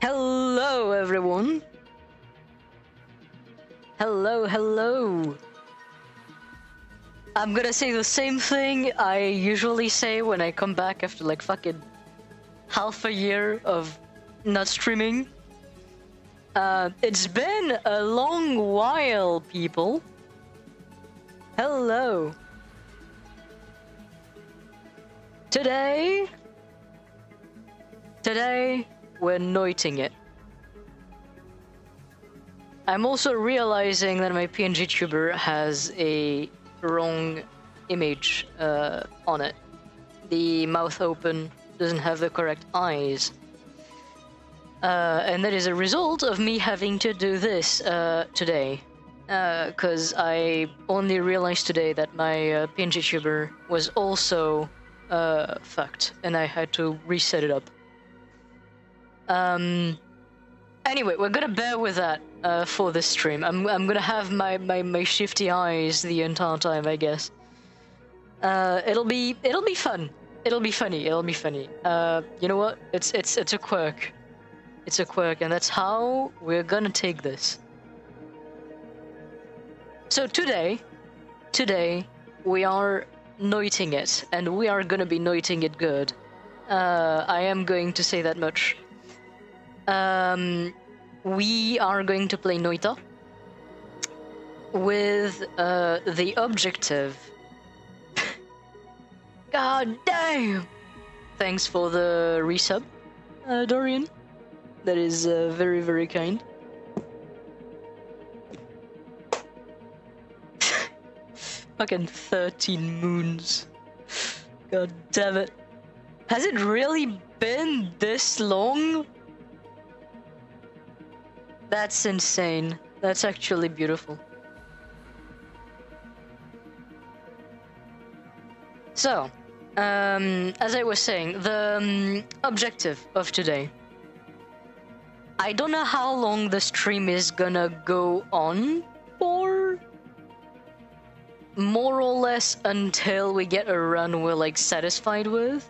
Hello, everyone. Hello. I'm gonna say the same thing I usually say when I come back after like fucking half a year of not streaming. It's been a long while, people. Hello. Today, we're noiting it. I'm also realizing that my PNG tuber has a wrong image on it. The mouth open doesn't have the correct eyes. And that is a result of me having to do this today. Because I only realized today that my PNG tuber was also fucked, and I had to reset it up. Anyway, we're gonna bear with that for this stream. I'm gonna have my shifty eyes the entire time, I guess. It'll be fun. It'll be funny. You know what? It's a quirk. It's a quirk, and that's how we're gonna take this. So today we are noiting it, and we are gonna be noiting it good. I am going to say that much. We are going to play Noita with the objective. God damn! Thanks for the resub, Dorian. That is very, very kind. Fucking 13 moons. God damn it. Has it really been this long? That's insane. That's actually beautiful. So, as I was saying, the objective of today. I don't know how long the stream is gonna go on for. More or less until we get a run we're like satisfied with.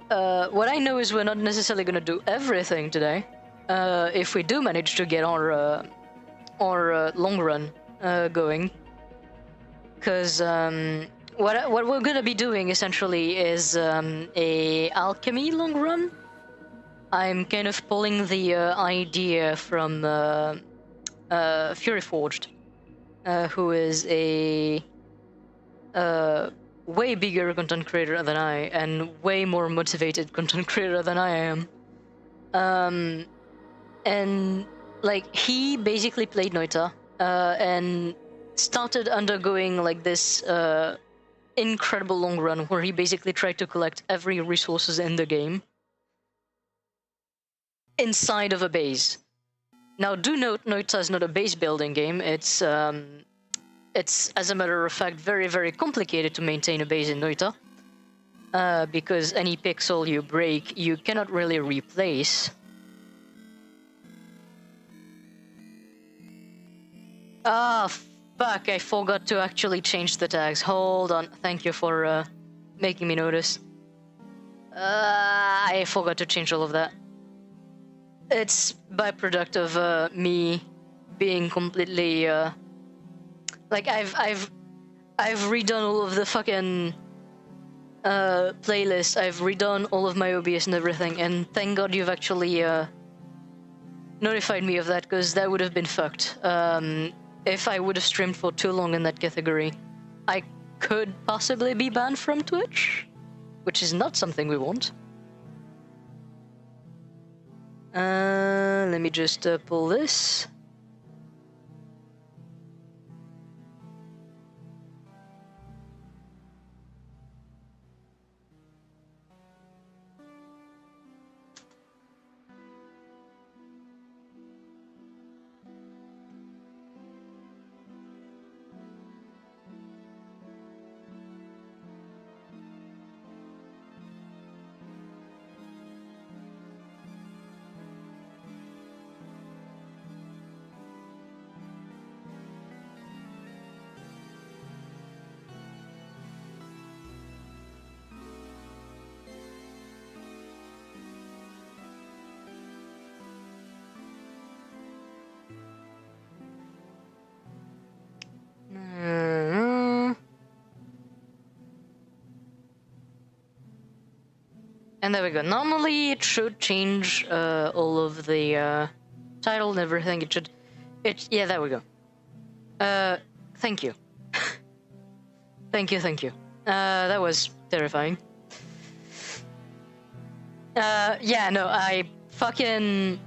What I know is we're not necessarily gonna do everything today. If we do manage to get our long run going, because what we're gonna be doing essentially is a alchemy long run. I'm kind of pulling the idea from Fury Forged, who is a way bigger content creator than I, and way more motivated content creator than I am. And like he basically played Noita and started undergoing like this incredible long run where he basically tried to collect every resources in the game inside of a base. Now, do note, Noita is not a base building game. It's as a matter of fact very, very complicated to maintain a base in Noita, because any pixel you break, you cannot really replace. Ah, fuck, I forgot to actually change the tags. Hold on, thank you for making me notice. I forgot to change all of that. It's byproduct of me being completely like I've redone all of the fucking playlist. I've redone all of my OBS and everything, and thank God you've actually notified me of that, because that would have been fucked. If I would have streamed for too long in that category, I could possibly be banned from Twitch, which is not something we want. Let me just pull this. And there we go. Normally it should change all of the title and everything. It should... Yeah, there we go. Thank you. Thank you. That was terrifying. Yeah, no, I fucking...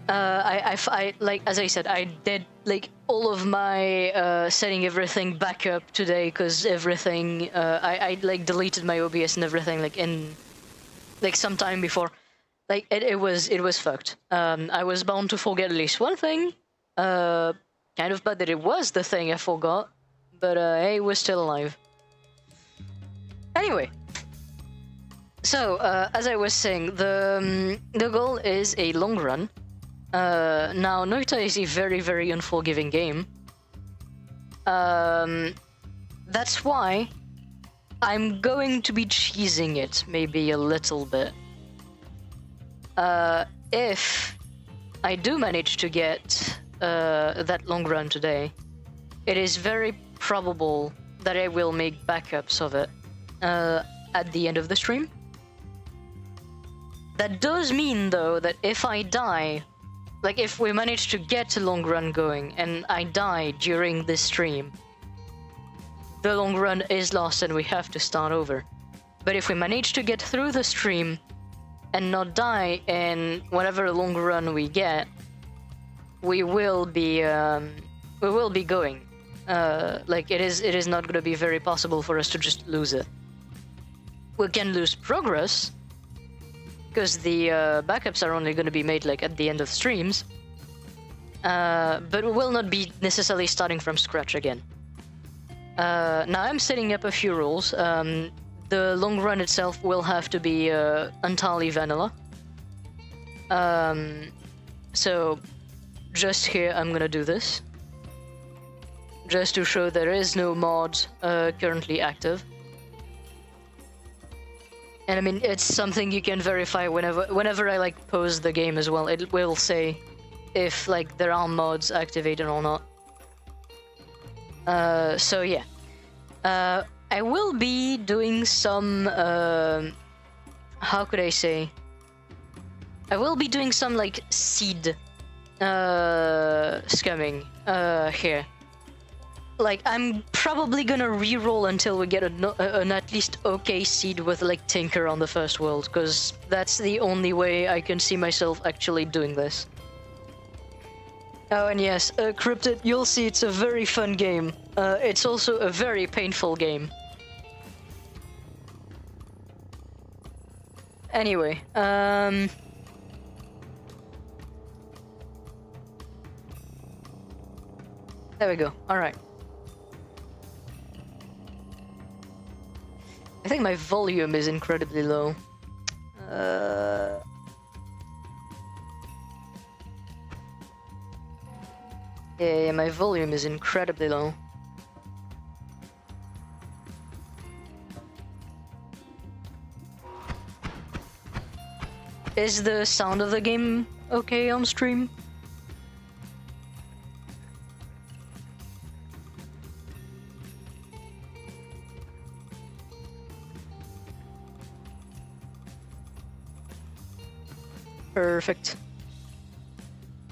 I like, as I said, I did like all of my setting everything back up today because everything I like deleted my OBS and everything like in like some time before. Like it was fucked. I was bound to forget at least one thing. Kind of bad that it was the thing I forgot, but hey, we're still alive. Anyway. So, as I was saying, the goal is a long run. Now, Noita is a very, very unforgiving game. That's why I'm going to be cheesing it maybe a little bit. If I do manage to get that long run today, it is very probable that I will make backups of it at the end of the stream. That does mean, though, that if I die, like if we manage to get a long run going and I die during this stream, the long run is lost and we have to start over. But if we manage to get through the stream and not die in whatever long run we get, we will be going. Like it is not going to be very possible for us to just lose it. We can lose progress, because the backups are only going to be made like at the end of streams, but we will not be necessarily starting from scratch again. Now I'm setting up a few rules. The long run itself will have to be entirely vanilla. So just here I'm gonna do this, just to show there is no mod currently active. And I mean, it's something you can verify whenever I like pause the game as well. It will say if like there are mods activated or not. So yeah, I will be doing some. How could I say? I will be doing some like seed scamming here. Like, I'm probably gonna re-roll until we get an at least okay seed with, like, Tinker on the first world, because that's the only way I can see myself actually doing this. Oh, and yes, Cryptid, you'll see it's a very fun game. It's also a very painful game. Anyway, there we go, alright. I think my volume is incredibly low. Yeah, my volume is incredibly low. Is the sound of the game okay on stream? Perfect.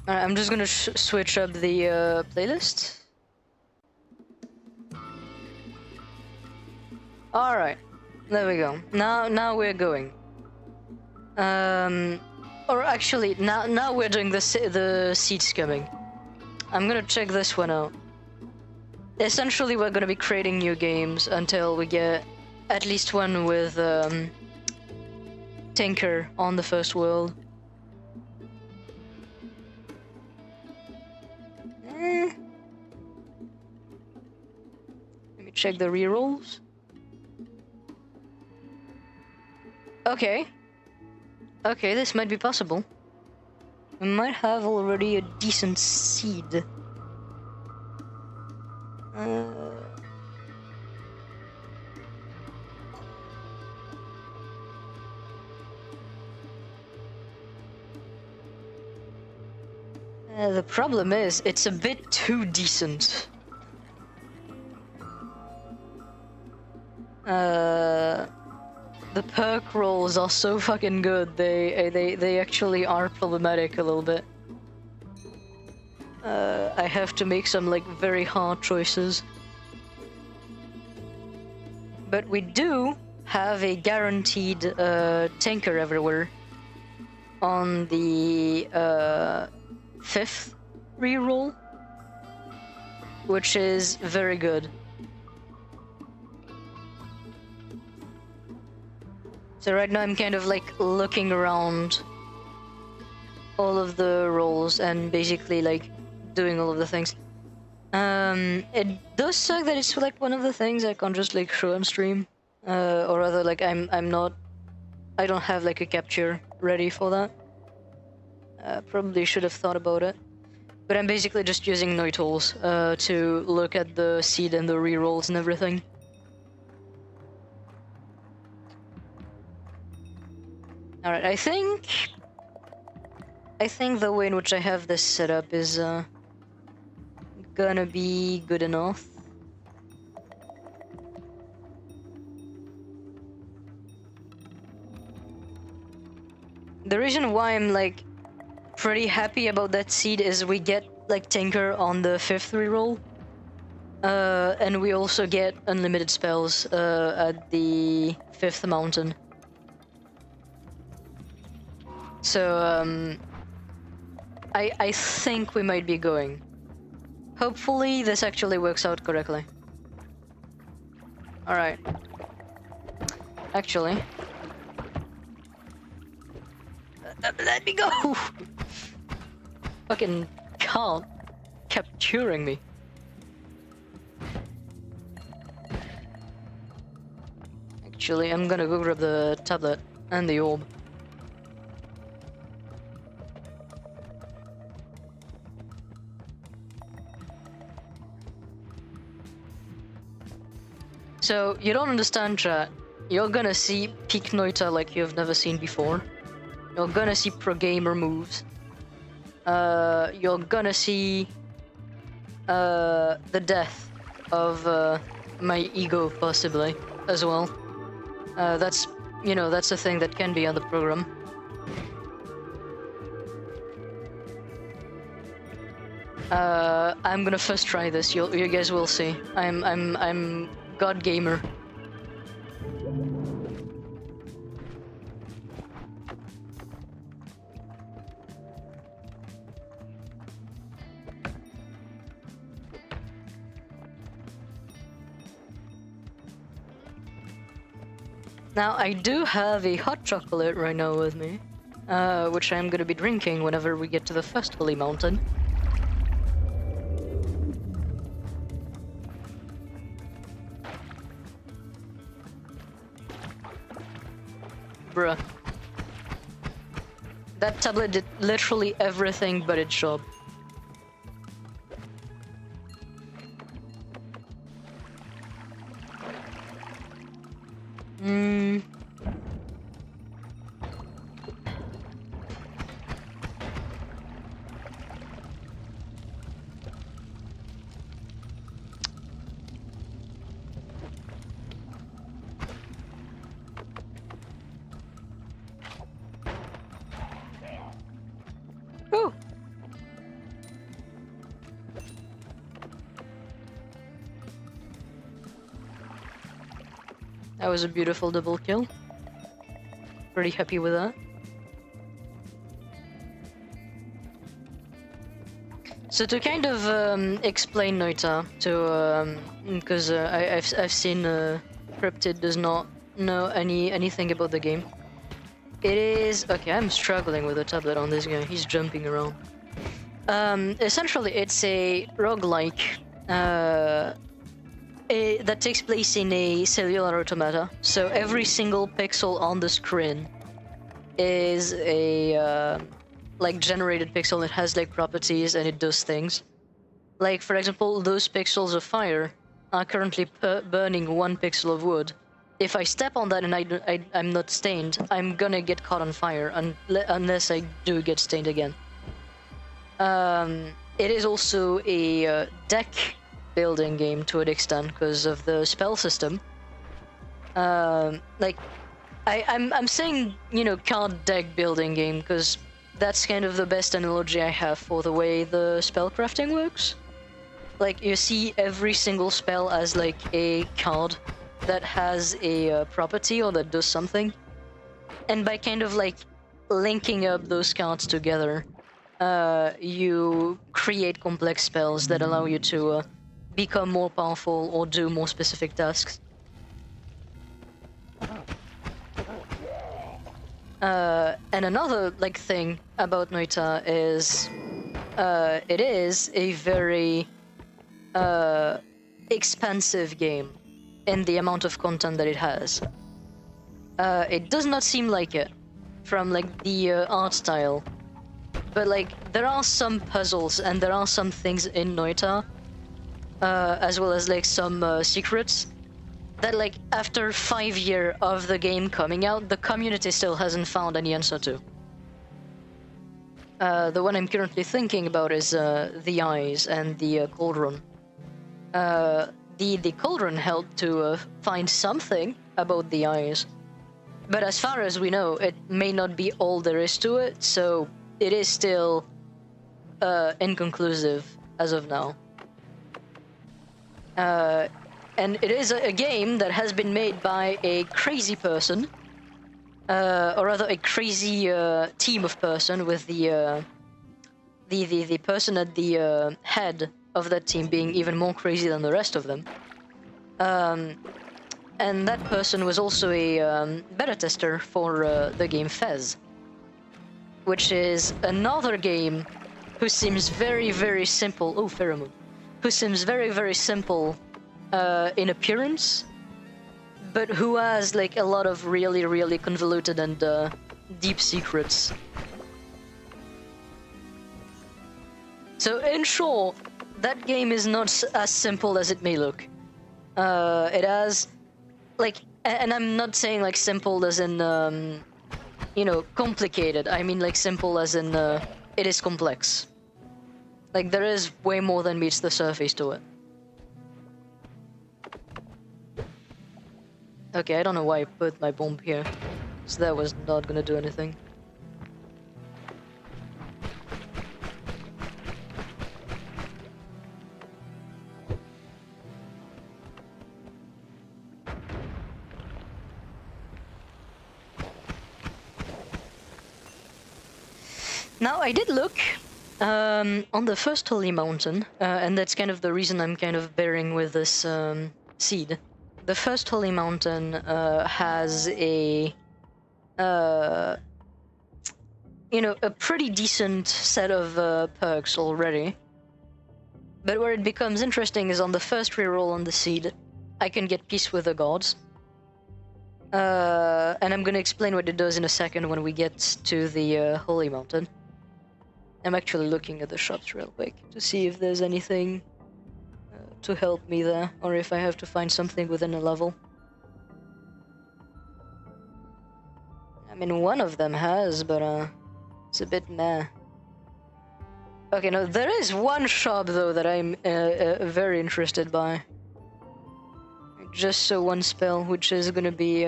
Alright, I'm just gonna switch up the playlist. Alright, there we go. Now we're going. Or actually, now we're doing the seed scamming. I'm gonna check this one out. Essentially, we're gonna be creating new games until we get at least one with Tinker on the first world. Let me check the rerolls. Okay. Okay, this might be possible. We might have already a decent seed. The problem is, it's a bit too decent. The perk rolls are so fucking good. They actually are problematic a little bit. I have to make some like very hard choices. But we do have a guaranteed tanker everywhere on the 5th reroll, which is very good. So right now I'm kind of like looking around all of the rolls and basically like doing all of the things. It does suck that it's like one of the things I can't just like show on stream, or rather like I don't have like a capture ready for that. Probably should have thought about it, but I'm basically just using Noitals to look at the seed and the rerolls and everything. All right, I think the way in which I have this set up is gonna be good enough. The reason why I'm like pretty happy about that seed is we get like Tinker on the 5th reroll, and we also get unlimited spells at the 5th mountain. So I think we might be going. Hopefully this actually works out correctly. Alright. Actually. Let me go! Fucking can't. Kept curing me. Actually, I'm gonna go grab the tablet and the orb. So, you don't understand, chat. You're gonna see peak Noita like you've never seen before. You're gonna see pro gamer moves. You're gonna see the death of my ego, possibly, as well. That's, you know, that's a thing that can be on the program. I'm gonna first try this. You guys will see. I'm God gamer. Now, I do have a hot chocolate right now with me, which I'm gonna be drinking whenever we get to the first holy mountain. Bruh. That tablet did literally everything but its job. Ooh. That was a beautiful double kill. Pretty happy with that. So to kind of explain Noita, because I've seen Cryptid does not know anything about the game. It is okay. I'm struggling with the tablet on this guy. He's jumping around. Essentially, it's a roguelike that takes place in a cellular automata. So every single pixel on the screen is a like generated pixel. It has like properties and it does things. Like for example, those pixels of fire are currently burning 1 pixel of wood. If I step on that and I'm not stained, I'm gonna get caught on fire unless I do get stained again. It is also a deck building game to an extent because of the spell system. Like I'm saying, you know, card deck building game because that's kind of the best analogy I have for the way the spellcrafting works. Like, you see every single spell as like a card that has a property or that does something, and by kind of like linking up those cards together, you create complex spells that allow you to become more powerful or do more specific tasks. And another like thing about Noita is it is a very expansive game in the amount of content that it has. It does not seem like it from like the art style, but like there are some puzzles and there are some things in Noita, as well as like some secrets that like after 5 years of the game coming out, the community still hasn't found any answer to. The one I'm currently thinking about is the eyes and the Godrun. The Godrun helped to find something about the eyes, but as far as we know, it may not be all there is to it, so it is still inconclusive as of now. And it is a game that has been made by a crazy person, or rather a crazy team of person, with the person at the head of that team being even more crazy than the rest of them. And that person was also a beta tester for the game Fez, which is another game who seems very, very simple. Oh, Pheromone. Who seems very, very simple in appearance, but who has like a lot of really, really convoluted and deep secrets. So in short, that game is not as simple as it may look. It has like, and I'm not saying like simple as in you know, complicated. I mean like simple as in it is complex. Like there is way more than meets the surface to it. Okay, I don't know why I put my bomb here, so that was not gonna do anything. Now, I did look on the first holy mountain, and that's kind of the reason I'm kind of bearing with this seed. The first holy mountain has a, you know, a pretty decent set of perks already. But where it becomes interesting is on the first reroll on the seed, I can get peace with the gods. And I'm gonna explain what it does in a second when we get to the holy mountain. I'm actually looking at the shops real quick to see if there's anything to help me there, or if I have to find something within a level. I mean, one of them has, but it's a bit meh. Okay, no, there is one shop though that I'm very interested by. I just saw one spell, which is gonna be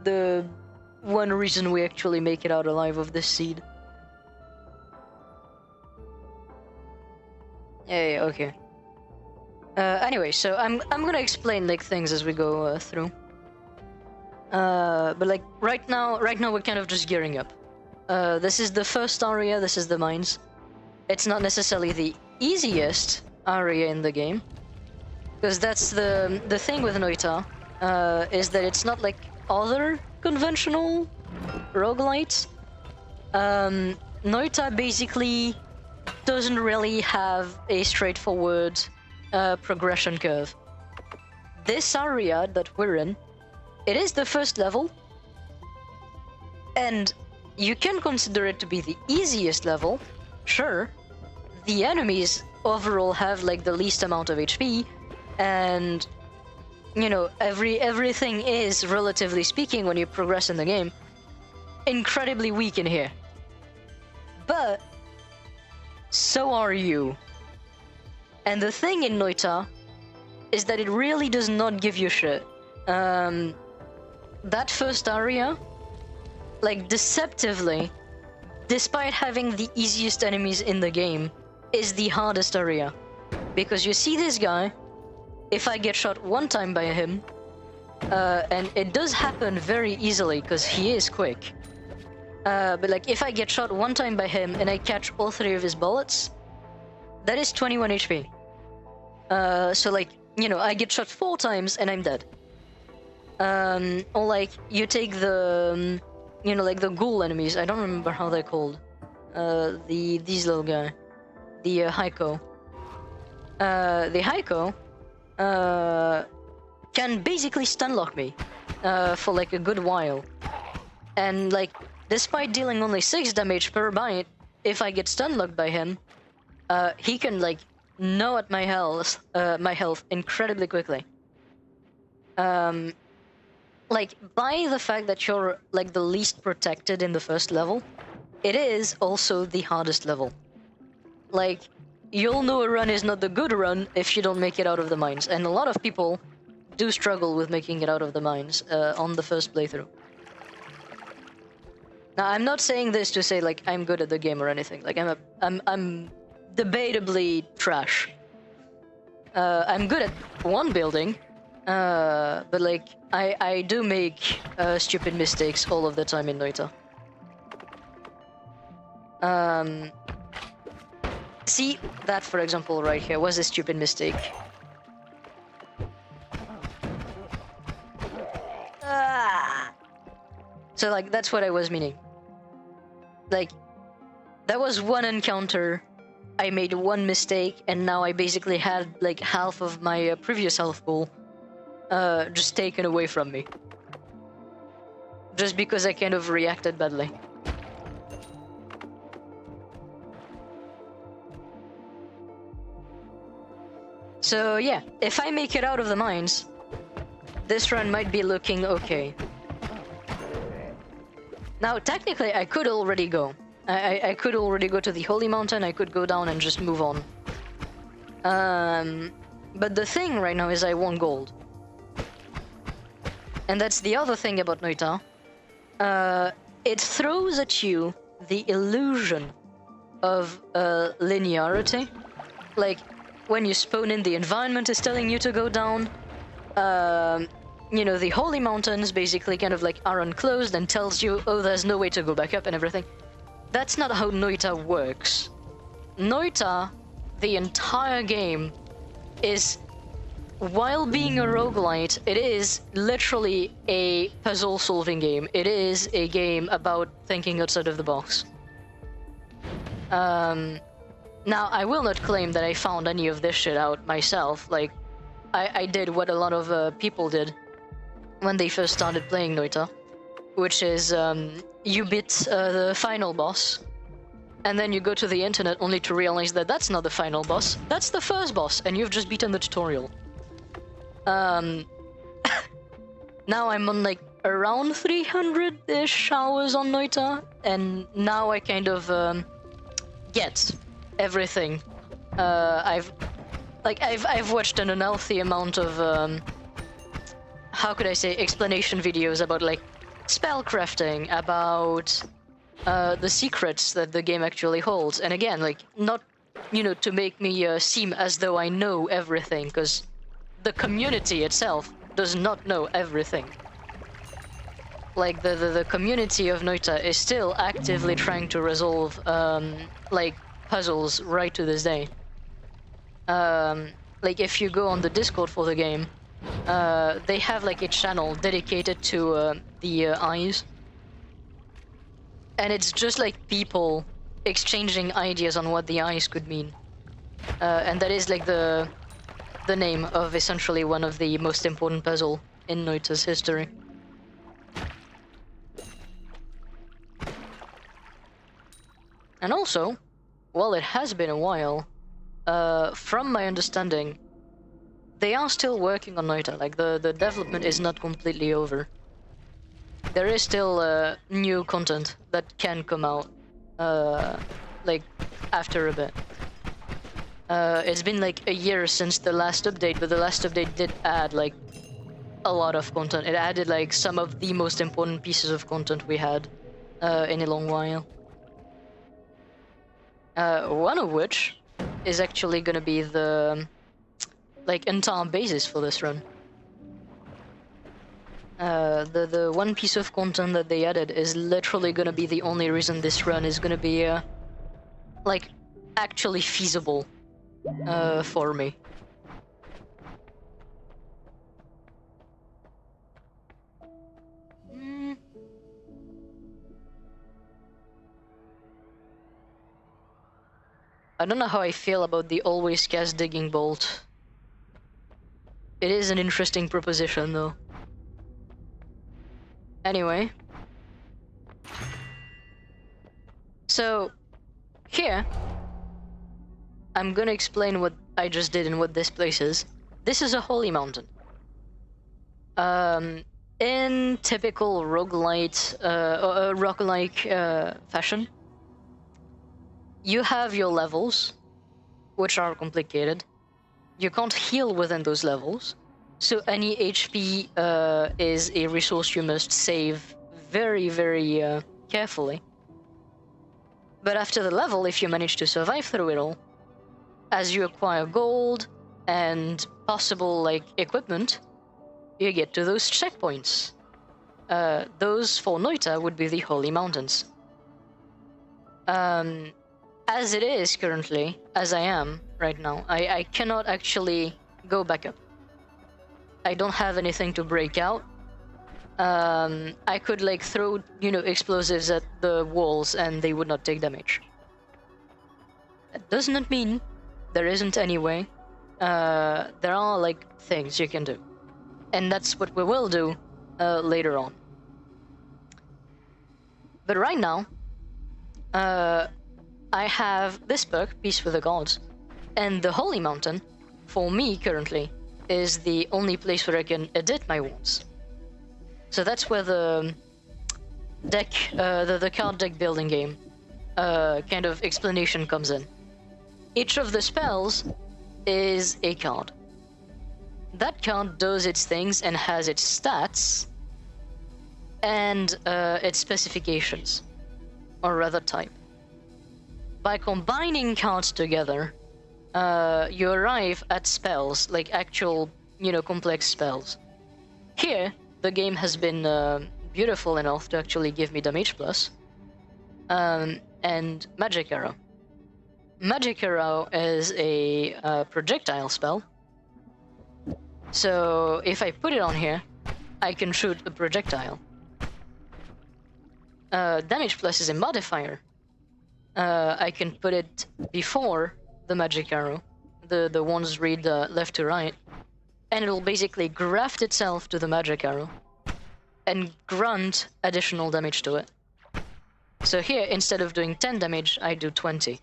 the one reason we actually make it out alive of this seed. Yeah, okay. Anyway, so I'm gonna explain like things as we go through. But like right now we're kind of just gearing up. This is the first area. This is the mines. It's not necessarily the easiest area in the game, because that's the thing with Noita, is that it's not like other conventional roguelites. Noita basically doesn't really have a straightforward progression curve. This area that we're in, it is the first level, and you can consider it to be the easiest level, sure. The enemies overall have like the least amount of HP, and you know, everything is, relatively speaking, when you progress in the game, incredibly weak in here. But so are you. And the thing in Noita is that it really does not give you shit. that first area, like deceptively, despite having the easiest enemies in the game, is the hardest area. Because you see this guy, if I get shot one time by him, and it does happen very easily because he is quick. But like if I get shot one time by him and I catch all 3 of his bullets, that is 21 HP. So like, you know, I get shot 4 times and I'm dead. Or like you take the, you know, like the ghoul enemies. I don't remember how they're called. These little guy, the Heiko. The Heiko can basically stunlock me for like a good while, and like despite dealing only 6 damage per bite, if I get stunlocked by him, he can like gnaw at my health incredibly quickly. Like by the fact that you're like the least protected in the first level, it is also the hardest level. Like you'll know a run is not the good run if you don't make it out of the mines, and a lot of people do struggle with making it out of the mines on the first playthrough. Now, I'm not saying this to say like I'm good at the game or anything. Like I'm debatably trash. I'm good at one building, but like I do make stupid mistakes all of the time in Noita. See, that for example right here was a stupid mistake. So like that's what I was meaning. Like that was one encounter, I made one mistake, and now I basically had like half of my previous health pool just taken away from me. Just because I kind of reacted badly. So yeah, if I make it out of the mines, this run might be looking okay. Now, technically, I could already go. I could already go to the Holy Mountain, I could go down and just move on. But the thing right now is I want gold. And that's the other thing about Noita. It throws at you the illusion of linearity. Like, when you spawn in, the environment is telling you to go down. You know, the Holy Mountains basically kind of like are unclosed and tells you, oh, there's no way to go back up and everything. That's not how Noita works. Noita, the entire game, is, while being a roguelite, it is literally a puzzle-solving game. It is a game about thinking outside of the box. Now, I will not claim that I found any of this shit out myself. Like, I did what a lot of people did when they first started playing Noita, which is you beat the final boss, and then you go to the internet only to realize that that's not the final boss, that's the first boss, and you've just beaten the tutorial. Now I'm on like around 300-ish hours on Noita, and now I kind of get everything. I've watched an unhealthy amount of how could I say, explanation videos about like spellcrafting, about the secrets that the game actually holds. And again, like, not, you know, to make me seem as though I know everything, because the community itself does not know everything. Like, the community of Noita is still actively trying to resolve like puzzles right to this day. Like, if you go on the Discord for the game, they have like a channel dedicated to the eyes, and it's just like people exchanging ideas on what the eyes could mean, and that is like the name of essentially one of the most important puzzle in Noita's history. And also, while it has been a while, from my understanding, they are still working on Noita. Like, the development is not completely over. There is still new content that can come out, like, after a bit. It's been like a year since the last update, but the last update did add like a lot of content. It added like some of the most important pieces of content we had in a long while. One of which is actually gonna be the like entire basis for this run. The one piece of content that they added is literally gonna be the only reason this run is gonna be like actually feasible for me. I don't know how I feel about the always cast digging bolt. It is an interesting proposition though. Anyway. So, here, I'm gonna explain what I just did and what this place is. This is a holy mountain. In typical roguelite, roguelike fashion, you have your levels, which are complicated. You can't heal within those levels, so any HP is a resource you must save very, very carefully. But after the level, if you manage to survive through it all, as you acquire gold and possible like equipment, you get to those checkpoints. Those for Noita would be the Holy Mountains. As it is currently, as I am right now, I cannot actually go back up. I don't have anything to break out. I could like throw, explosives at the walls and they would not take damage. That does not mean there isn't any way. There are like things you can do. And that's what we will do later on. But right now, I have this book, Peace with the Gods, and the Holy Mountain, for me currently, is the only place where I can edit my wands. So that's where the deck, the card deck building game kind of explanation comes in. Each of the spells is a card. That card does its things and has its stats and its specifications, or rather type. By combining cards together, you arrive at spells, like actual, complex spells. Here, the game has been beautiful enough to actually give me damage plus, and Magic Arrow. Magic Arrow is a projectile spell, so if I put it on here, I can shoot a projectile. Damage plus is a modifier. I can put it before the magic arrow. The ones read left to right, and it'll basically graft itself to the magic arrow and grunt additional damage to it. So here, instead of doing 10 damage, I do 20.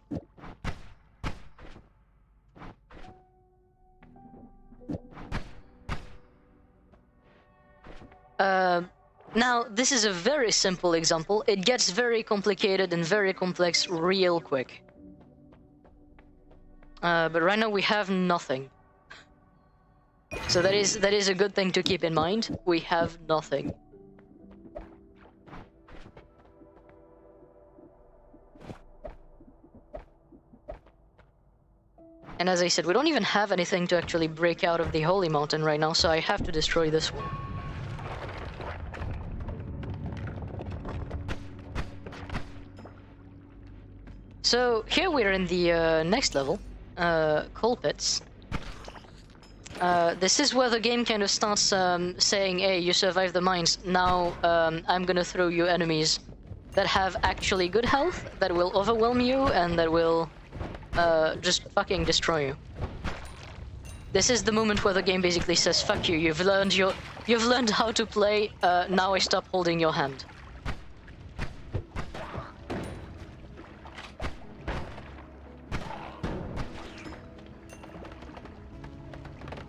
Now, this is a very simple example. It gets very complicated and very complex real quick. But right now we have nothing. So that is a good thing to keep in mind. We have nothing. And as I said, we don't even have anything to actually break out of the Holy Mountain right now, so I have to destroy this one. So here we're in the next level, Coal Pits. This is where the game kind of starts saying, hey, you survived the mines, now I'm gonna throw you enemies that have actually good health, that will overwhelm you, and that will just fucking destroy you. This is the moment where the game basically says, fuck you, you've learned how to play, now I stop holding your hand.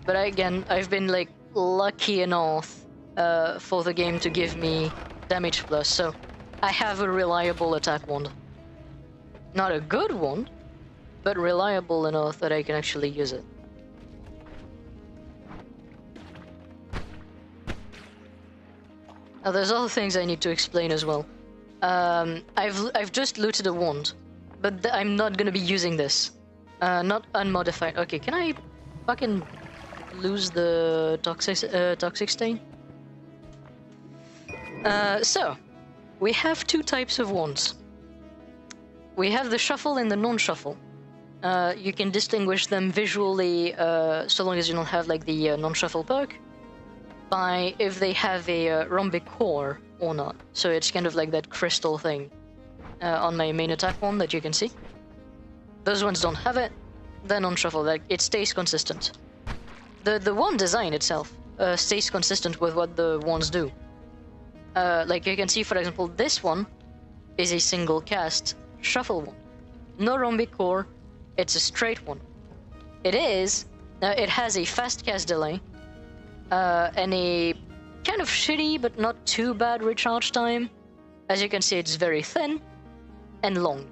But again, I've been like lucky enough for the game to give me damage plus, so I have a reliable attack wand. Not a good one, but reliable enough that I can actually use it. There's other things I need to explain as well. I've just looted a wand, but I'm not gonna be using this. Not unmodified. Okay, can I fucking lose the toxic stain? So we have two types of wands. We have the shuffle and the non-shuffle. You can distinguish them visually, so long as you don't have like the non-shuffle perk, by if they have a rhombic core or not. So it's kind of like that crystal thing on my main attack wand that you can see. Those ones don't have it. They're non-shuffle. Like it stays consistent. The wand design itself stays consistent with what the wands do. Like you can see, for example, this one is a single cast shuffle wand. No rhombic core. It's a straight one. It has a fast cast delay, and a kind of shitty but not too bad recharge time. As you can see, it's very thin and long.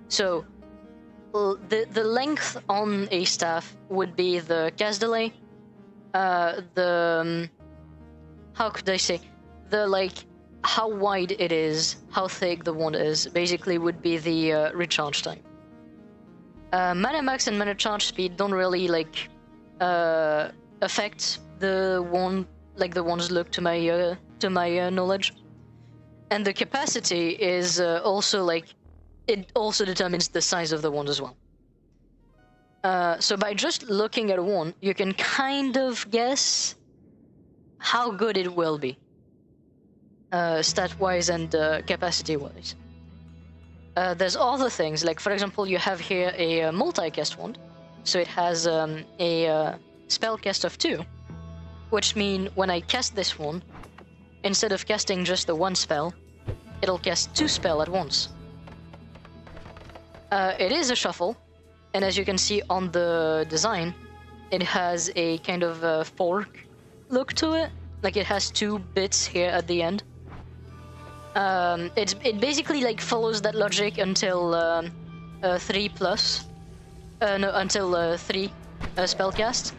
So the length on a staff would be the cast delay. How could I say? How wide it is, how thick the wand is, basically would be the recharge time. Mana max and mana charge speed don't really affect the wand, like the wand's look to my knowledge. And the capacity is also it also determines the size of the wand as well. So by just looking at a wand, you can kind of guess how good it will be, stat-wise and capacity-wise. There's other things, like for example, you have here a multi-cast wand, so it has a spell cast of 2, which means when I cast this wand, instead of casting just the one spell, it'll cast 2 spells at once. It is a shuffle, and as you can see on the design, it has a kind of fork look to it, like it has 2 bits here at the end. It basically follows that logic until 3 spellcast,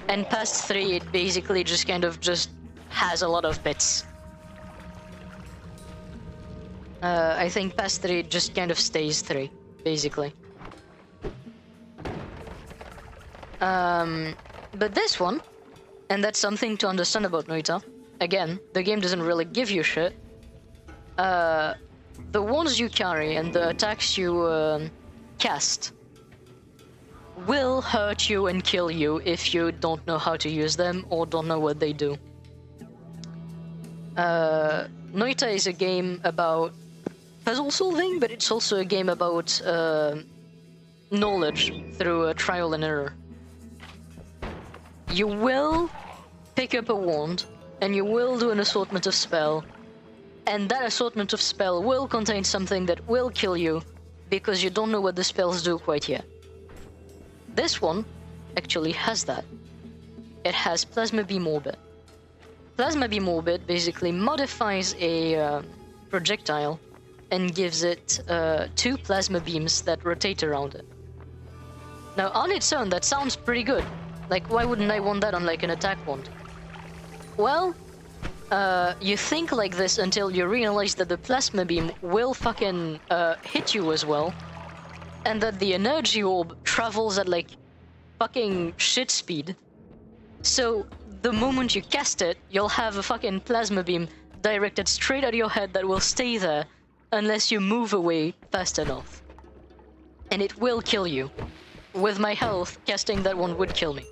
and past 3 it basically just has a lot of bits. I think past 3 it just kind of stays 3, basically. But this one, and that's something to understand about Noita. Again, the game doesn't really give you shit. The wands you carry and the attacks you cast will hurt you and kill you if you don't know how to use them or don't know what they do. Noita is a game about puzzle solving, but it's also a game about knowledge through trial and error. You will pick up a wand and you will do an assortment of spell, and that assortment of spell will contain something that will kill you because you don't know what the spells do quite yet. This one actually has that. It has Plasma Beam Orbit. Plasma Beam Orbit basically modifies a projectile and gives it 2 plasma beams that rotate around it. Now on its own that sounds pretty good. Like, why wouldn't I want that on an attack wand? Well, you think like this until you realize that the plasma beam will fucking hit you as well, and that the energy orb travels at fucking shit speed. So the moment you cast it, you'll have a fucking plasma beam directed straight at your head that will stay there unless you move away fast enough. And it will kill you. With my health, casting that one would kill me.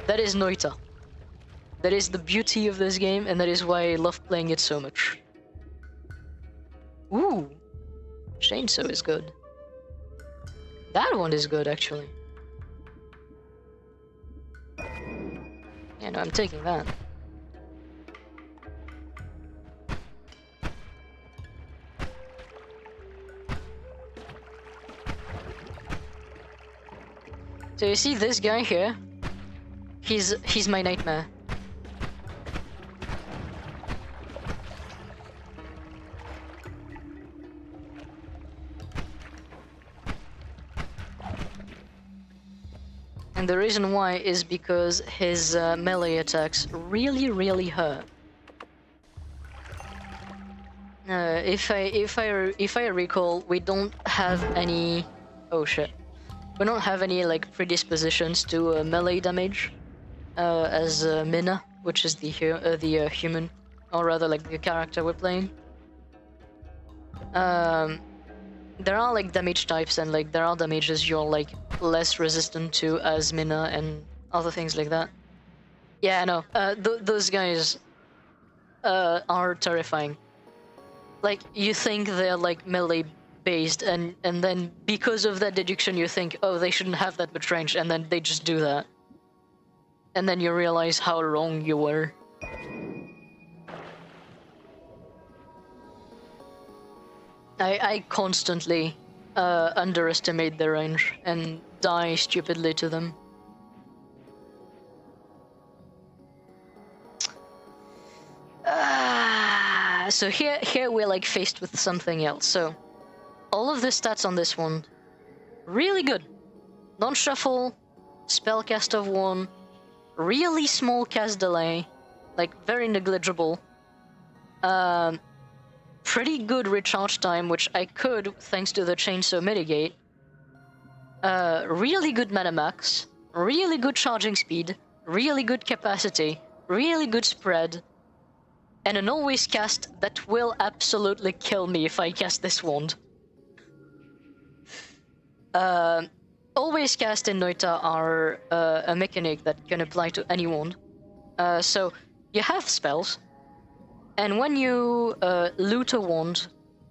That is Noita. That is the beauty of this game, and that is why I love playing it so much. Ooh, Chainsaw is good. That one is good, actually. Yeah, no, I'm taking that. So you see this guy here? He's my nightmare. And the reason why is because his melee attacks really hurt. If I recall, we don't have any. Oh shit! We don't have any like predispositions to melee damage as Minna, which is the human, or rather like the character we're playing. There are like damage types and like there are damages you're like less resistant to as Minna and other things like that. Yeah, I know. Those guys are terrifying. Like, you think they're like melee based, and then because of that deduction you think, oh, they shouldn't have that much range, and then they just do that. And then you realize how wrong you were. I constantly underestimate their range and die stupidly to them. So here we're like faced with something else. So all of the stats on this one, really good. Non-shuffle, spellcast of 1, really small cast delay, like very negligible. Pretty good recharge time, which I could, thanks to the chainsaw, mitigate. Really good mana max, really good charging speed, really good capacity, really good spread, and an always cast that will absolutely kill me if I cast this wand. Always cast in Noita are a mechanic that can apply to any wand. So you have spells, and when you loot a wand,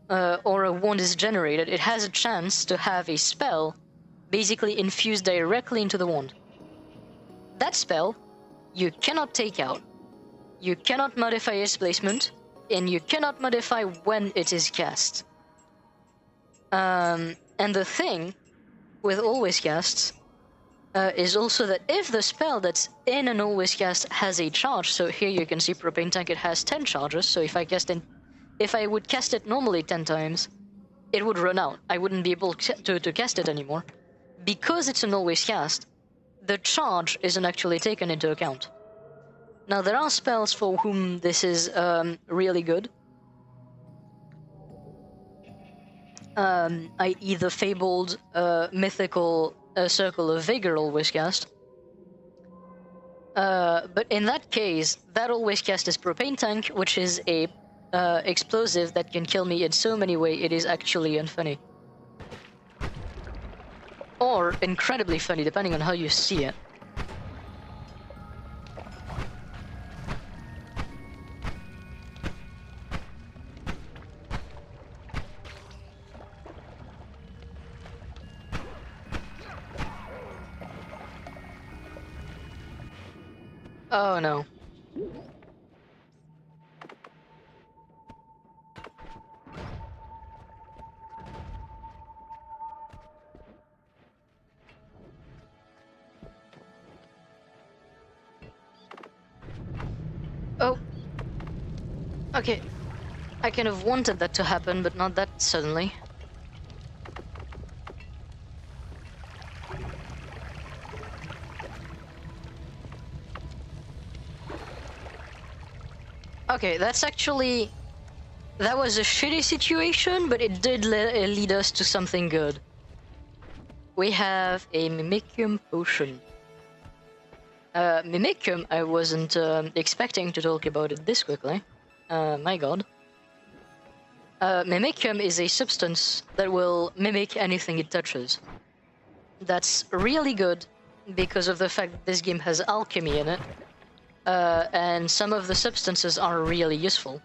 or a wand is generated, it has a chance to have a spell basically infused directly into the wand. That spell you cannot take out. You cannot modify its placement, and you cannot modify when it is cast. And the thing with always casts is also that if the spell that's in an always cast has a charge, so here you can see Propane Tank, it has 10 charges, so if I would cast it normally 10 times, it would run out. I wouldn't be able to cast it anymore. Because it's an always cast, the charge isn't actually taken into account. Now, there are spells for whom this is really good. I.e. the fabled mythical Circle of Vigor always cast. But in that case, that always cast is Propane Tank, which is a explosive that can kill me in so many ways it is actually unfunny. Or incredibly funny, depending on how you see it. Oh no. Oh. Okay. I kind of wanted that to happen, but not that suddenly. Okay, that's actually... That was a shitty situation, but it did lead us to something good. We have a Mimicium potion. Mimicium, I wasn't expecting to talk about it this quickly. My god. Mimicium is a substance that will mimic anything it touches. That's really good because of the fact that this game has alchemy in it. And some of the substances are really useful.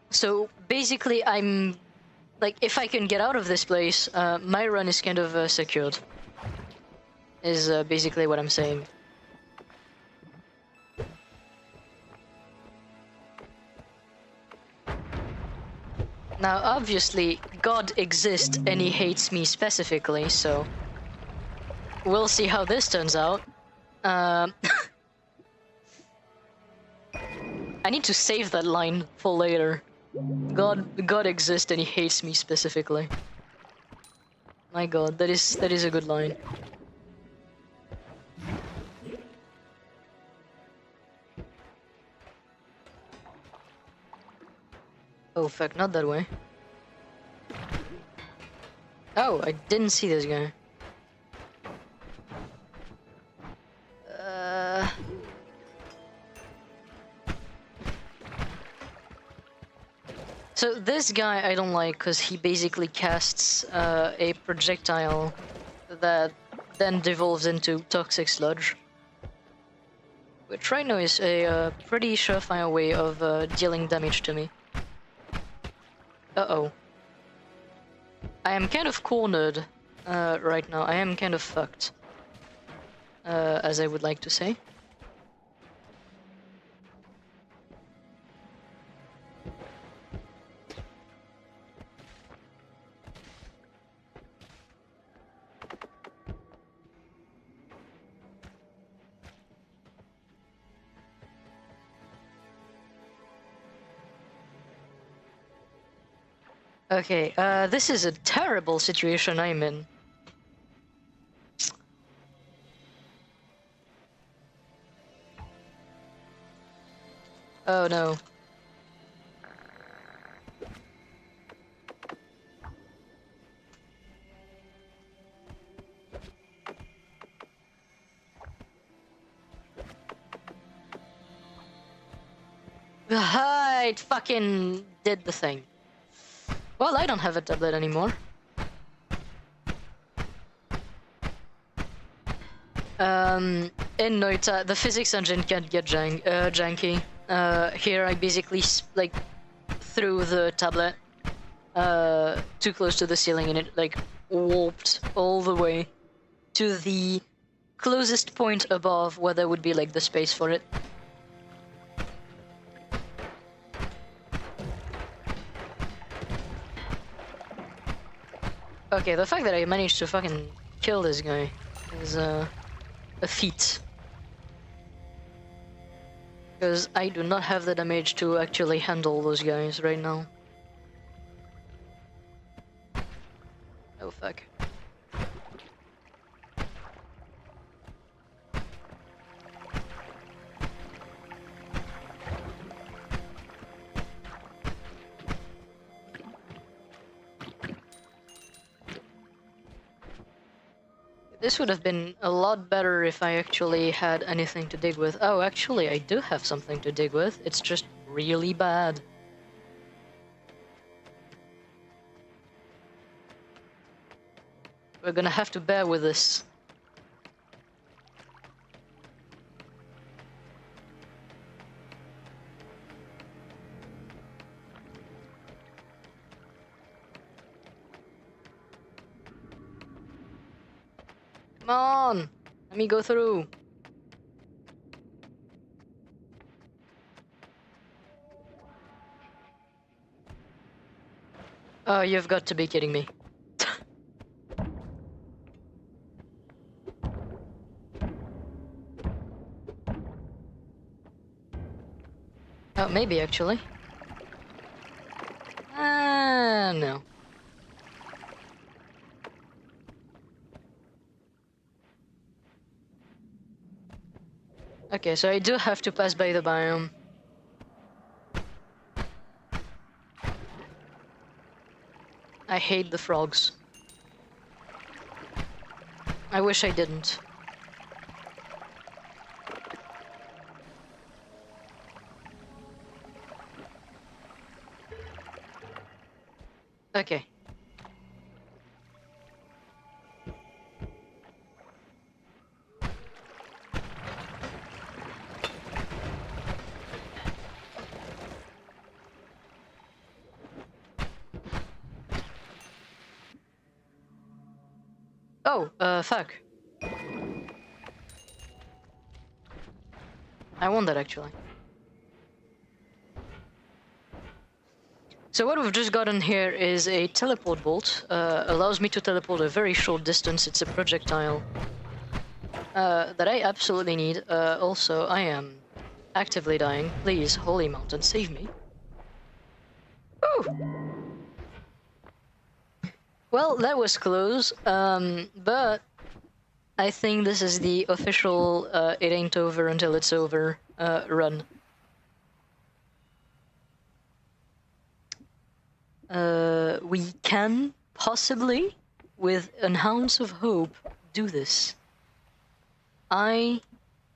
So basically I'm... Like, if I can get out of this place, my run is kind of secured. Is basically what I'm saying. Now, obviously, God exists and he hates me specifically, so... We'll see how this turns out. I need to save that line for later. God exists and he hates me specifically. My god, that is a good line. Oh fuck, not that way. Oh, I didn't see this guy. So this guy I don't like because he basically casts a projectile that then devolves into toxic sludge, which right now is a pretty surefire way of dealing damage to me. Uh-oh. I am kind of cornered right now. I am kind of fucked, as I would like to say. Okay, this is a terrible situation I'm in. Oh no. It fucking did the thing. Well, I don't have a tablet anymore. In Noita, the physics engine can get janky. Here I basically like threw the tablet too close to the ceiling and it like warped all the way to the closest point above where there would be like the space for it. Okay, the fact that I managed to fucking kill this guy is a feat. Because I do not have the damage to actually handle those guys right now. Oh fuck. This would have been a lot better if I actually had anything to dig with. Oh, actually, I do have something to dig with. It's just really bad. We're gonna have to bear with this. Come on! Let me go through. Oh, you've got to be kidding me. Oh, maybe actually. No. Okay, so I do have to pass by the biome. I hate the frogs. I wish I didn't. Okay. Oh, fuck. I want that actually. So what we've just gotten here is a teleport bolt. Allows me to teleport a very short distance. It's a projectile that I absolutely need. Also, I am actively dying. Please, Holy Mountain, save me. Ooh! Well, that was close, but I think this is the official it ain't over until it's over run. We can possibly, with an ounce of hope, do this. I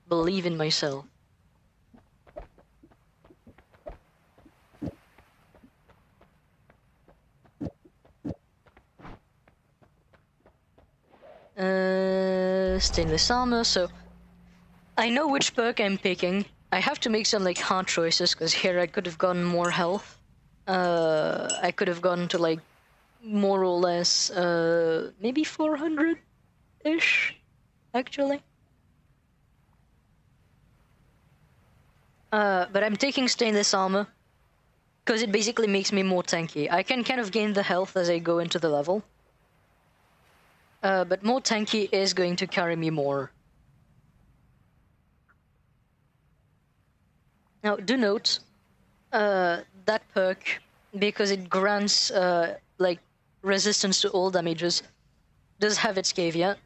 believe in myself. Stainless armor, so I know which perk I'm picking. I have to make some like hard choices, because here I could have gotten more health. I could have gone to like more or less maybe 400-ish, actually. But I'm taking stainless armor, because it basically makes me more tanky. I can kind of gain the health as I go into the level. But more tanky is going to carry me more. Now, do note, that perk, because it grants, like, resistance to all damages, does have its caveat.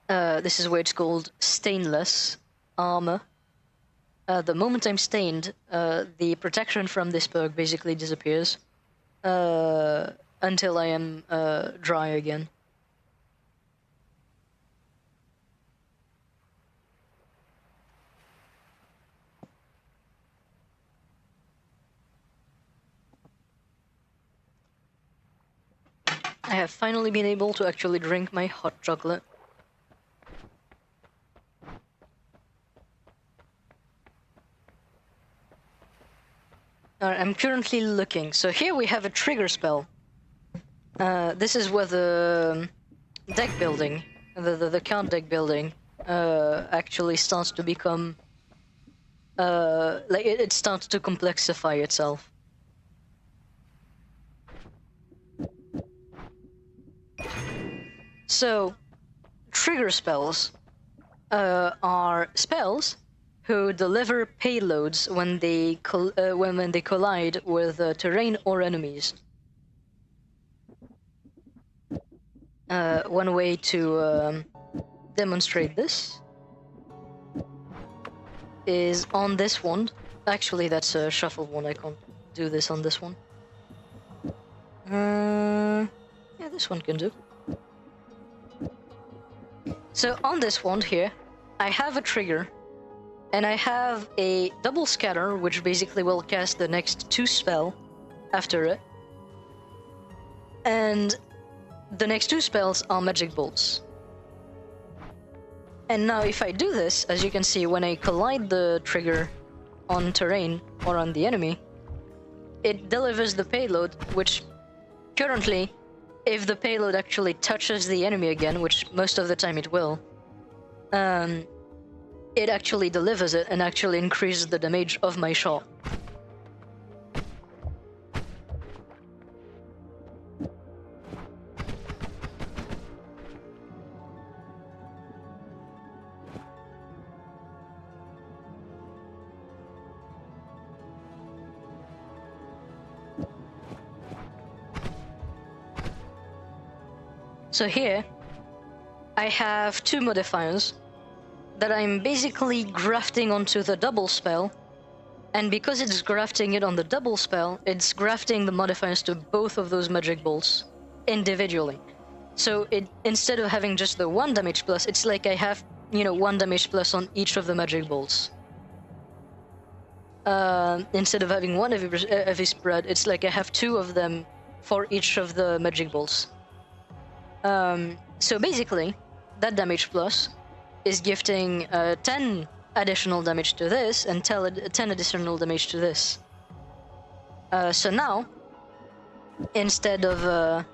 This is where it's called stainless armor. The moment I'm stained, the protection from this perk basically disappears, until I am, dry again. I have finally been able to actually drink my hot chocolate. I'm currently looking. So here we have a trigger spell. This is where the deck building, the card deck building, actually starts to become, like it starts to complexify itself. So, trigger spells are spells who deliver payloads when they when they collide with terrain or enemies. One way to demonstrate this is on this wand. Actually, that's a shuffle wand. I can't do this on this one. Yeah, this one can do. So on this wand here, I have a trigger, and I have a double scatter, which basically will cast the next 2 spell after it. And the next 2 spells are magic bolts. And now if I do this, as you can see, when I collide the trigger on terrain or on the enemy, it delivers the payload, which currently, if the payload actually touches the enemy again, which most of the time it will, it actually delivers it and actually increases the damage of my shot. So here, I have 2 modifiers that I'm basically grafting onto the double spell, and because it's grafting it on the double spell, it's grafting the modifiers to both of those magic bolts individually. So instead of having just the 1 damage plus, it's like I have, 1 damage plus on each of the magic bolts. Instead of having 1 heavy spread, it's like I have 2 of them for each of the magic bolts. So basically, that damage plus is gifting 10 additional damage to this and 10 additional damage to this. So now, instead of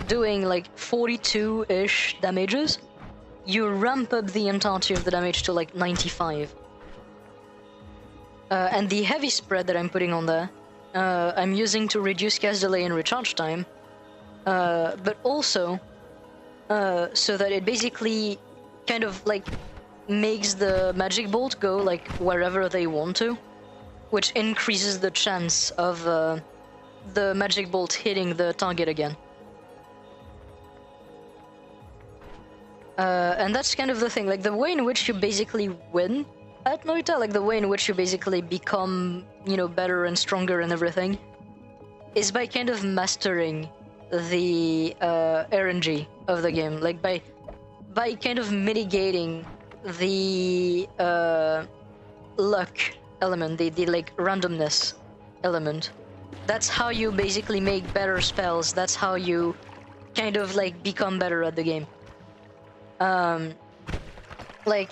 doing like 42-ish damages, you ramp up the entirety of the damage to like 95. And the heavy spread that I'm putting on there, I'm using to reduce cast delay and recharge time, but also so that it basically kind of like makes the magic bolt go like wherever they want to, which increases the chance of the magic bolt hitting the target again. And that's kind of the thing, like the way in which you basically win at Noita, like the way in which you basically become, you know, better and stronger and everything, is by kind of mastering the RNG of the game, like by kind of mitigating the luck element, the like randomness element. That's how you basically make better spells. That's how you kind of like become better at the game. Like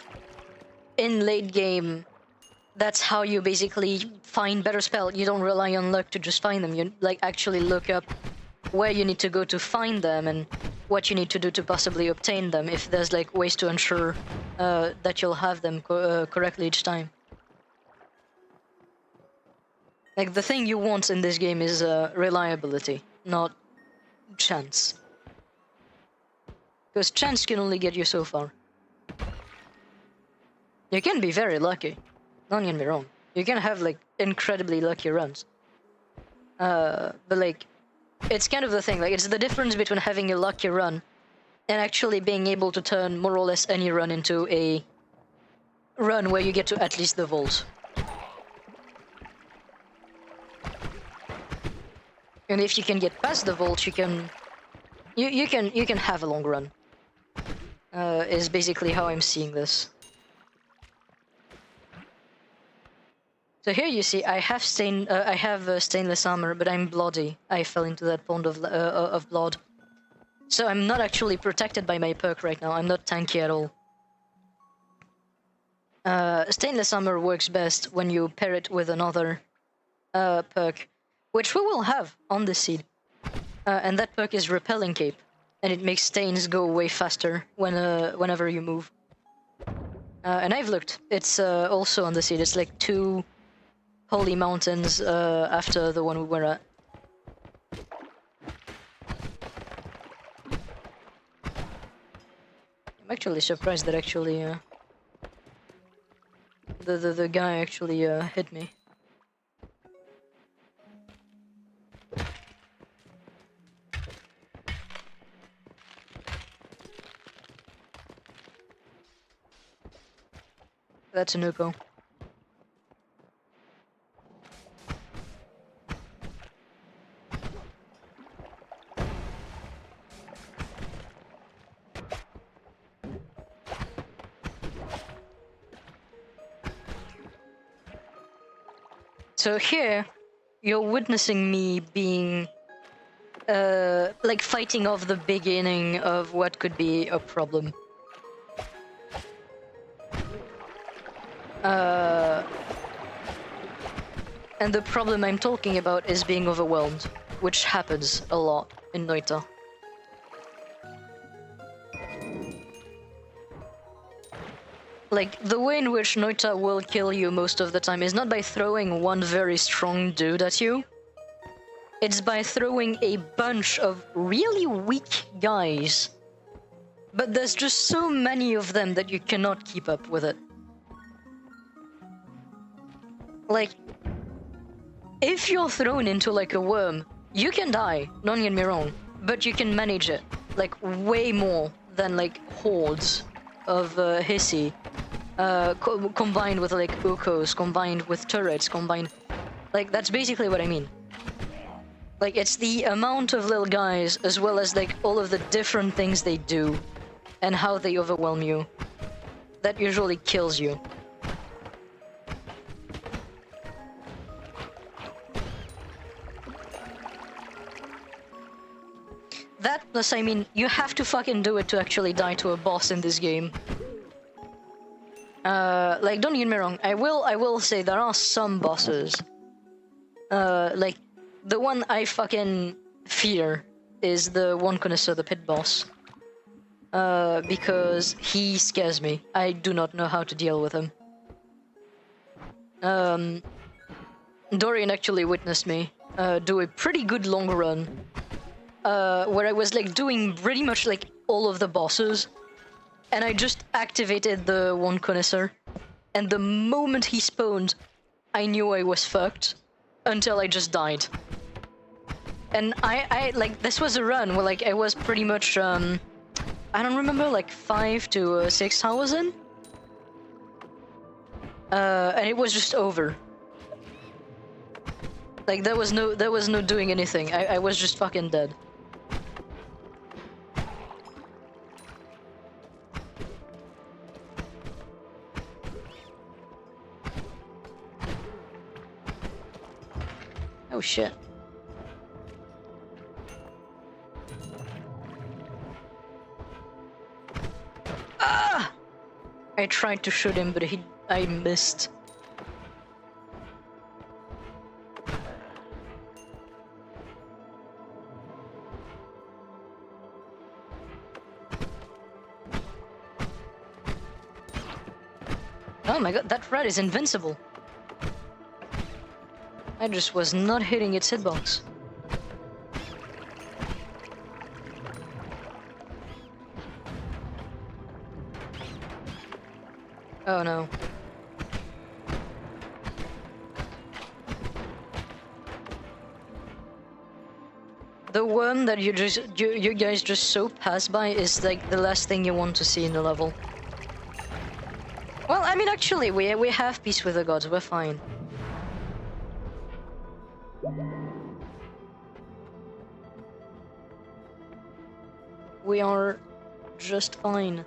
in late game, that's how you basically find better spell. You don't rely on luck to just find them. You like actually look up where you need to go to find them and what you need to do to possibly obtain them, if there's like ways to ensure that you'll have them correctly each time. Like the thing you want in this game is reliability, not chance. Because chance can only get you so far. You can be very lucky, don't get me wrong. You can have like incredibly lucky runs. But like, it's kind of the thing, like it's the difference between having a lucky run and actually being able to turn more or less any run into a run where you get to at least the vault. And if you can get past the vault, you can have a long run. Is basically how I'm seeing this. So here you see, I have stainless armor, but I'm bloody. I fell into that pond of blood. So I'm not actually protected by my perk right now. I'm not tanky at all. Stainless armor works best when you pair it with another perk, which we will have on the seed. And that perk is Repelling Cape, and it makes stains go way faster whenever you move. And I've looked. It's also on the seed. It's like 2 holy mountains after the one we were at. I'm actually surprised that actually the guy actually hit me. That's a Nuko. So here, you're witnessing me being, like fighting off the beginning of what could be a problem. And the problem I'm talking about is being overwhelmed, which happens a lot in Noita. Like, the way in which Noita will kill you most of the time is not by throwing one very strong dude at you. It's by throwing a bunch of really weak guys. But there's just so many of them that you cannot keep up with it. Like, if you're thrown into like a worm, you can die, don't get me wrong, but you can manage it, like way more than like hordes of Hissy, combined with like Ukos, combined with turrets, combined... Like, that's basically what I mean. Like, it's the amount of little guys, as well as like all of the different things they do, and how they overwhelm you, that usually kills you. That plus, I mean, you have to fucking do it to actually die to a boss in this game. Like, don't get me wrong, I will say there are some bosses. Like, the one I fucking fear is the one Connoisseur, the pit boss. Because he scares me. I do not know how to deal with him. Dorian actually witnessed me do a pretty good long run. Where I was like doing pretty much like all of the bosses, and I just activated the one Connoisseur, and the moment he spawned, I knew I was fucked, until I just died. And I like, this was a run where like I was pretty much I don't remember, like 5 to 6 hours in. And it was just over. Like there was no doing anything. I was just fucking dead. Oh shit. Ah! I tried to shoot him, but I missed. Oh my god, that rat is invincible. I just was not hitting its hitbox. Oh no. The worm that you guys just so pass by is like the last thing you want to see in the level. Well, I mean, actually, we have peace with the gods. We're fine. We are just fine.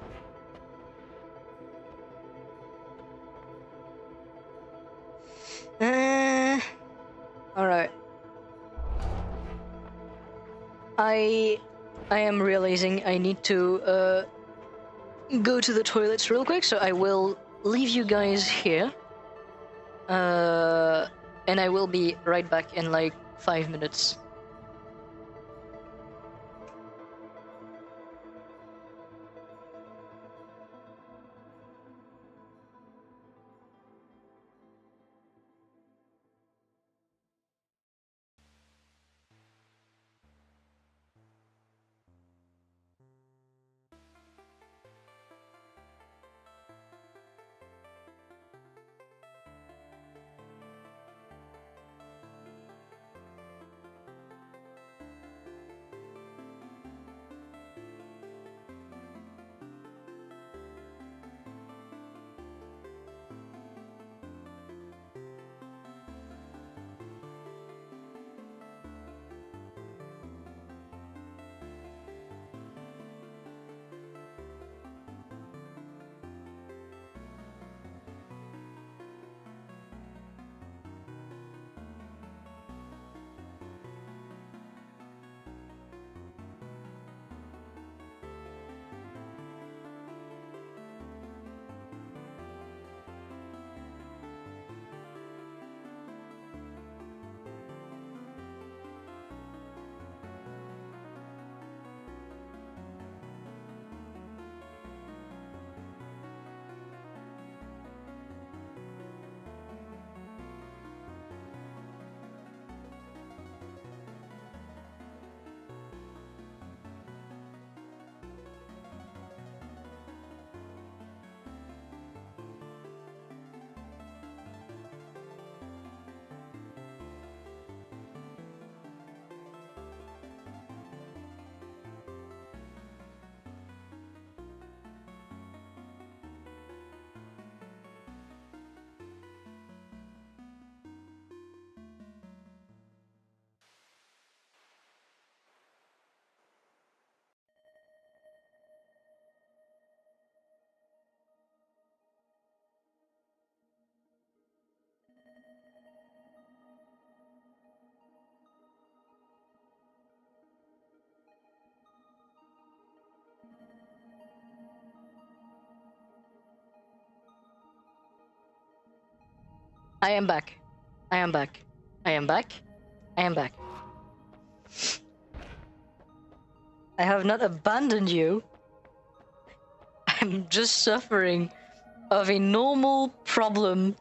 Alright. I am realizing I need to go to the toilets real quick, so I will leave you guys here. And I will be right back in like 5 minutes. I am back. I am back. I am back. I am back. I have not abandoned you. I'm just suffering of a normal problem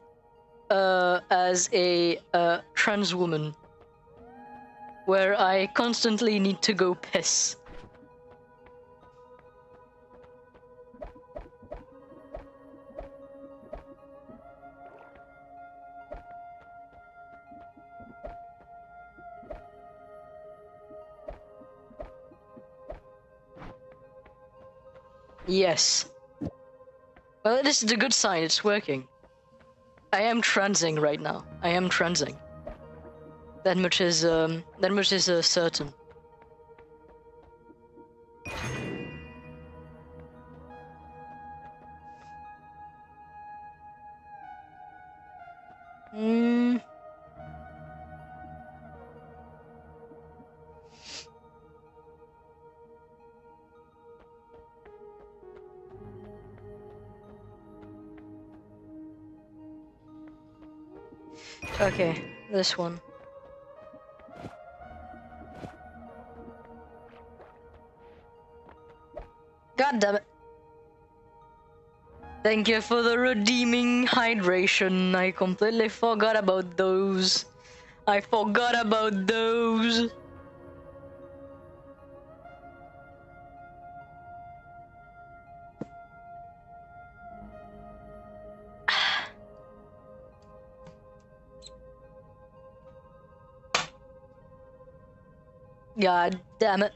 as a trans woman, where I constantly need to go piss. Yes. Well, this is a good sign, it's working. I am transing right now. I am transing. That much is certain. Okay, this one. God damn it. Thank you for the redeeming hydration. I completely forgot about those. I forgot about those. God damn it.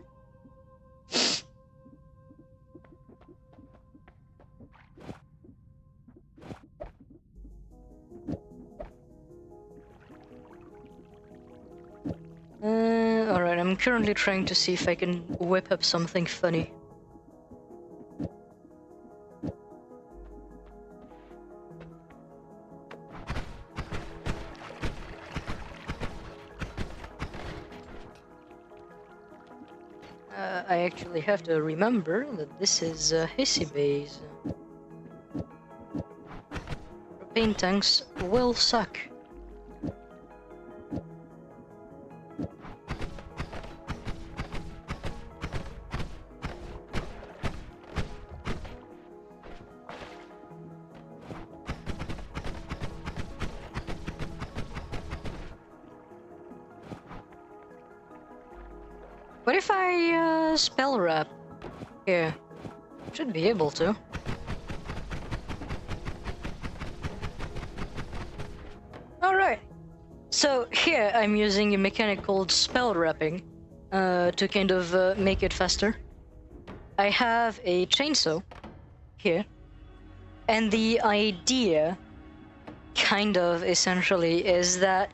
Alright, I'm currently trying to see if I can whip up something funny. I actually have to remember that this is hissy base. Propane tanks will suck. What if I spell wrap here? Should be able to. Alright. So here I'm using a mechanic called spell wrapping to kind of make it faster. I have a chainsaw here, and the idea kind of essentially is that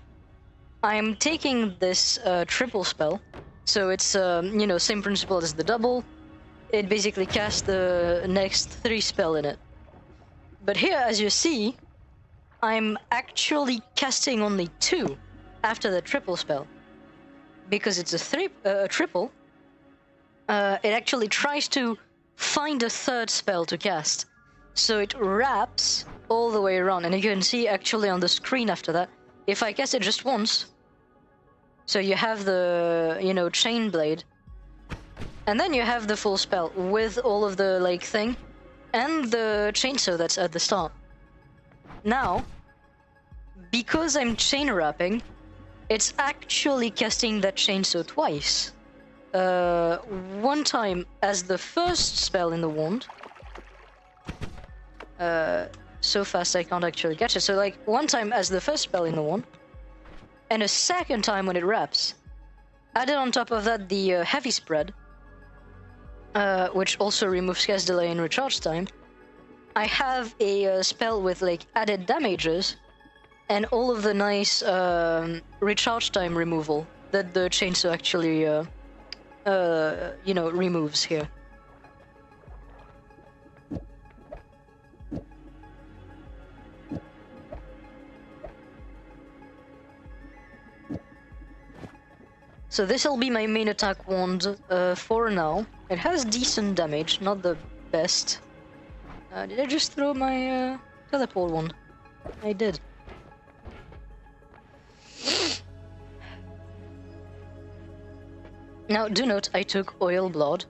I'm taking this triple spell. So it's, you know, same principle as the double. It basically casts the next 3 spell in it. But here, as you see, I'm actually casting only 2 after the triple spell. Because it's a triple, it actually tries to find a 3rd spell to cast. So it wraps all the way around. And you can see actually on the screen after that, if I cast it just once, so you have the, you know, chain blade, and then you have the full spell with all of the, like, thing, and the chainsaw that's at the start. Now, because I'm chain wrapping, it's actually casting that chainsaw twice. One time as the first spell in the wand. So fast I can't actually catch it. So, like, one time as the first spell in the wand, and a second time when it wraps. Added on top of that the heavy spread, which also removes cast delay and recharge time. I have a spell with like added damages, and all of the nice recharge time removal that the chainsaw actually, you know, removes here. So this'll be my main attack wand for now. It has decent damage, not the best. Did I just throw my teleport wand? I did. Now, do note, I took oil blood,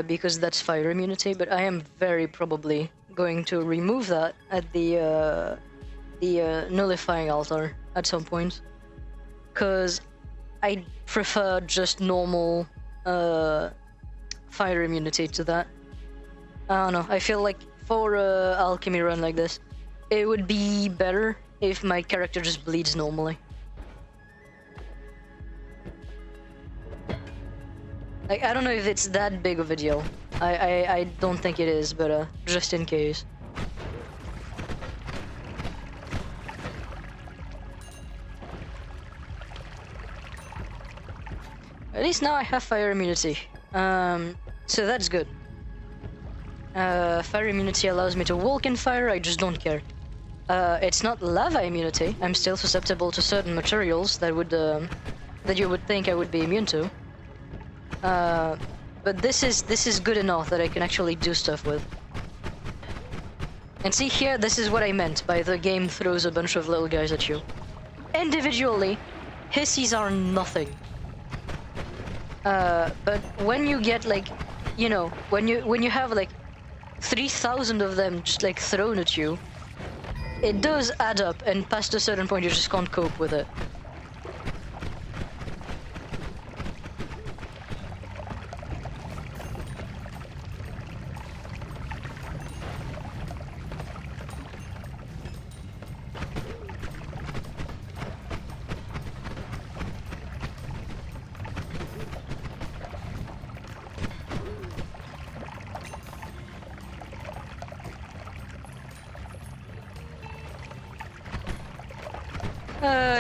because that's fire immunity, but I am very probably going to remove that at the nullifying altar at some point. Because I prefer just normal fire immunity to that. I don't know, I feel like for a alchemy run like this, it would be better if my character just bleeds normally. Like, I don't know if it's that big of a deal, I don't think it is, but just in case. At least now I have fire immunity. So that's good. Fire immunity allows me to walk in fire, I just don't care. It's not lava immunity. I'm still susceptible to certain materials that would that you would think I would be immune to. But this is good enough that I can actually do stuff with. And see here, this is what I meant by the game throws a bunch of little guys at you. Individually, hissies are nothing. But when you get like, you know, when you have like 3,000 of them just like thrown at you, it does add up, and past a certain point you just can't cope with it.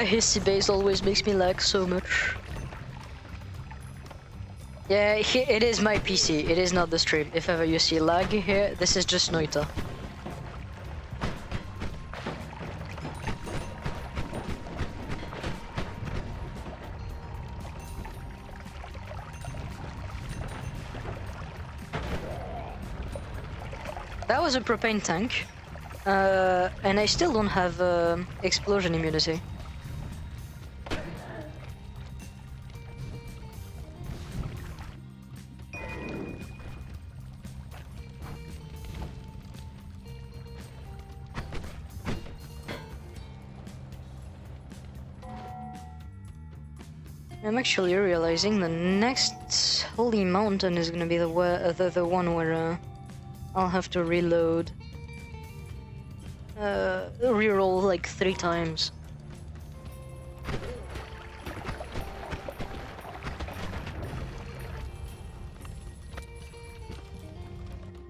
Hissy base always makes me lag so much. Yeah, it is my PC, it is not the stream. If ever you see lag here, this is just Noita. That was a propane tank. And I still don't have explosion immunity. I'm actually realizing the next holy mountain is gonna be the one where I'll have to reload. Reroll like 3 times.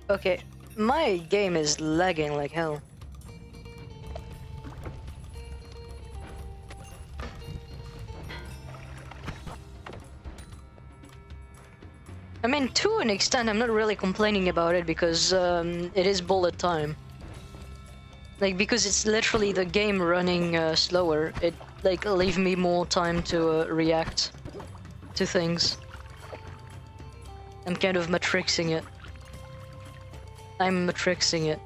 Okay, my game is lagging like hell. I mean, to an extent, I'm not really complaining about it because it is bullet time. Like, because it's literally the game running slower, it like leave me more time to react to things. I'm kind of matrixing it. I'm matrixing it.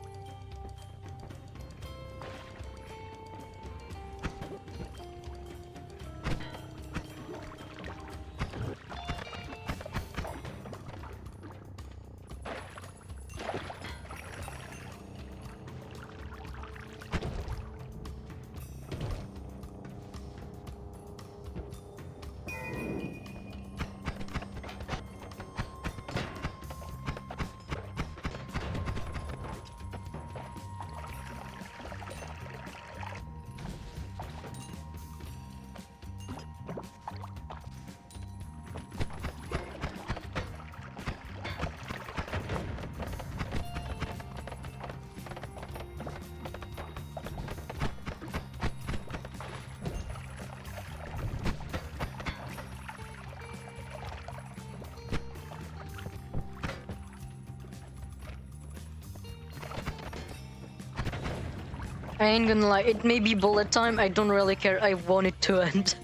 I ain't gonna lie, it may be bullet time, I don't really care, I want it to end.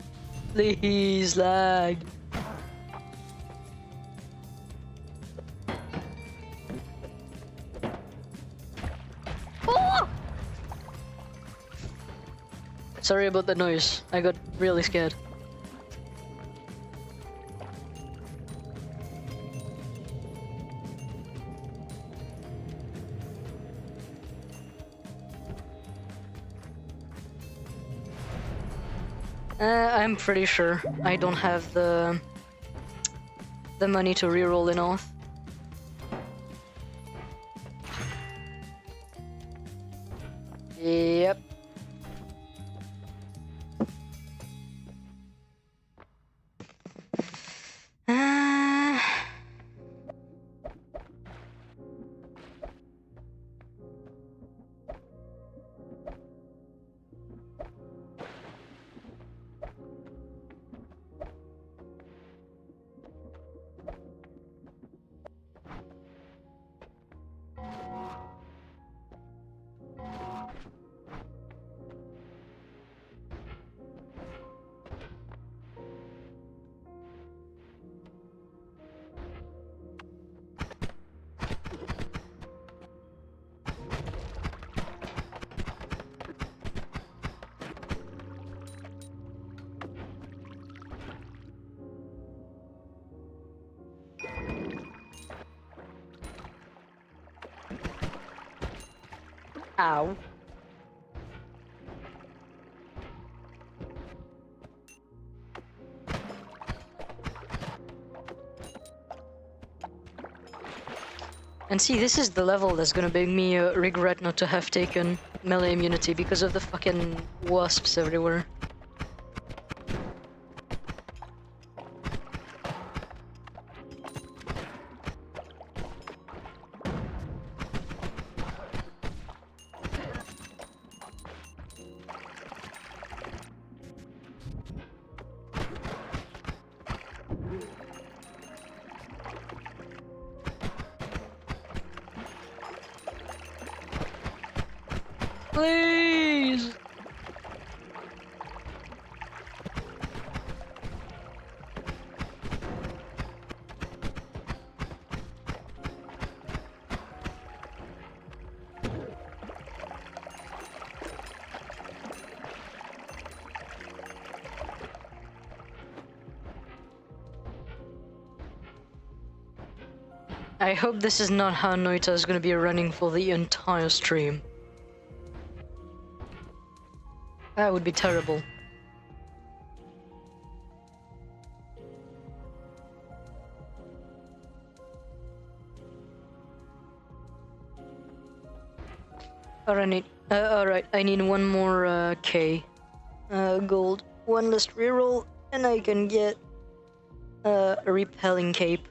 Please, lag. Oh! Sorry about the noise, I got really scared. I'm pretty sure I don't have the money to reroll the north. Yep. Ow. And see, this is the level that's gonna make me regret not to have taken melee immunity because of the fucking wasps everywhere. Please! I hope this is not how Noita is gonna be running for the entire stream. That would be terrible. Alright, I need one more K gold, one less reroll, and I can get a repelling cape,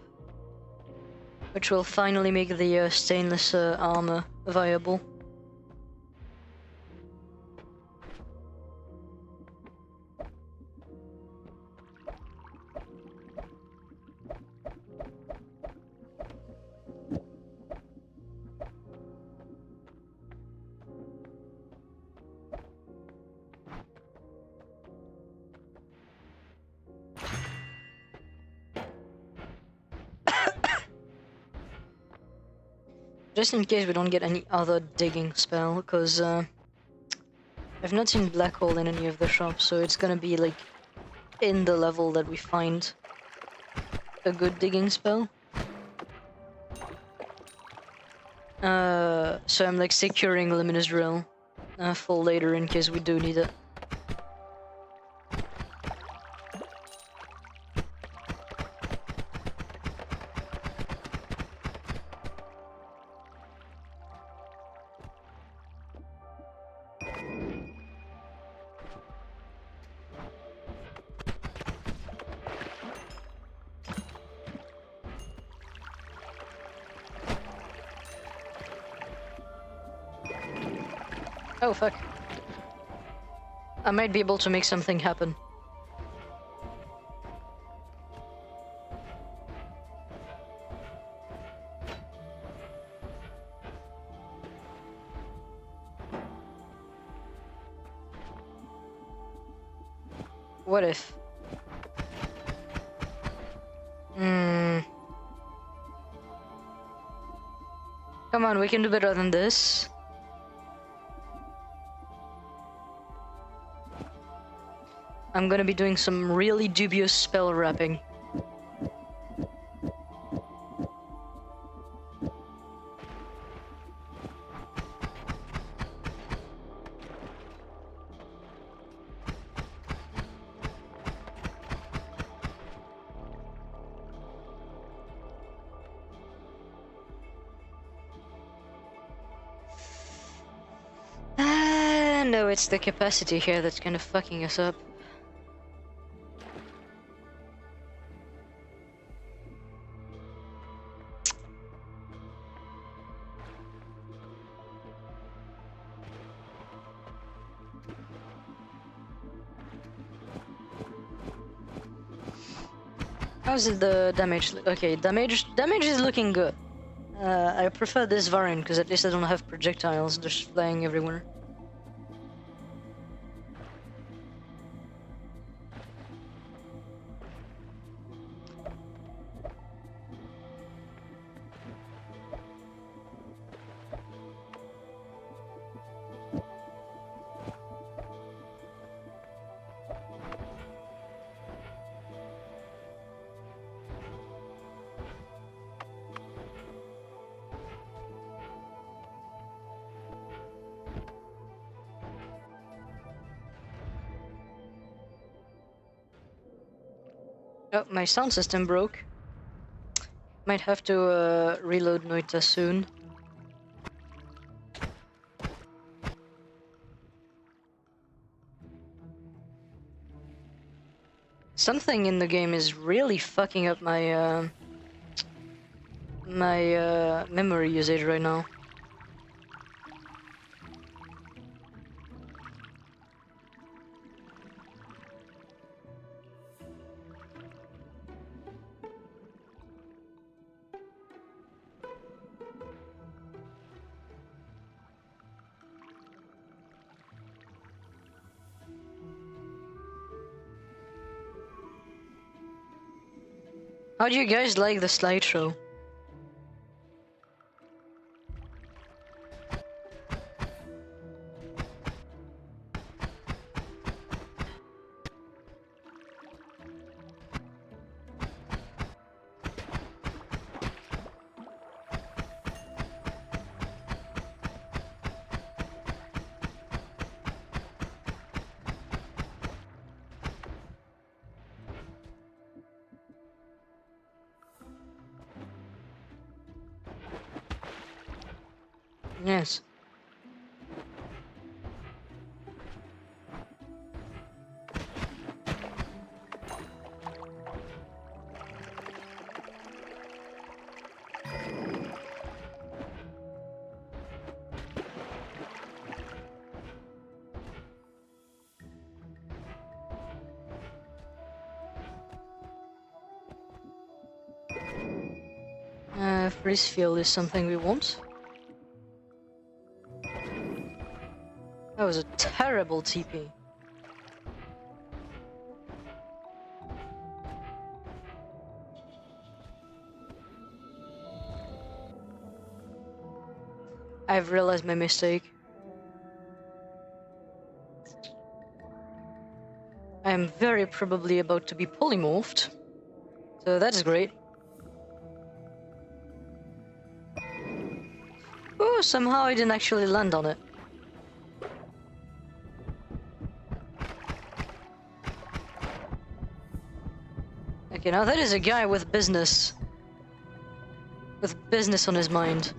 which will finally make the stainless armor viable. Just in case we don't get any other digging spell, because I've not seen black hole in any of the shops, so it's gonna be like in the level that we find a good digging spell. So I'm like securing luminous drill for later in case we do need it. Oh fuck. I might be able to make something happen. What if? Come on, we can do better than this. I'm gonna be doing some really dubious spell wrapping. No, it's the capacity here that's kind of fucking us up. How's the damage? Okay, damage is looking good. I prefer this variant because at least I don't have projectiles just flying everywhere. Oh, my sound system broke. Might have to reload Noita soon. Something in the game is really fucking up my memory usage right now. How do you guys like the slideshow? Yes. Freeze field is something we want. That was a terrible TP. I've realized my mistake. I am very probably about to be polymorphed. So that's great. Oh, somehow I didn't actually land on it. Okay, now that is a guy with business. With business on his mind.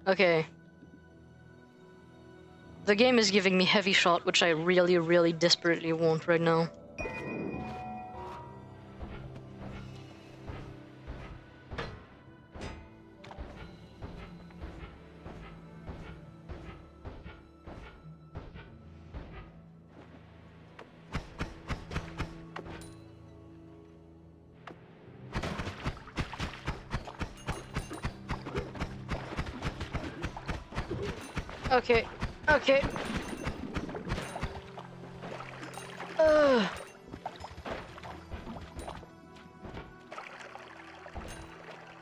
Okay. The game is giving me heavy shot, which I really, really desperately want right now. Okay, okay.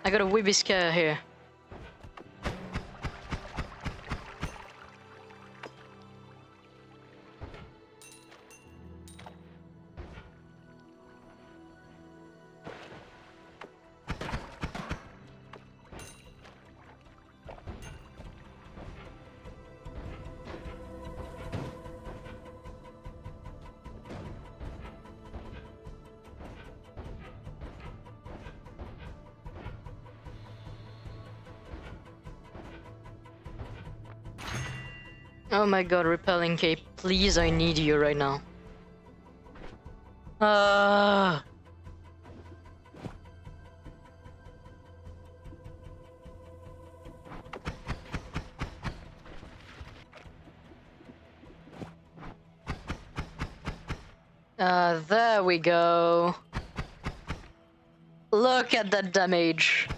I got a wee scare here. Oh my god, repelling cape, please, I need you right now. There we go. Look at that damage.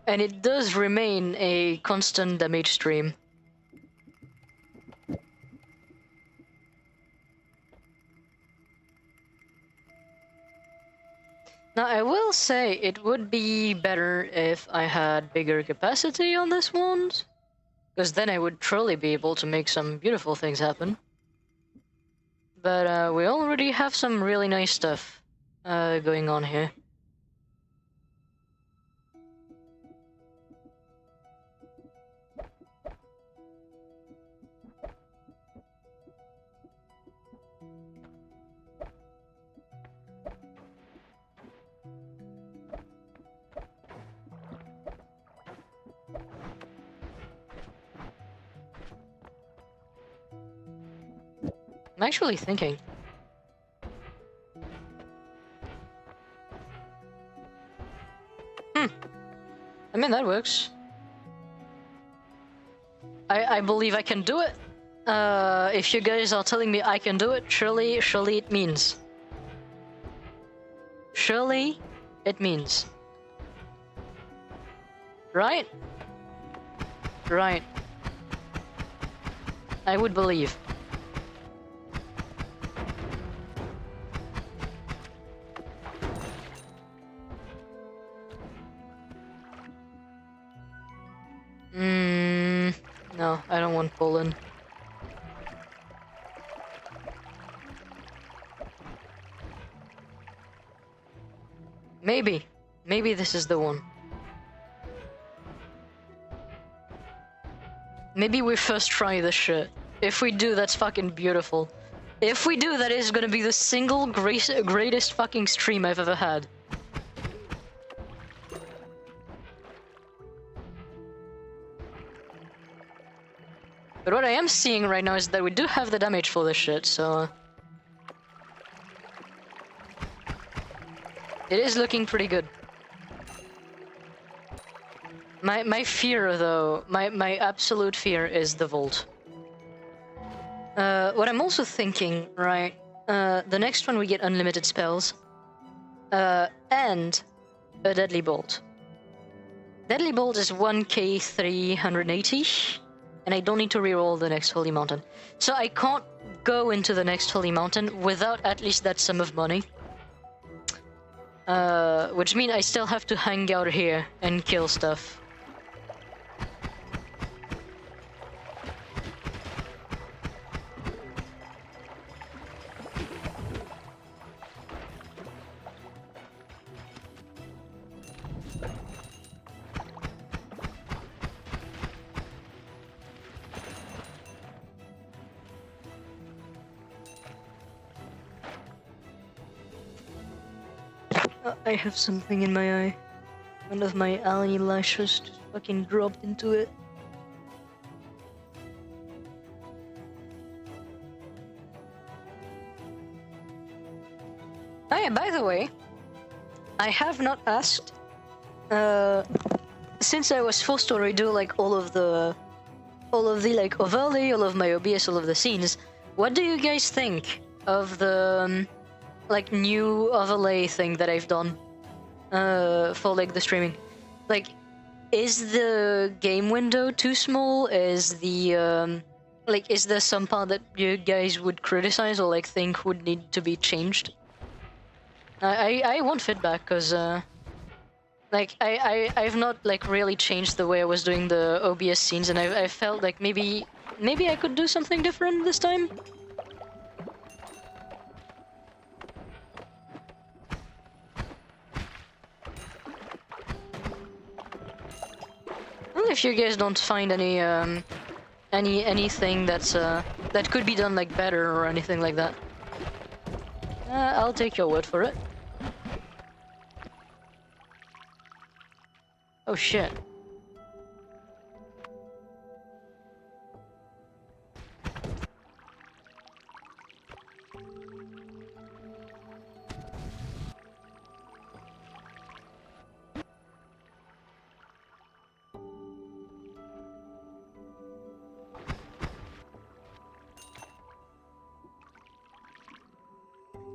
And it does remain a constant damage stream. Now, I will say it would be better if I had bigger capacity on this one, because then I would truly be able to make some beautiful things happen. But we already have some really nice stuff going on here. I'm actually thinking. I mean, that works. I believe I can do it. If you guys are telling me I can do it, surely it means. Surely it means. Right? Right. I would believe. No, I don't want Poland. Maybe. Maybe this is the one. Maybe we first try this shit. If we do, that's fucking beautiful. If we do, that is gonna be the single greatest fucking stream I've ever had. But what I am seeing right now is that we do have the damage for this shit, so... It is looking pretty good. My fear, though, my absolute fear is the Vault. What I'm also thinking, right, the next one we get unlimited spells, and a Deadly Bolt. Deadly Bolt is 1k 380, and I don't need to reroll the next Holy Mountain. So I can't go into the next Holy Mountain without at least that sum of money. Which means I still have to hang out here and kill stuff. I have something in my eye. One of my eyelashes just fucking dropped into it. Oh yeah, by the way, I have not asked, since I was forced to redo like all of the like overlay, all of my OBS, all of the scenes, what do you guys think of the like new overlay thing that I've done for like the streaming? Like, is the game window too small? Is the like, is there some part that you guys would criticize or like think would need to be changed? I want feedback, because like I've not like really changed the way I was doing the OBS scenes, and I felt like maybe I could do something different this time. Well, if you guys don't find any anything that's that could be done like better or anything like that, I'll take your word for it. Oh shit.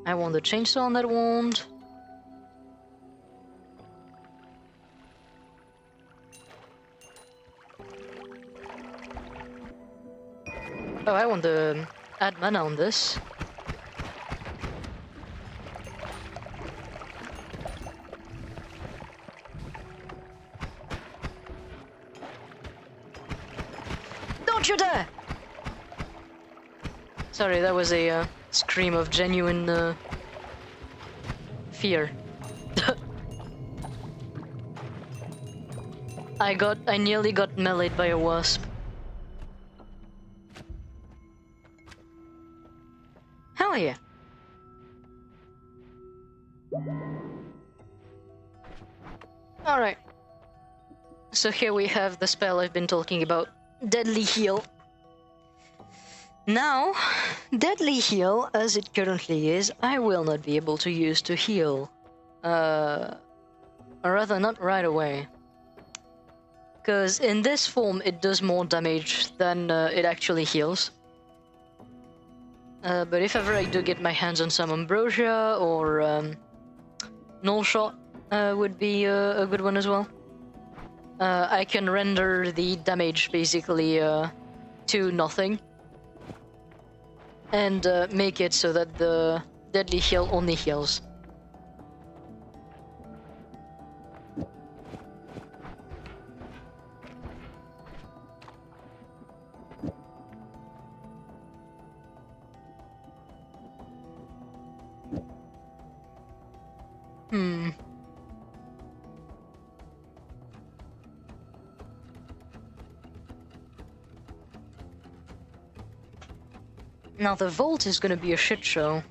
I want the chainsaw on that wand. Oh, I want the add mana on this. Don't you dare! Sorry, that was a scream of genuine fear. I nearly got meleeed by a wasp. Hell yeah. Alright. So here we have the spell I've been talking about. Deadly Heal. Now, Deadly Heal, as it currently is, I will not be able to use to heal. Or rather, not right away. Because in this form, it does more damage than it actually heals. But if ever I do get my hands on some Ambrosia or Null Shot would be a good one as well. I can render the damage basically to nothing. And make it so that the Deadly Heal only heals. Now the vault is gonna be a shit show.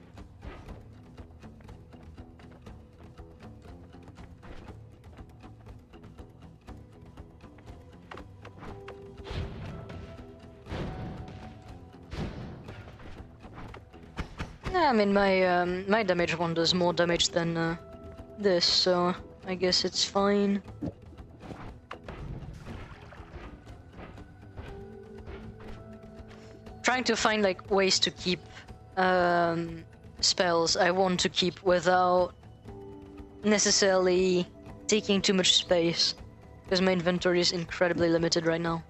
Yeah, I mean my damage one does more damage than this, so I guess it's fine. Trying to find like ways to keep spells I want to keep without necessarily taking too much space, because my inventory is incredibly limited right now.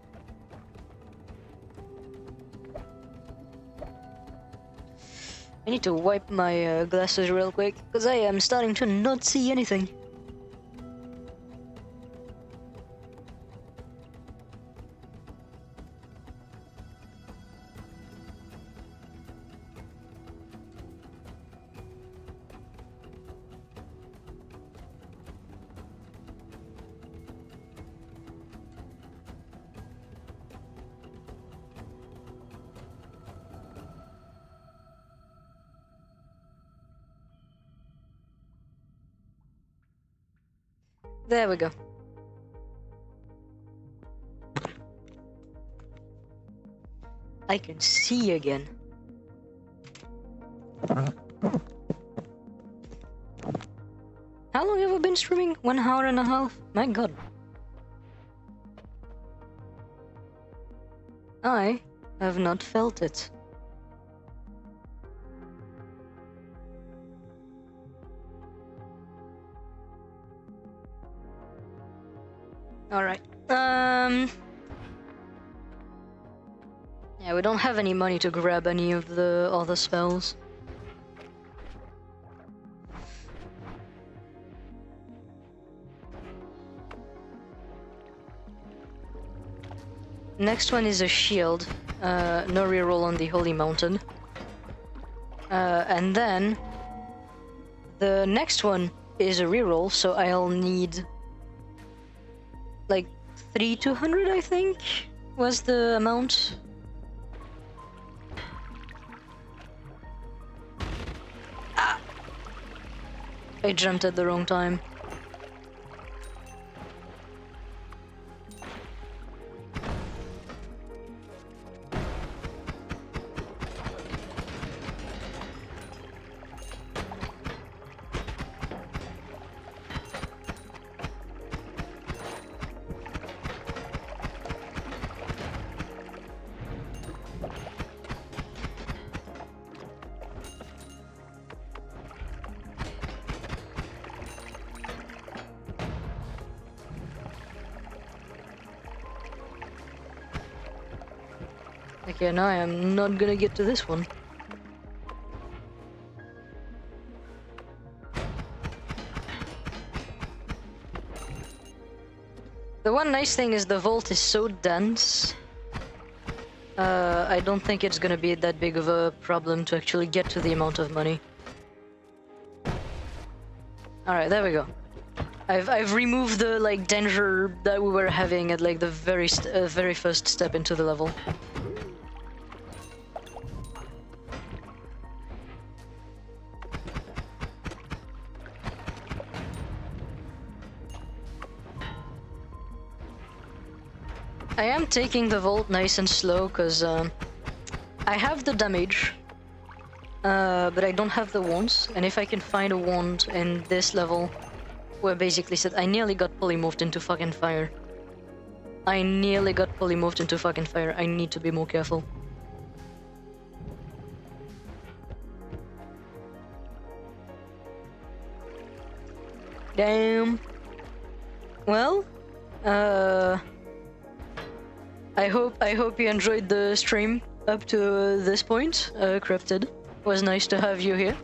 I need to wipe my glasses real quick, because I am starting to not see anything. There we go. I can see again. How long have I been streaming? 1 hour and a half? My god. I have not felt it. Alright. Yeah, we don't have any money to grab any of the other spells. Next one is a shield. No reroll on the Holy Mountain. And then the next one is a reroll, so I'll need like 3,200, I think, was the amount. Ah! I jumped at the wrong time. Okay, now I am not gonna get to this one. The one nice thing is the vault is so dense. I don't think it's gonna be that big of a problem to actually get to the amount of money. Alright, there we go. I've removed the like danger that we were having at like the very first step into the level. I am taking the vault nice and slow because I have the damage, but I don't have the wands. And if I can find a wand in this level, where basically said I nearly got polymorphed into fucking fire. I nearly got polymorphed into fucking fire. I need to be more careful. Damn. Well, I hope you enjoyed the stream up to this point, Cryptid. Was nice to have you here.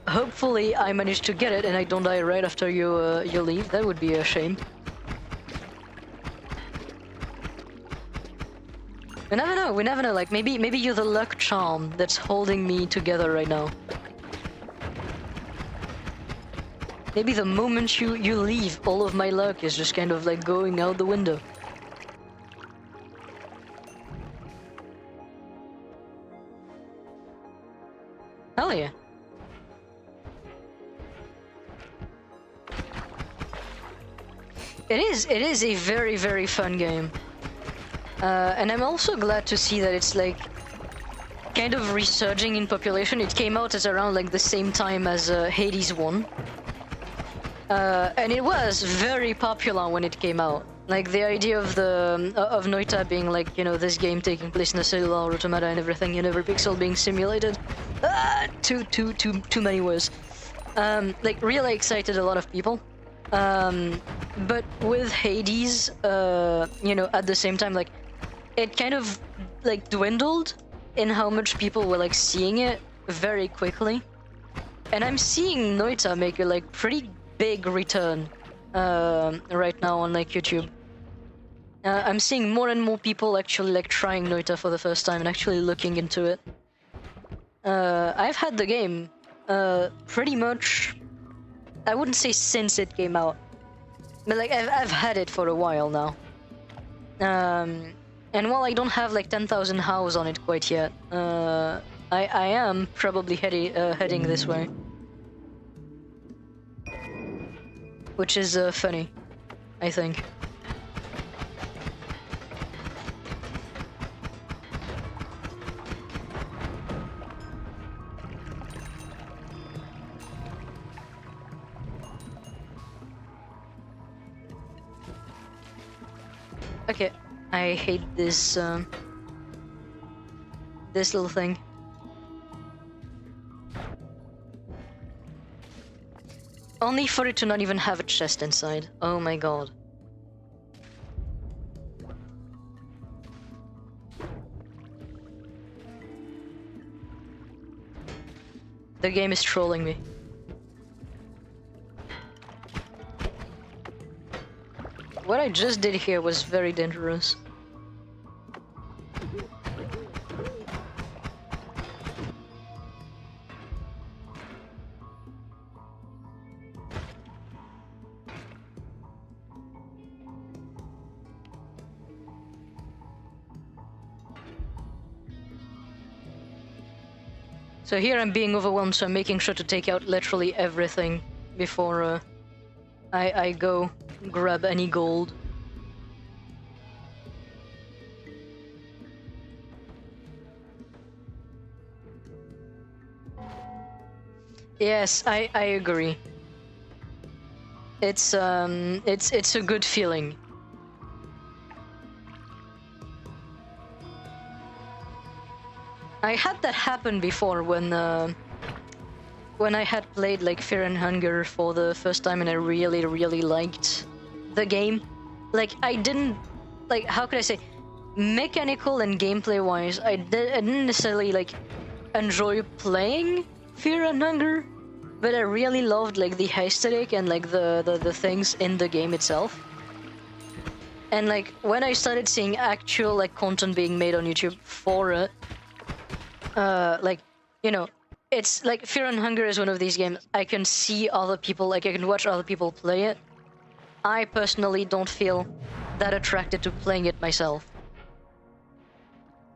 Hopefully I managed to get it and I don't die right after you leave. That would be a shame. We never know. We never know. Like maybe you're the luck charm that's holding me together right now. Maybe the moment you leave, all of my luck is just kind of like going out the window. Hell yeah. It is a very, very fun game. And I'm also glad to see that it's like kind of resurging in population. It came out at around like the same time as Hades 1. And it was very popular when it came out. Like the idea of the of Noita being like, you know, this game taking place in a cellular automata and everything, and every pixel being simulated. Too many words. Like really excited a lot of people. But with Hades, you know, at the same time, like it kind of like dwindled in how much people were like seeing it very quickly. And I'm seeing Noita make a like pretty big return right now on like YouTube. I'm seeing more and more people actually like trying Noita for the first time and actually looking into it. I've had the game pretty much, I wouldn't say since it came out, but like I've had it for a while now. And while I don't have like 10,000 hows on it quite yet, I am probably heading this way. Which is funny, I think. Okay, I hate this this little thing. Only for it to not even have a chest inside. Oh my god. The game is trolling me. What I just did here was very dangerous. So here I'm being overwhelmed, so I'm making sure to take out literally everything before I go grab any gold. Yes, I agree. It's a good feeling. I had that happen before when I had played like Fear and Hunger for the first time and I really liked the game. like, I didn't, like, how could I say, mechanical and gameplay wise, I didn't necessarily like enjoy playing Fear and Hunger, but I really loved like the aesthetic and like the things in the game itself. And like when I started seeing actual like content being made on YouTube for it, like, you know, it's like Fear and Hunger is one of these games I can see other people, like I can watch other people play it. I personally don't feel that attracted to playing it myself.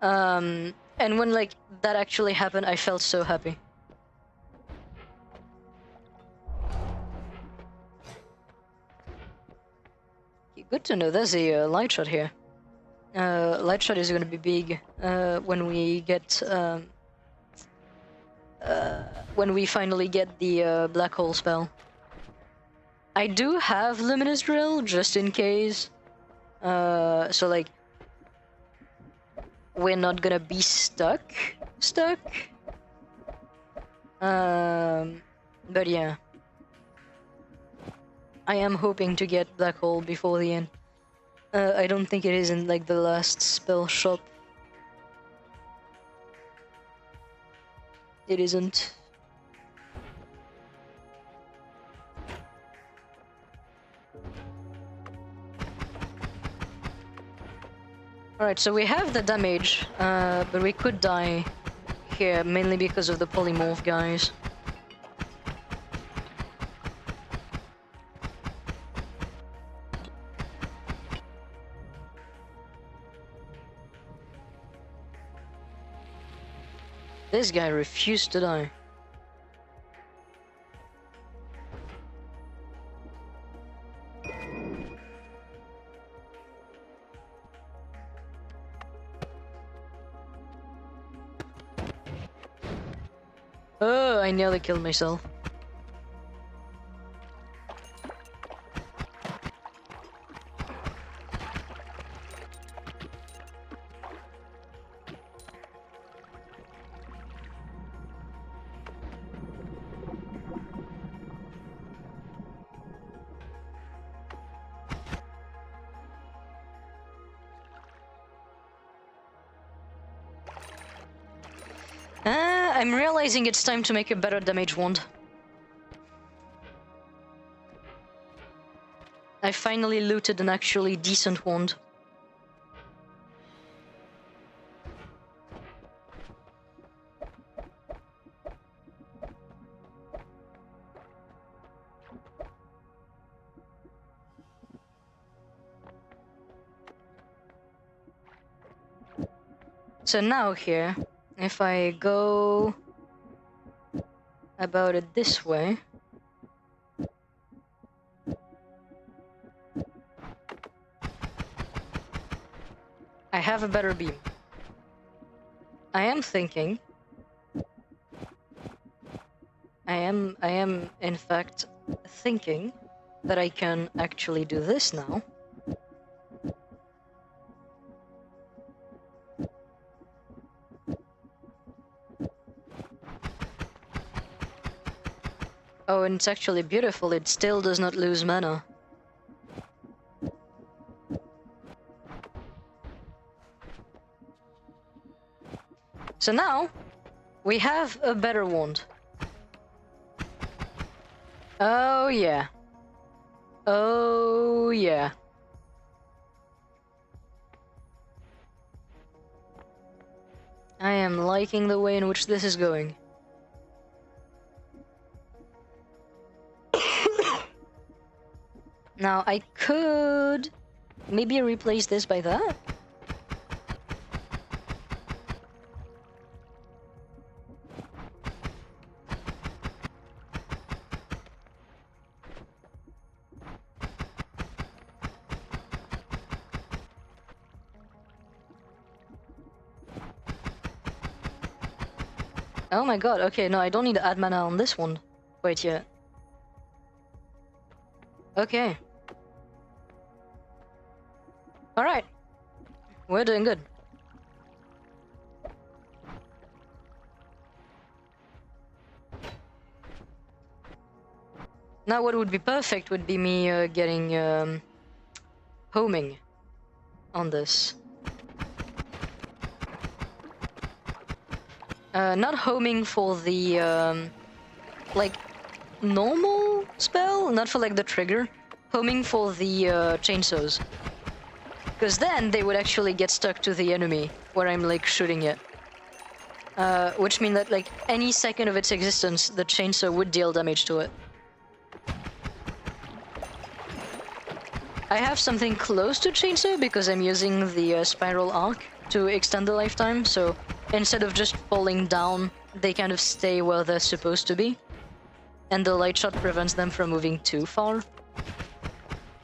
And when like that actually happened, I felt so happy. Good to know. There's a light shot here. Light shot is going to be big when we get when we finally get the black hole spell. I do have luminous drill just in case. So like we're not gonna be stuck. But yeah. I am hoping to get black hole before the end. I don't think it is in like the last spell shop. It isn't. Alright, so we have the damage, but we could die here, mainly because of the polymorph guys. This guy refused to die. Oh, I nearly killed myself. I'm realizing it's time to make a better damage wand. I finally looted an actually decent wand. So now here, if I go about it this way, I have a better beam. I am thinking. I am in fact thinking that I can actually do this now. Oh, and it's actually beautiful. It still does not lose mana. So now, we have a better wand. Oh yeah. Oh yeah. I am liking the way in which this is going. Now, I could maybe replace this by that. Oh my god, okay, no, I don't need to add mana on this one quite yet. Okay. Alright. We're doing good. Now what would be perfect would be me getting homing on this. Not homing for the like normal spell, not for like the trigger. Homing for the chainsaws. Because then they would actually get stuck to the enemy where I'm like shooting it. Which means that like any second of its existence, the chainsaw would deal damage to it. I have something close to chainsaw because I'm using the spiral arc to extend the lifetime, so instead of just falling down, they kind of stay where they're supposed to be. And the light shot prevents them from moving too far.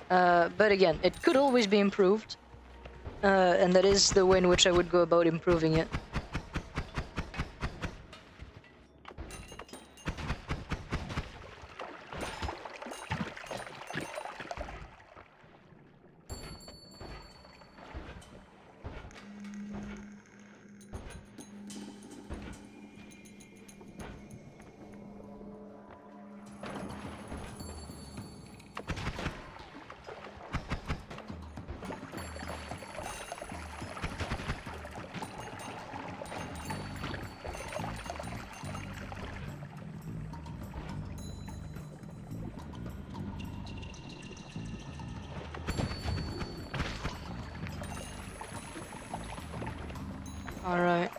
But again, it could always be improved. And that is the way in which I would go about improving it. Alright.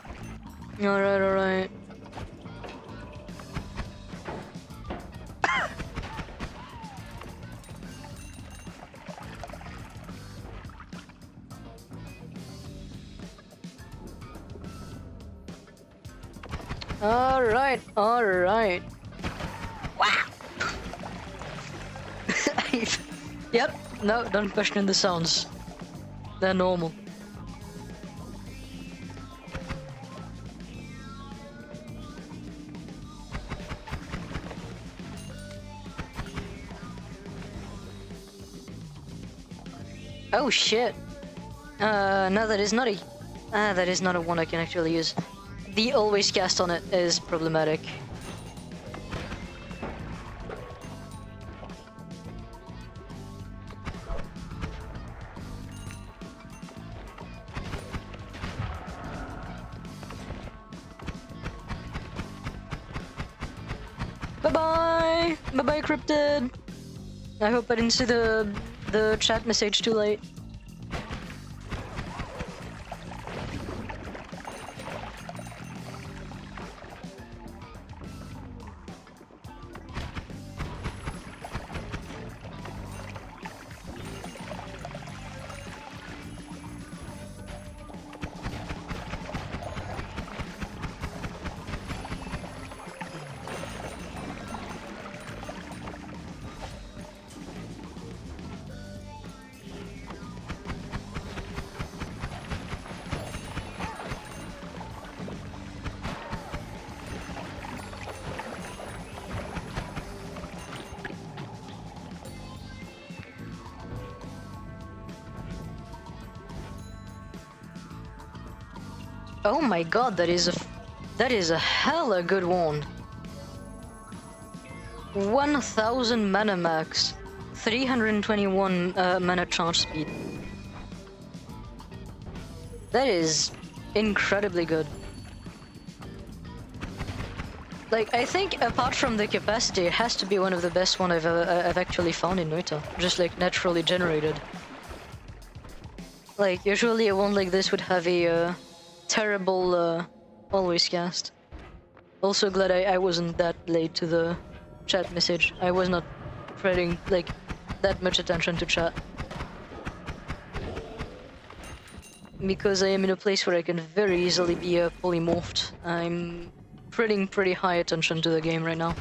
Alright. Alright. Wow! Yep, no, don't question the sounds. They're normal. Oh shit! No, that is not a... that is not a one I can actually use. The always cast on it is problematic. Bye-bye! Bye-bye, Cryptid! I hope I didn't see the chat message too late. Oh my god, that is a hella good one. 1000 mana max, 321 mana charge speed. That is incredibly good. Like, I think apart from the capacity, it has to be one of the best one I've actually found in Noita. Just like naturally generated. Like, usually a one like this would have a terrible always cast. Also glad I wasn't that late to the chat message. I was not paying like that much attention to chat. Because I am in a place where I can very easily be polymorphed. I'm putting pretty high attention to the game right now.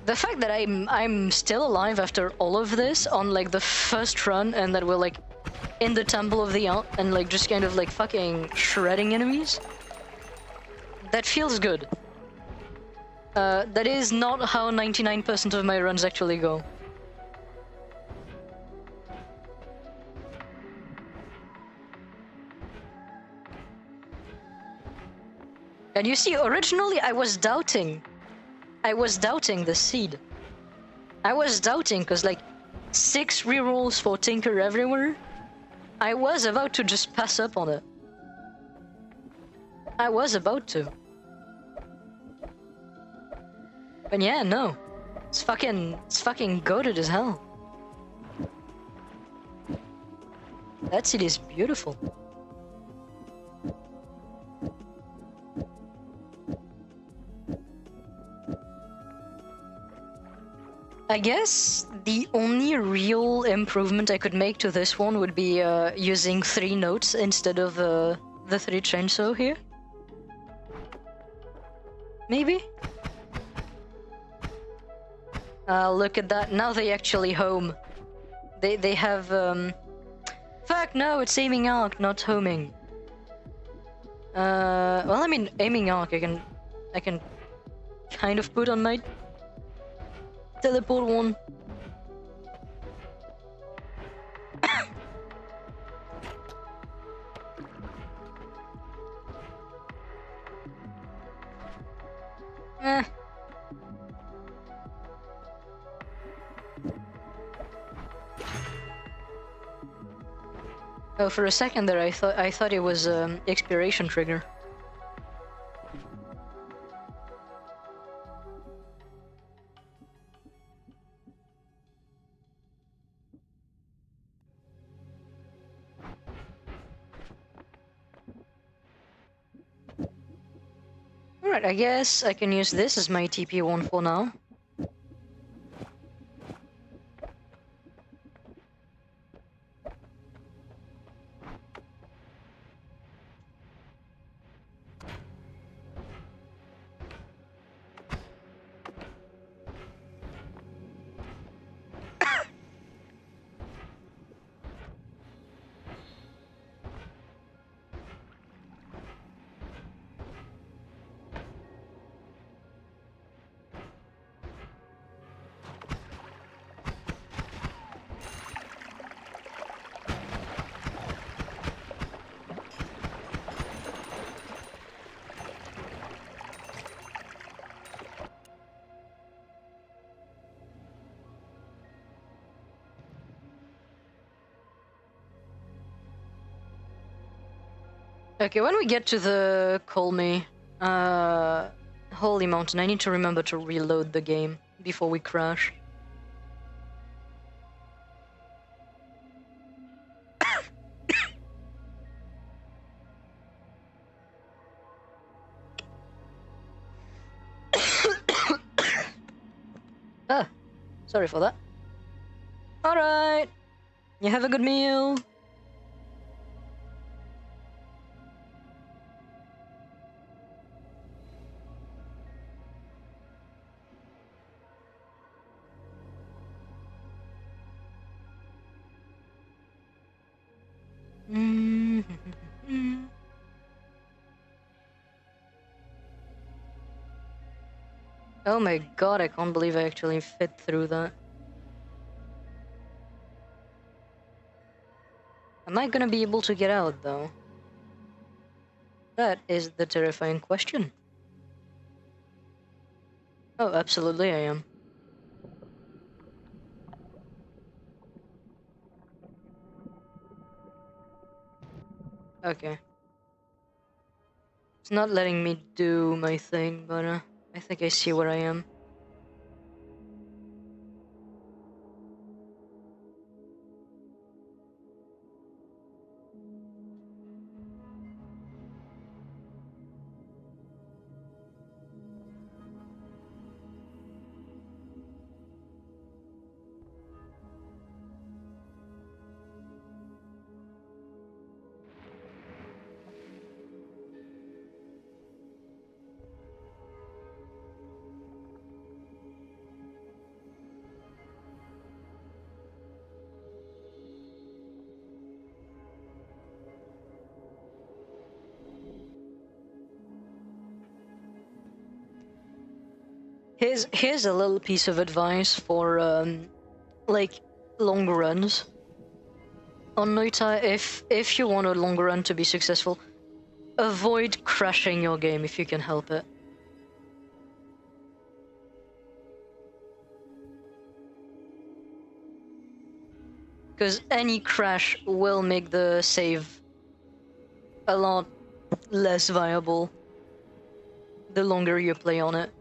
The fact that I'm still alive after all of this on like the first run, and that we're like in the Temple of the Ant and like just kind of like fucking shredding enemies. That feels good. That is not how 99% of my runs actually go. And you see, originally I was doubting. I was doubting the seed. I was doubting because like 6 rerolls for Tinker everywhere. I was about to just pass up on it. I was about to. But yeah, no. It's fucking goated as hell. That seed is beautiful. I guess the only real improvement I could make to this one would be using 3 notes instead of the 3 chainsaw here. Maybe? Look at that, now they actually home. They have Fuck no, it's aiming arc, not homing. Well, I mean aiming arc I can kind of put on my teleport one. Eh. Oh, for a second there I thought it was expiration trigger. Alright, I guess I can use this as my TP1 for now. Okay, when we get to the Call Me, Holy Mountain, I need to remember to reload the game before we crash. Ah, sorry for that. Alright, you have a good meal. Oh my god, I can't believe I actually fit through that. Am I gonna be able to get out, though? That is the terrifying question. Oh, absolutely I am. Okay. It's not letting me do my thing, but I think I see where I am. Here's a little piece of advice for like long runs on Noita. If you want a long run to be successful, avoid crashing your game if you can help it. Because any crash will make the save a lot less viable the longer you play on it.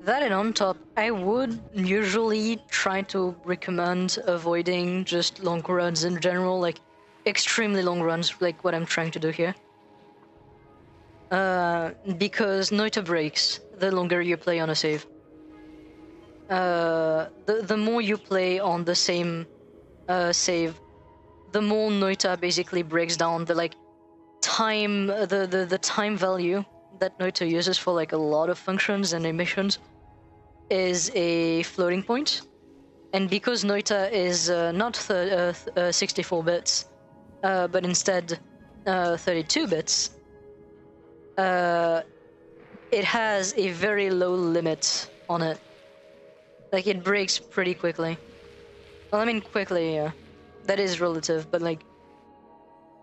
That and on top, I would usually try to recommend avoiding just long runs in general, like extremely long runs, like what I'm trying to do here. Because Noita breaks the longer you play on a save. The more you play on the same save, the more Noita basically breaks down the like time, the time value that Noita uses for like a lot of functions and emissions is a floating point. And because Noita is not 64 bits, but instead 32 bits, it has a very low limit on it. Like, it breaks pretty quickly. Well, I mean, quickly, yeah. That is relative, but like,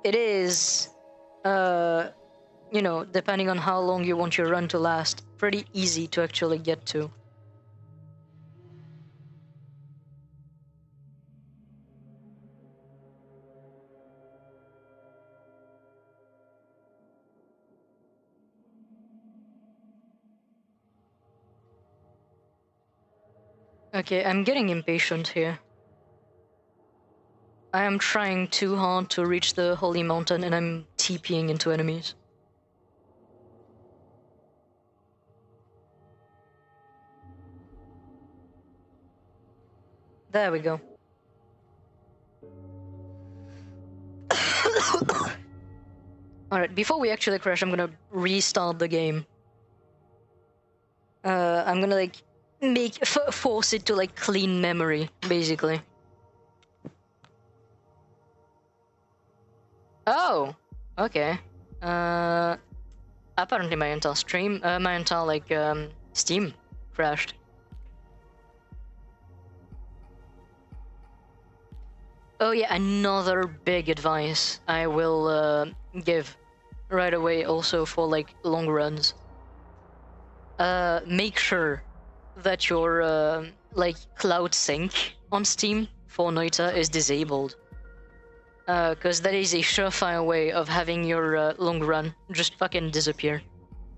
it is, you know, depending on how long you want your run to last, pretty easy to actually get to. Okay, I'm getting impatient here. I am trying too hard to reach the Holy Mountain and I'm TPing into enemies. There we go. Alright, before we actually crash, I'm gonna restart the game. I'm gonna like force it to like clean memory, basically. Oh, okay. Apparently my entire stream, my entire like Steam crashed. Oh yeah, another big advice I will give right away also for like long runs. Make sure that your like cloud sync on Steam for Noita is disabled. Because that is a surefire way of having your long run just fucking disappear.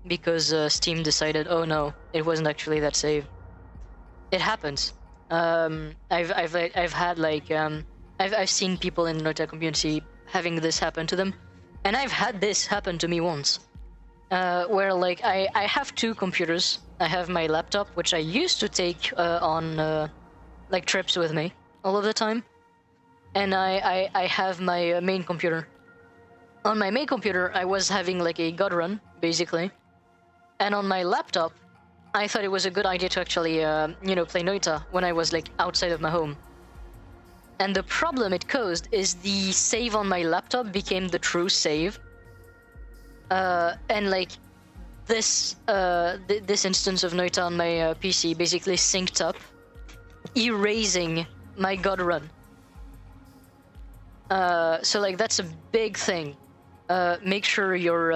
Because Steam decided, oh no, it wasn't actually that save. It happens. I've had like I've seen people in the Noita community having this happen to them, and I've had this happen to me once. Where like I have two computers. I have my laptop, which I used to take on like trips with me all of the time, and I have my main computer. On my main computer, I was having like a Godrun, basically, and on my laptop, I thought it was a good idea to actually you know, play Noita when I was like outside of my home. And the problem it caused is the save on my laptop became the true save. And like this this instance of Noita on my PC basically synced up, erasing my Godrun. So like that's a big thing. Make sure your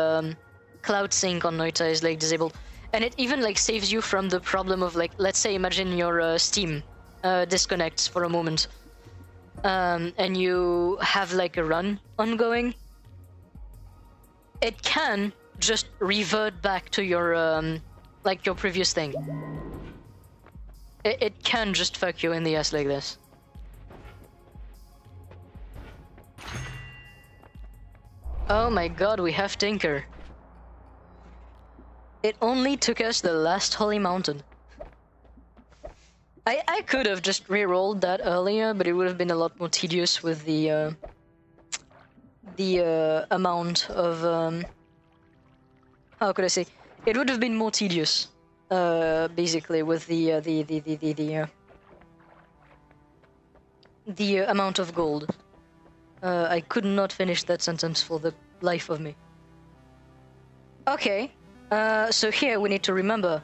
cloud sync on Noita is like disabled, and it even like saves you from the problem of like, let's say, imagine your Steam disconnects for a moment, and you have like a run ongoing. It can just revert back to your like your previous thing. It can just fuck you in the ass like this. Oh my god, we have Tinker. It only took us the last Holy Mountain. I could have just re-rolled that earlier, but it would have been a lot more tedious with the amount of how could I say? It would have been more tedious, basically, with the amount of gold. I could not finish that sentence for the life of me. Okay, so here we need to remember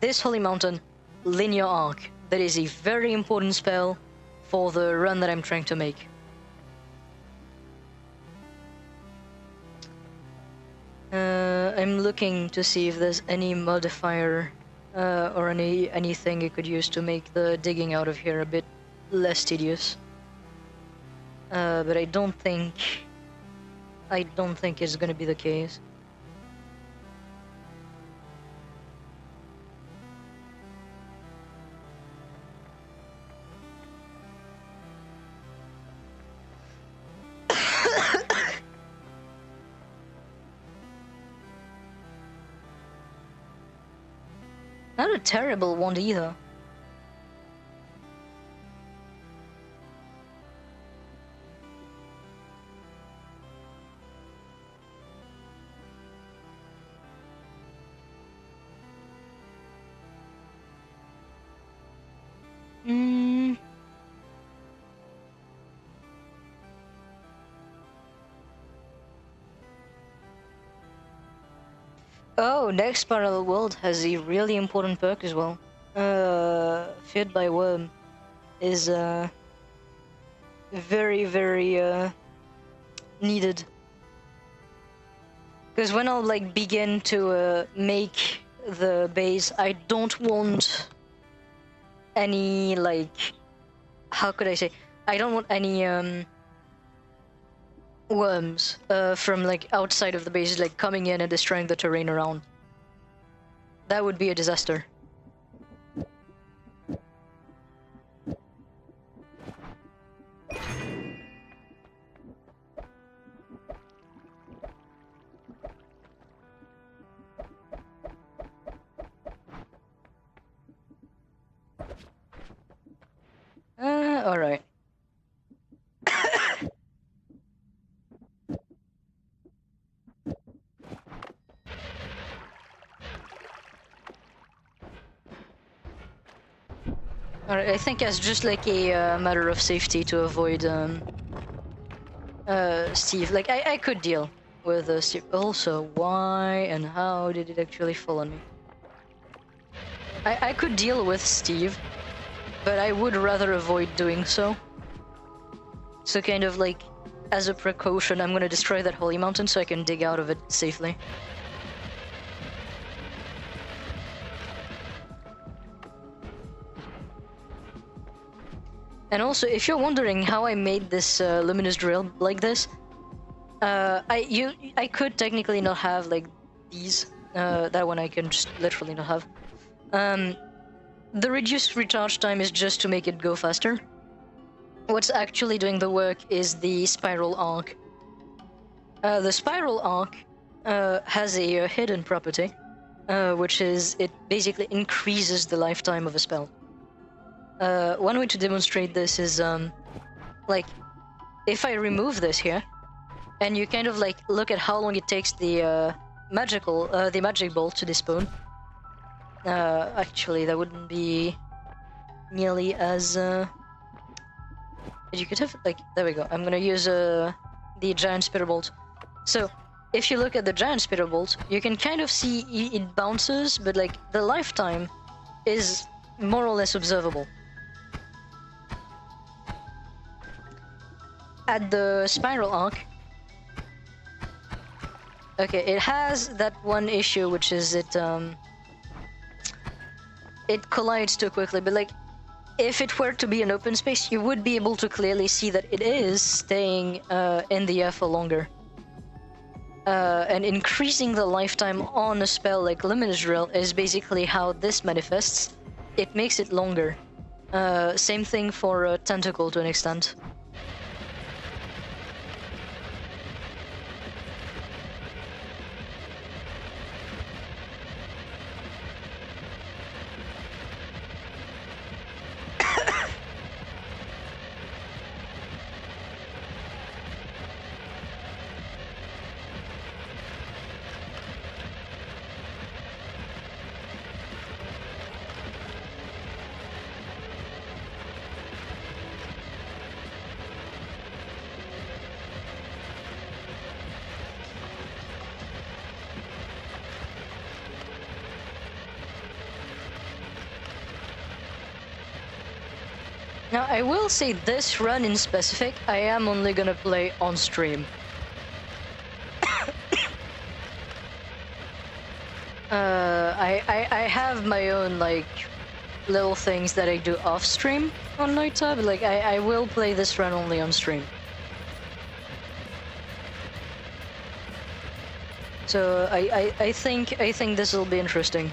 this Holy Mountain, Linear Arc. That is a very important spell for the run that I'm trying to make. I'm looking to see if there's any modifier or anything you could use to make the digging out of here a bit less tedious. But I don't think it's gonna be the case. Not a terrible one either. Oh, next parallel world has a really important perk as well. Feared by Worm is very, very needed. Because when I'll like begin to make the base, I don't want any like, how could I say? I don't want any worms from like outside of the base, like coming in and destroying the terrain around. That would be a disaster. All right. Alright, I think as just like a matter of safety to avoid Steve. Like I could deal with Steve. Also, why and how did it actually fall on me? I could deal with Steve, but I would rather avoid doing so. So kind of like, as a precaution, I'm gonna destroy that holy mountain so I can dig out of it safely. And also, if you're wondering how I made this luminous drill like this, I could technically not have like these. That one I can just literally not have. The reduced recharge time is just to make it go faster. What's actually doing the work is the spiral arc. The spiral arc has a hidden property, which is it basically increases the lifetime of a spell. One way to demonstrate this is, like, if I remove this here, and you kind of like look at how long it takes the magic bolt to despawn. Actually, that wouldn't be nearly as educative. Like, there we go. I'm gonna use the giant spitter bolt. So, if you look at the giant spitter bolt, you can kind of see it bounces, but like the lifetime is more or less observable. At the spiral arc, okay, it has that one issue, which is it collides too quickly, but like, if it were to be an open space, you would be able to clearly see that it is staying in the air for longer. And increasing the lifetime on a spell like Luminous Drill is basically how this manifests. It makes it longer. Same thing for Tentacle to an extent. Now, I will say this run in specific, I am only gonna play on stream. I have my own, like, little things that I do off stream on Noita, but, like, I will play this run only on stream. So, I think this will be interesting.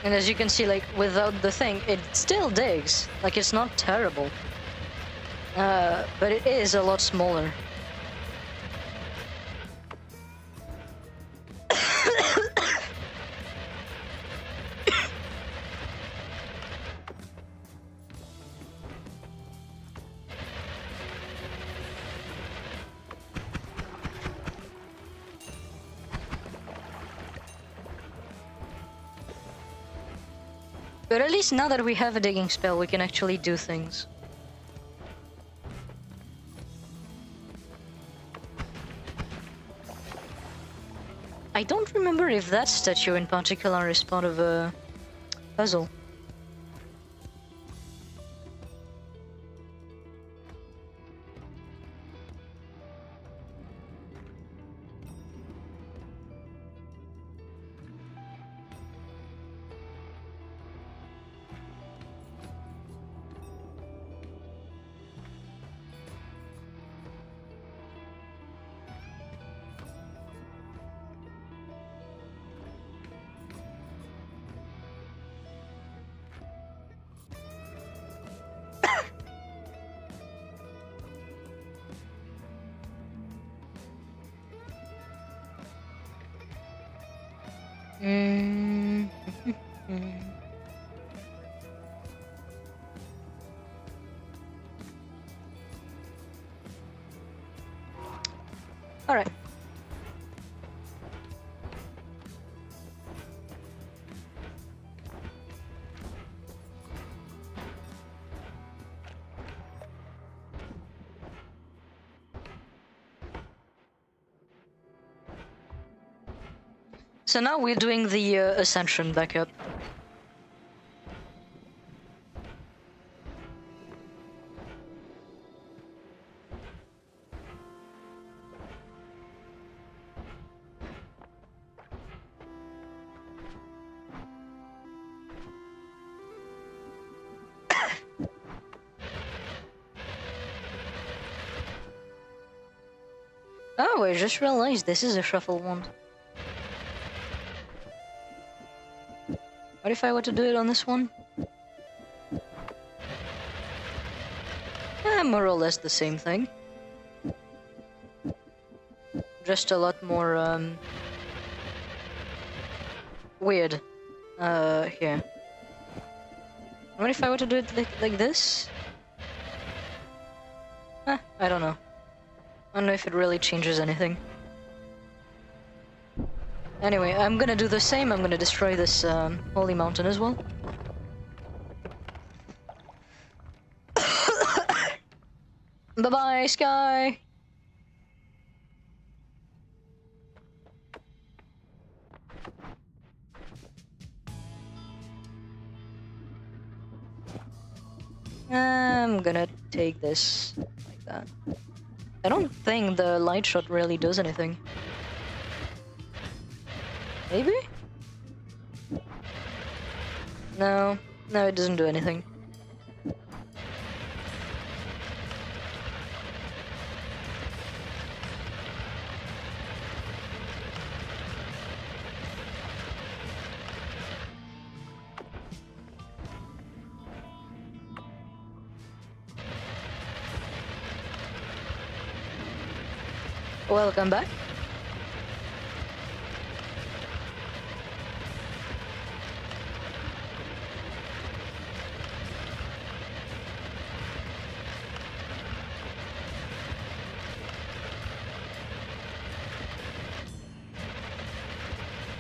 And as you can see, like, without the thing, it still digs. Like, it's not terrible. But it is a lot smaller. But at least now that we have a digging spell, we can actually do things. I don't remember if that statue in particular is part of a puzzle. All right. So now we're doing the Ascension backup. Oh, I just realized this is a shuffle wand. What if I were to do it on this one? More or less the same thing. Just a lot more, weird, here. What if I were to do it like this? I don't know. I don't know if it really changes anything. Anyway, I'm gonna do the same. I'm gonna destroy this holy mountain as well. Bye-bye, Sky! I'm gonna take this like that. I don't think the light shot really does anything. Maybe? No, it doesn't do anything. Welcome back.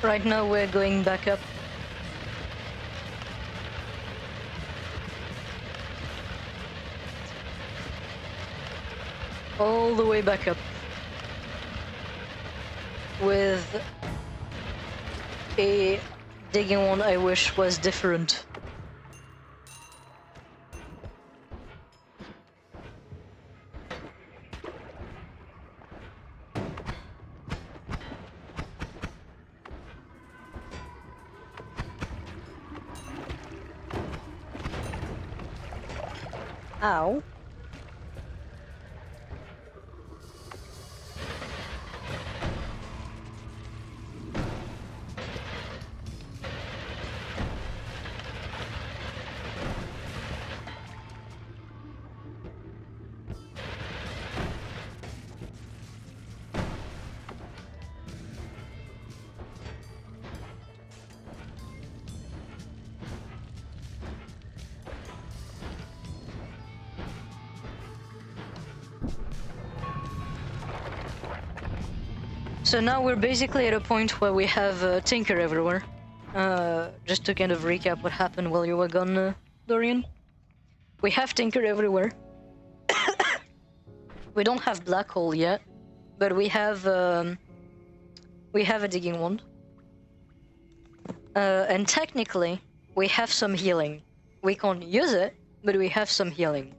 Right now we're going back up. All the way back up. With a digging one I wish was different. Ow. So now we're basically at a point where we have Tinker everywhere. Just to kind of recap what happened while you were gone, Dorian. We have Tinker everywhere. We don't have Black Hole yet, but we have a digging wand. And technically, we have some healing. We can't use it, but we have some healing.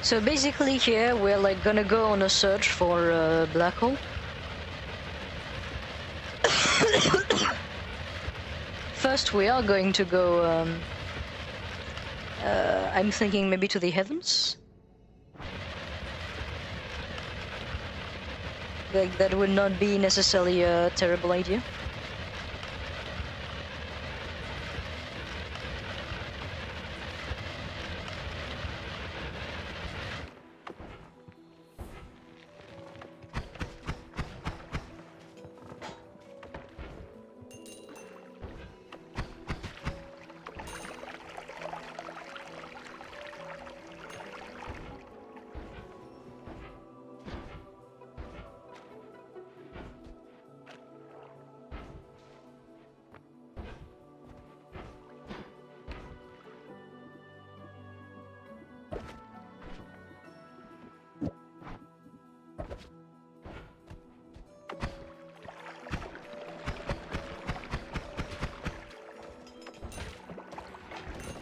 So basically here we're like gonna go on a search for Black Hole. First we are going to go, I'm thinking maybe to the heavens? Like that would not be necessarily a terrible idea.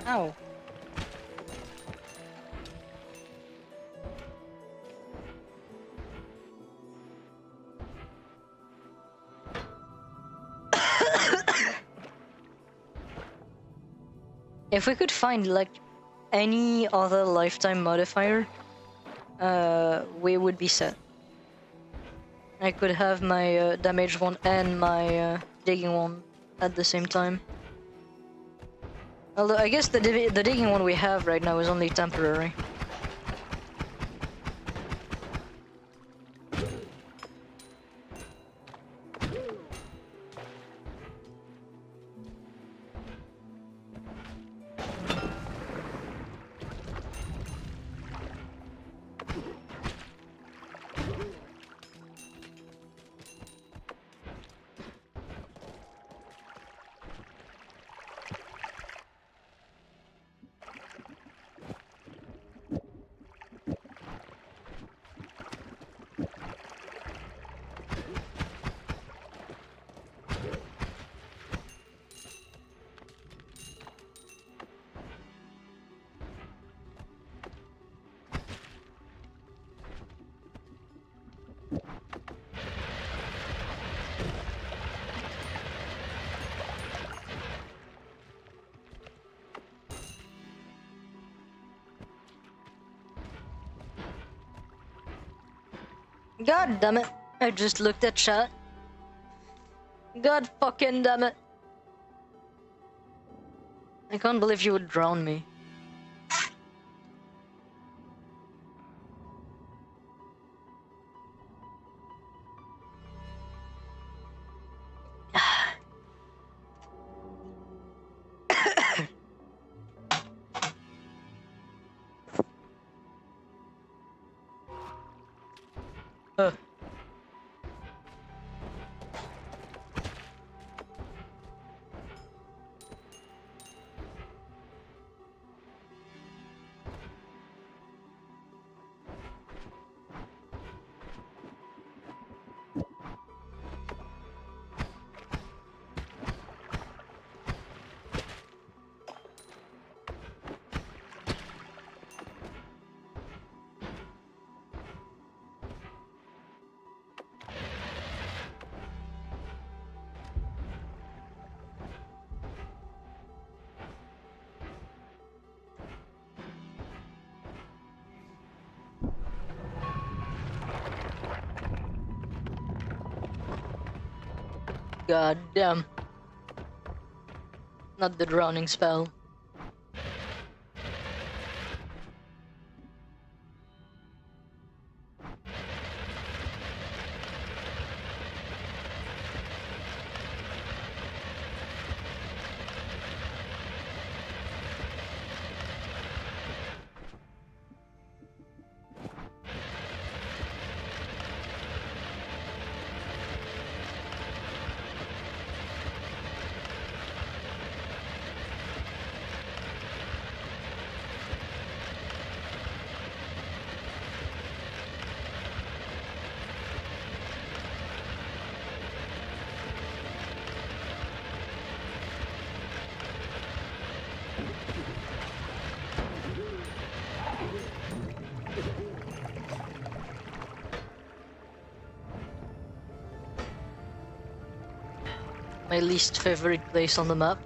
Ow. If we could find like any other lifetime modifier, we would be set. I could have my damage one and my digging one at the same time. Although I guess the digging one we have right now is only temporary. God damn it. I just looked at chat. God fucking damn it. I can't believe you would drown me. uh. God damn. Not the drowning spell. My least favorite place on the map.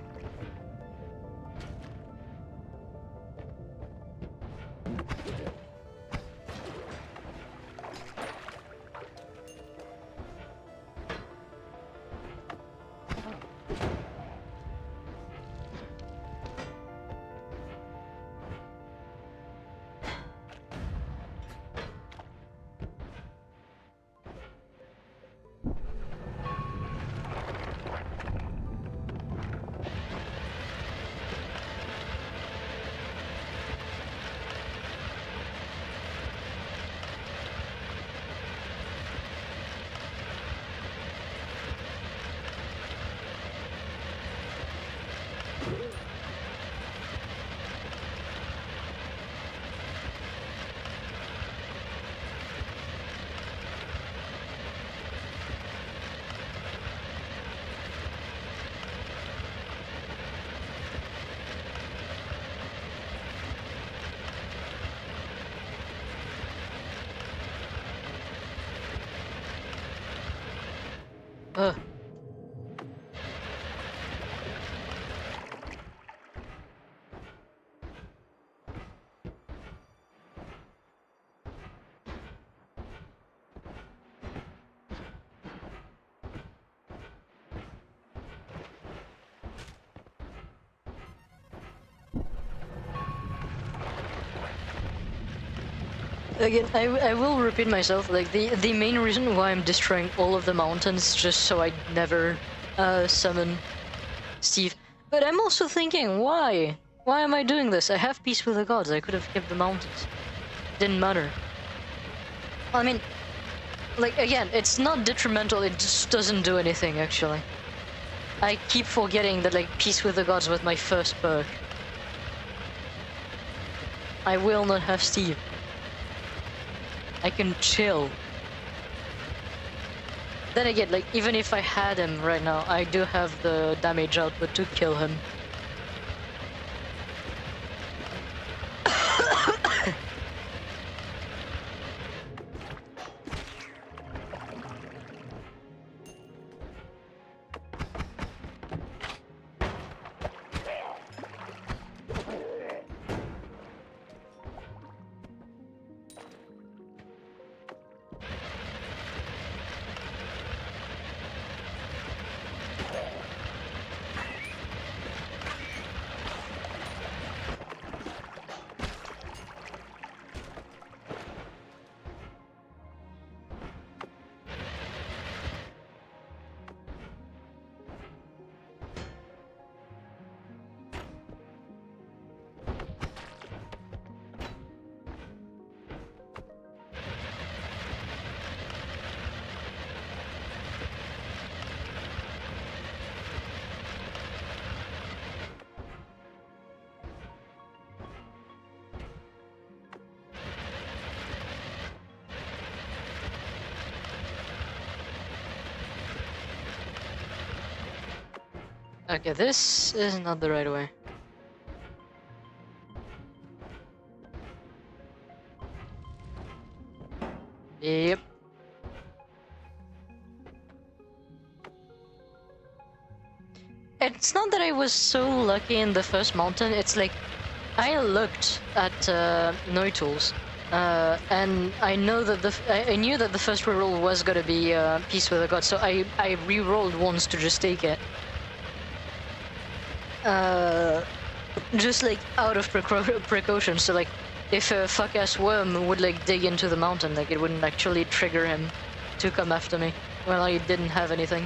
Ugh. Again, I will repeat myself, like, the main reason why I'm destroying all of the mountains just so I never summon Steve. But I'm also thinking, why? Why am I doing this? I have peace with the gods, I could have kept the mountains. Didn't matter. I mean, like, again, it's not detrimental, it just doesn't do anything, actually. I keep forgetting that, like, peace with the gods was my first perk. I will not have Steve. I can chill. Then again, like, even if I had him right now, I do have the damage output to kill him. Okay, this is not the right way. Yep. It's not that I was so lucky in the first mountain, it's like I looked at Noitals, and I know that I knew that the first reroll was gonna be Peace with the Gods, so I re-rolled once to just take it. Just like out of precaution, so like if a fuck-ass worm would like dig into the mountain, like it wouldn't actually trigger him to come after me. Well, I didn't have anything.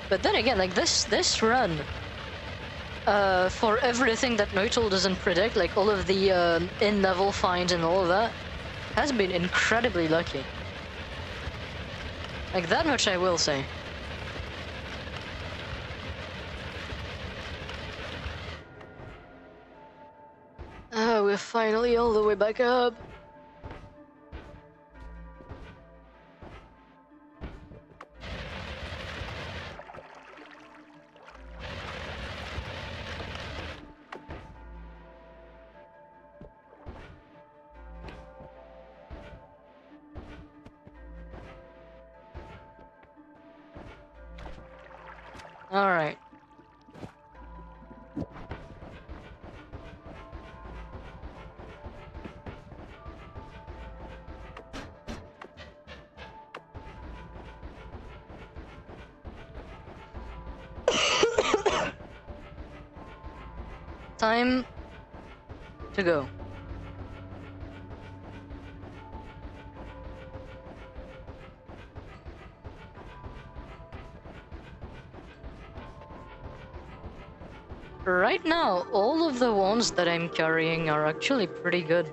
But then again, like this run, for everything that Noital doesn't predict, like all of the in-level finds and all of that, has been incredibly lucky. Like that much I will say. We're finally all the way back up. All right. Time to go. Right now, all of the ones that I'm carrying are actually pretty good.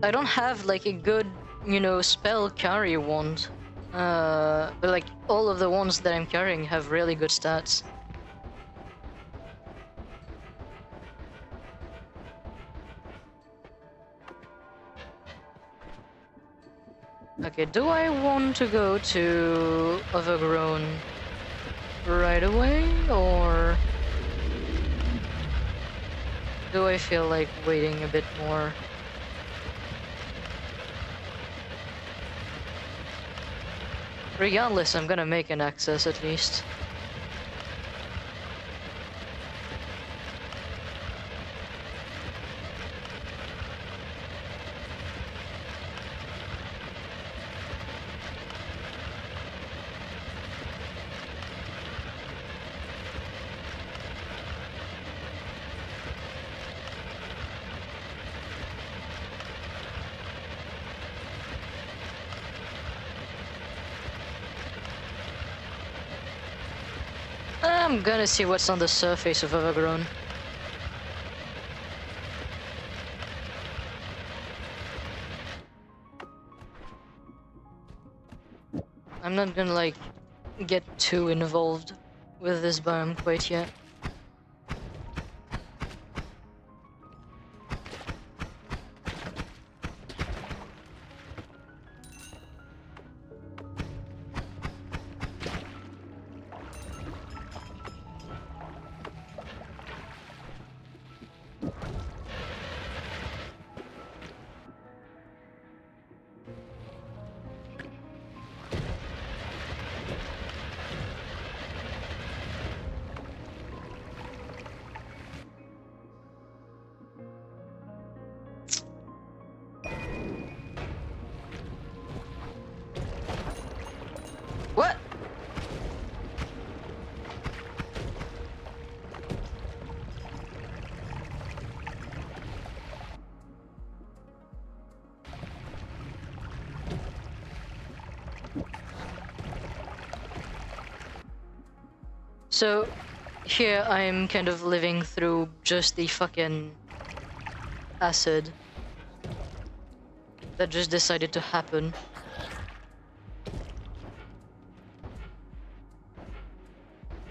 I don't have like a good, you know, spell carry wand. But like all of the ones that I'm carrying have really good stats. Okay, do I want to go to Overgrown right away, or do I feel like waiting a bit more? Regardless, I'm gonna make an access at least. I'm gonna see what's on the surface of Overgrown. I'm not gonna like get too involved with this biome quite yet. What? So, here I'm kind of living through just the fucking acid that just decided to happen.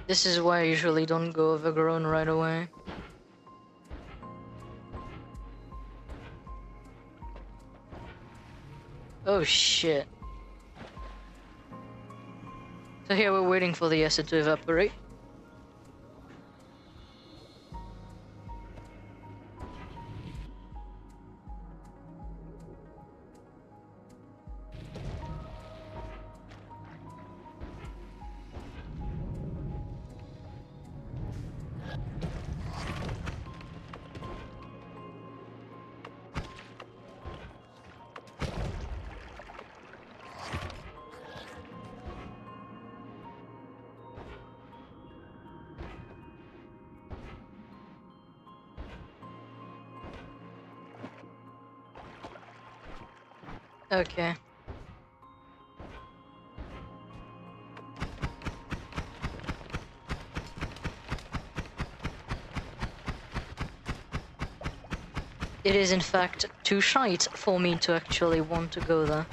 This is why I usually don't go Overgrown right away. Oh shit. So here we're waiting for the acid to evaporate. Okay. It is in fact too shite for me to actually want to go there.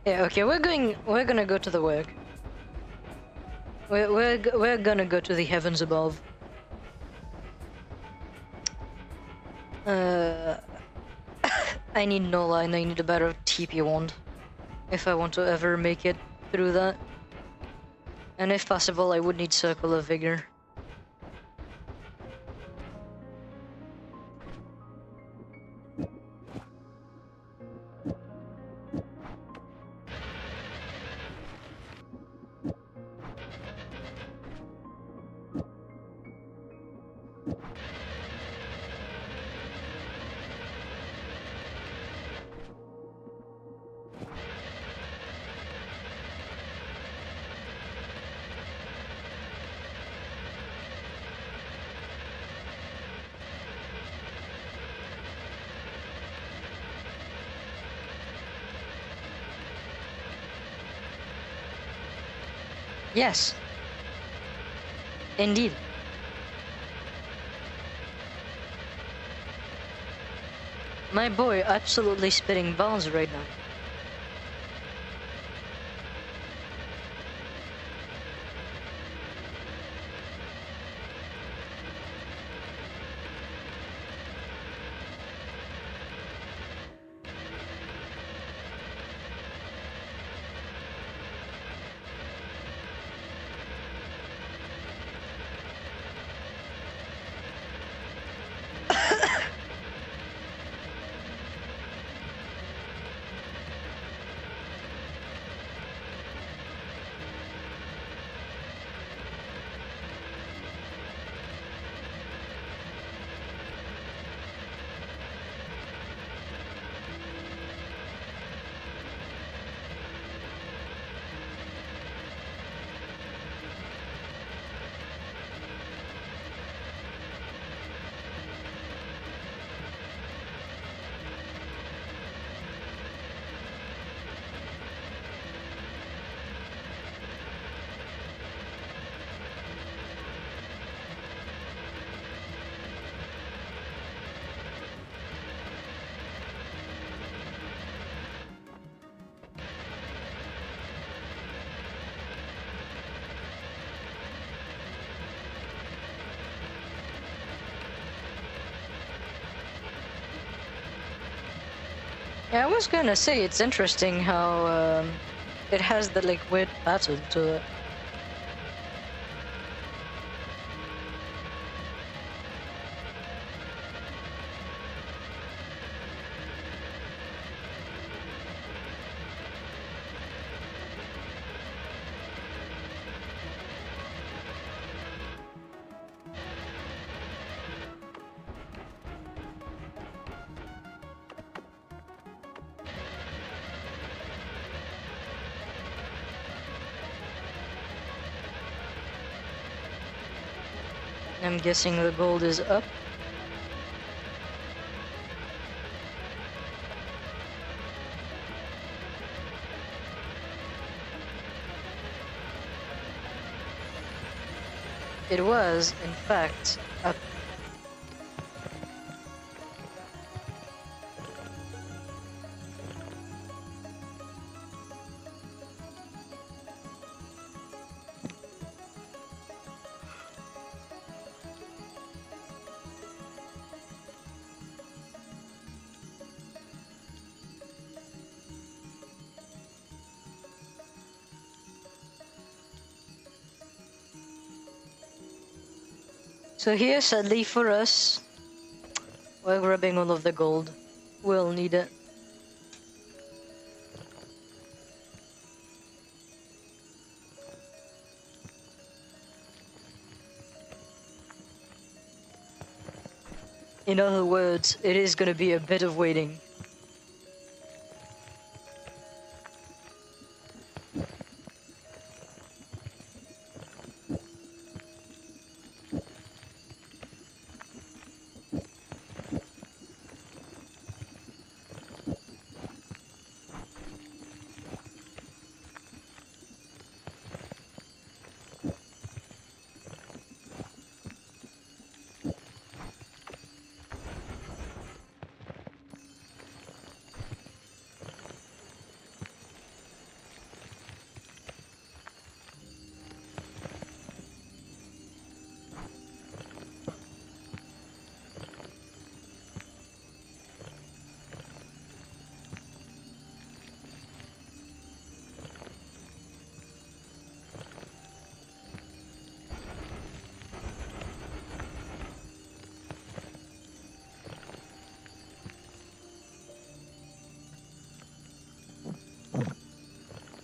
Yeah, okay, we're gonna go to the work. We're gonna go to the heavens above. I need Nola and I need a better TP wand if I want to ever make it through that. And if possible, I would need Circle of Vigor. Yes. Indeed. My boy absolutely spitting balls right now. Yeah, I was gonna say it's interesting how it has the like weird pattern to it. I'm guessing the gold is up. It was, in fact, up. So here, sadly for us, we're grabbing all of the gold. We'll need it. In other words, it is gonna be a bit of waiting.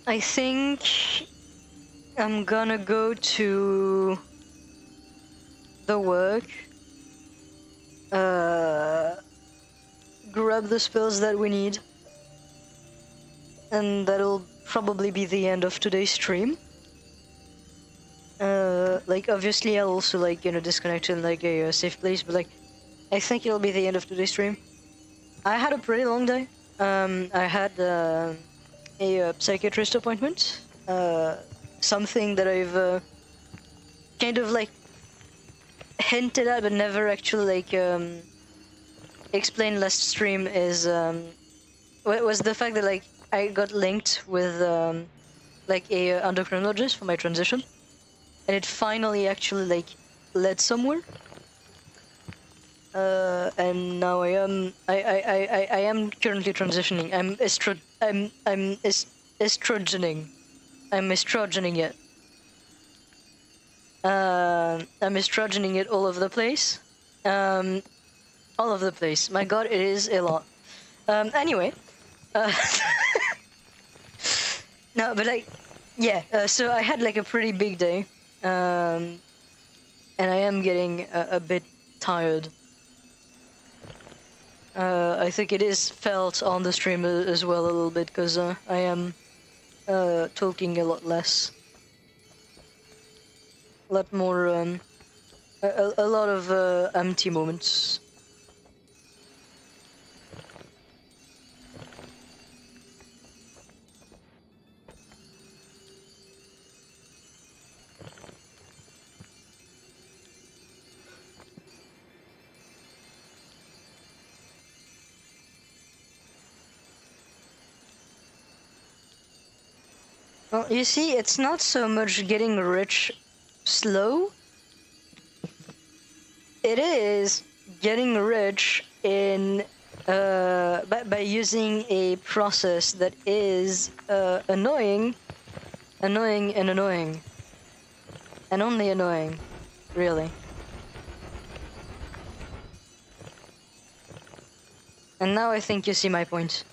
I think I'm gonna go to the work, grab the spells that we need, and that'll probably be the end of today's stream. Like, obviously I'll also, like, you know, disconnect in, like, a safe place, but, like, I think it'll be the end of today's stream. I had a pretty long day. I had a psychiatrist appointment, something that I've kind of, like, hinted at but never actually, like, explained last stream is, was the fact that, like, I got linked with, like, a endocrinologist for my transition, and it finally actually, like, led somewhere. And now I am currently transitioning. I'm estrogening. I'm estrogening it. I'm estrogening it all over the place. All over the place. My god, it is a lot. Anyway. No, but, like, yeah, so I had, like, a pretty big day. And I am getting a bit tired. I think it is felt on the stream as well a little bit, because I am talking a lot less. A lot more, a lot of empty moments. Well, you see, it's not so much getting rich slow. It is getting rich in by using a process that is annoying, and annoying, and only annoying, really. And now I think you see my point.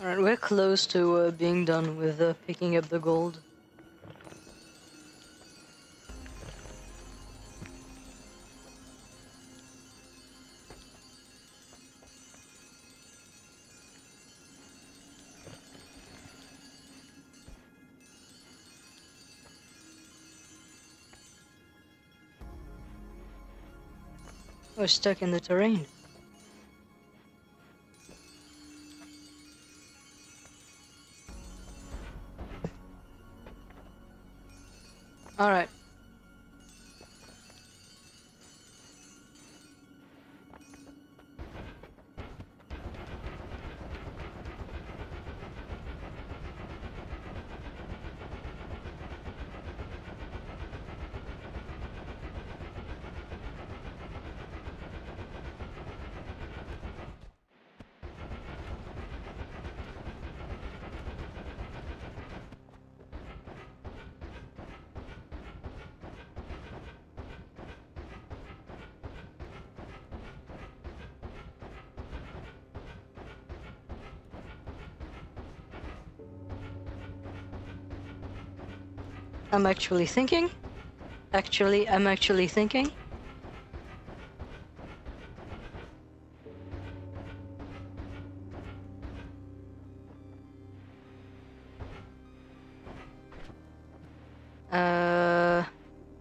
Alright, we're close to being done with picking up the gold. We're stuck in the terrain. Alright. I'm actually thinking. I'm actually thinking.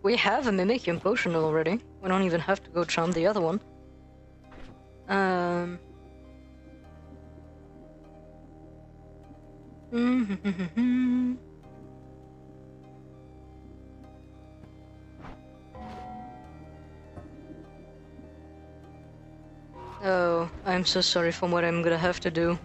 We have a Mimicium potion already. We don't even have to go charm the other one. Oh, I'm so sorry for what I'm gonna have to do.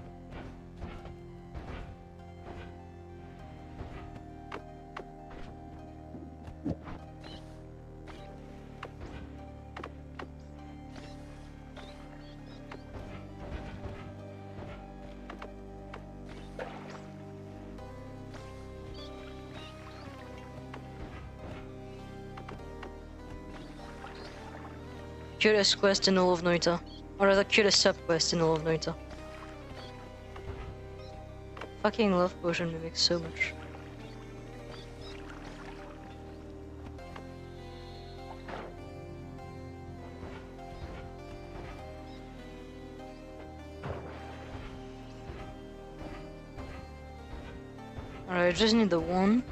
Cutest quest in all of Noita. Or rather, cutest sub-quest in all of Noita. Fucking love potion mimics so much. Alright, I just need the one.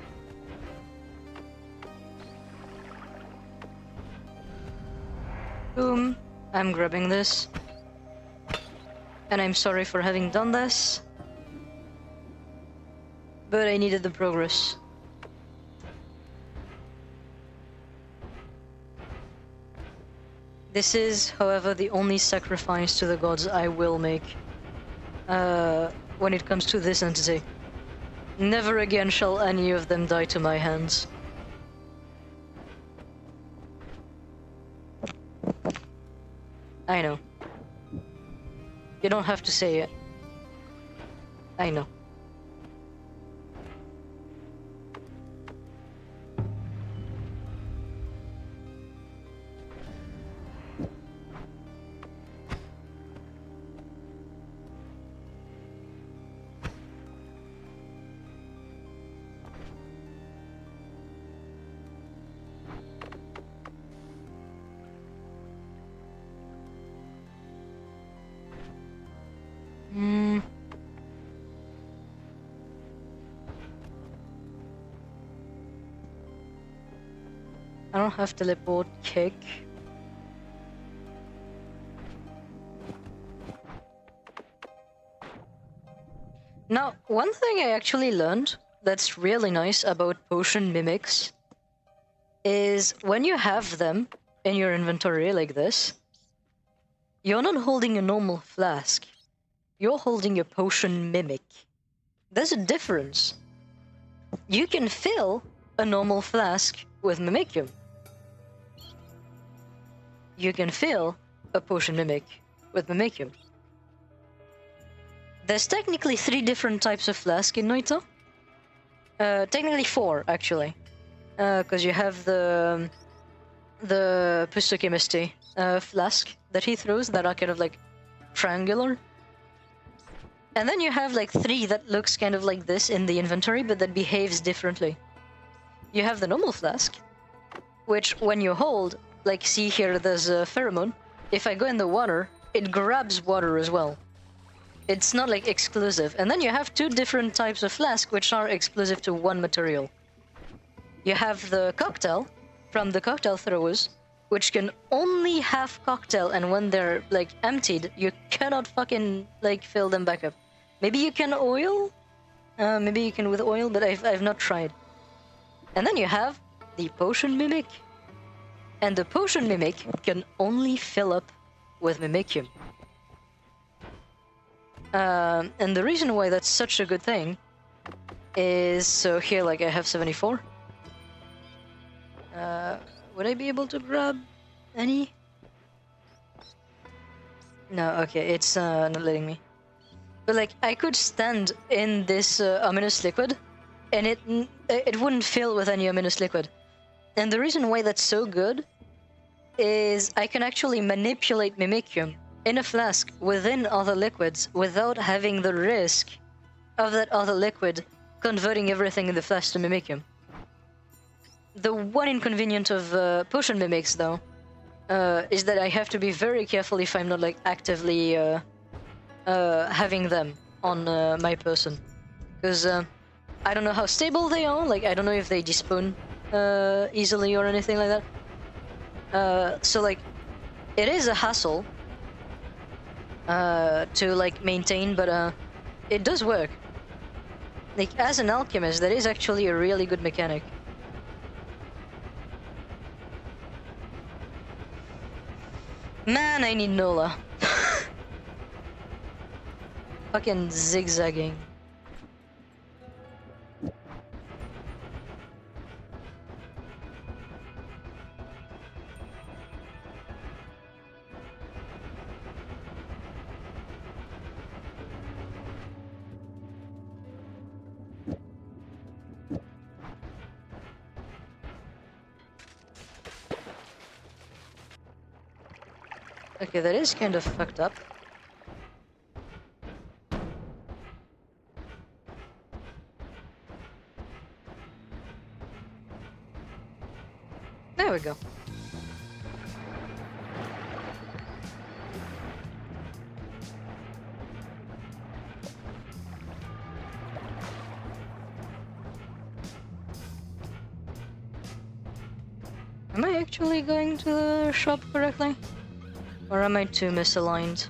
Boom. I'm grabbing this. And I'm sorry for having done this. But I needed the progress. This is, however, the only sacrifice to the gods I will make when it comes to this entity. Never again shall any of them die to my hands. I know. You don't have to say it. I know. I don't have teleport kick. Now, one thing I actually learned that's really nice about potion mimics is when you have them in your inventory like this, you're not holding a normal flask. You're holding a potion mimic. There's a difference. You can fill a normal flask with Mimicium. You can fill a potion mimic with Mimicium. There's technically 3 different types of flask in Noita. Technically 4, actually. Because you have the Pustochemistry flask that he throws that are kind of like triangular. And then you have like 3 that looks kind of like this in the inventory, but that behaves differently. You have the normal flask, which when you hold, like see here, there's a pheromone. If I go in the water, it grabs water as well. It's not like exclusive. And then you have 2 different types of flask, which are exclusive to one material. You have the cocktail from the cocktail throwers, which can only have cocktail, and when they're like emptied, you cannot fucking like fill them back up. Maybe you can oil? Maybe you can with oil, but I've not tried. And then you have the potion mimic. And the potion mimic can only fill up with mimicium. And the reason why that's such a good thing is, so here like I have 74. Would I be able to grab any? No, okay, it's not letting me. But like, I could stand in this ominous liquid, and it wouldn't fill with any ominous liquid. And the reason why that's so good is I can actually manipulate mimicium in a flask within other liquids without having the risk of that other liquid converting everything in the flask to mimicium. The one inconvenience of potion mimics, though, is that I have to be very careful if I'm not like actively having them on my person, because I don't know how stable they are. Like I don't know if they despawn easily or anything like that. So like, it is a hassle to like maintain, but it does work. Like as an alchemist, that is actually a really good mechanic. Man, I need Nola. Fucking zigzagging. Okay, that is kind of fucked up. There we go. Am I actually going to the shop correctly? Or am I too misaligned?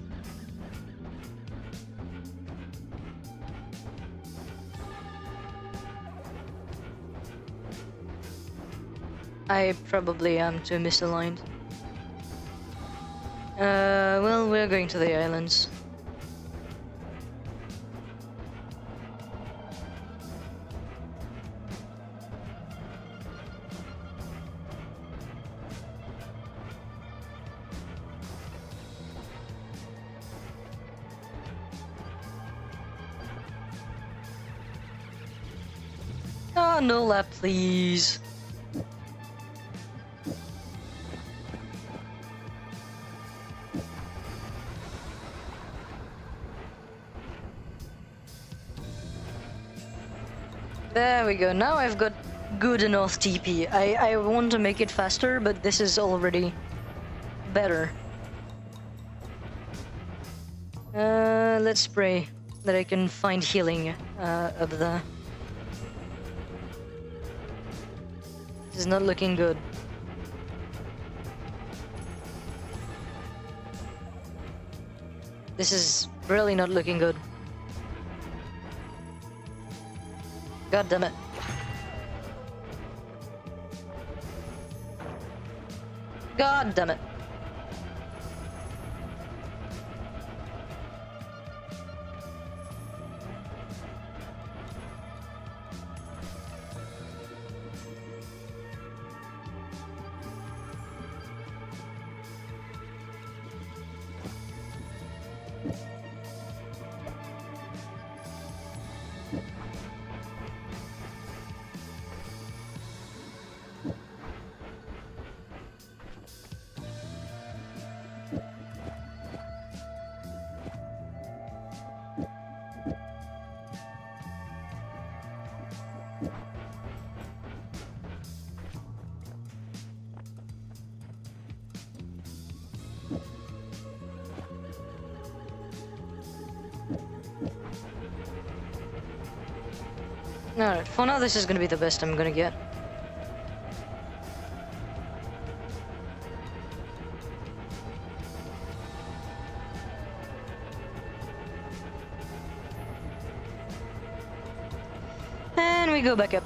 I probably am too misaligned. Well, we're going to the islands. Oh, no lap, please. There we go, now I've got good enough TP. I want to make it faster, but this is already better. Let's pray that I can find healing up there. This is not looking good. This is really not looking good. God damn it. God damn it. Alright, for now this is gonna be the best I'm gonna get. And we go back up.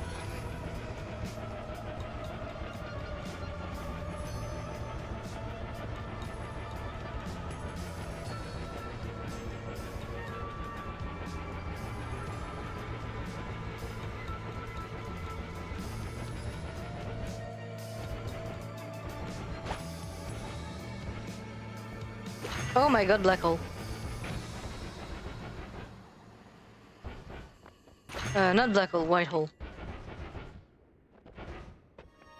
Oh my god, black hole. Not black hole, white hole.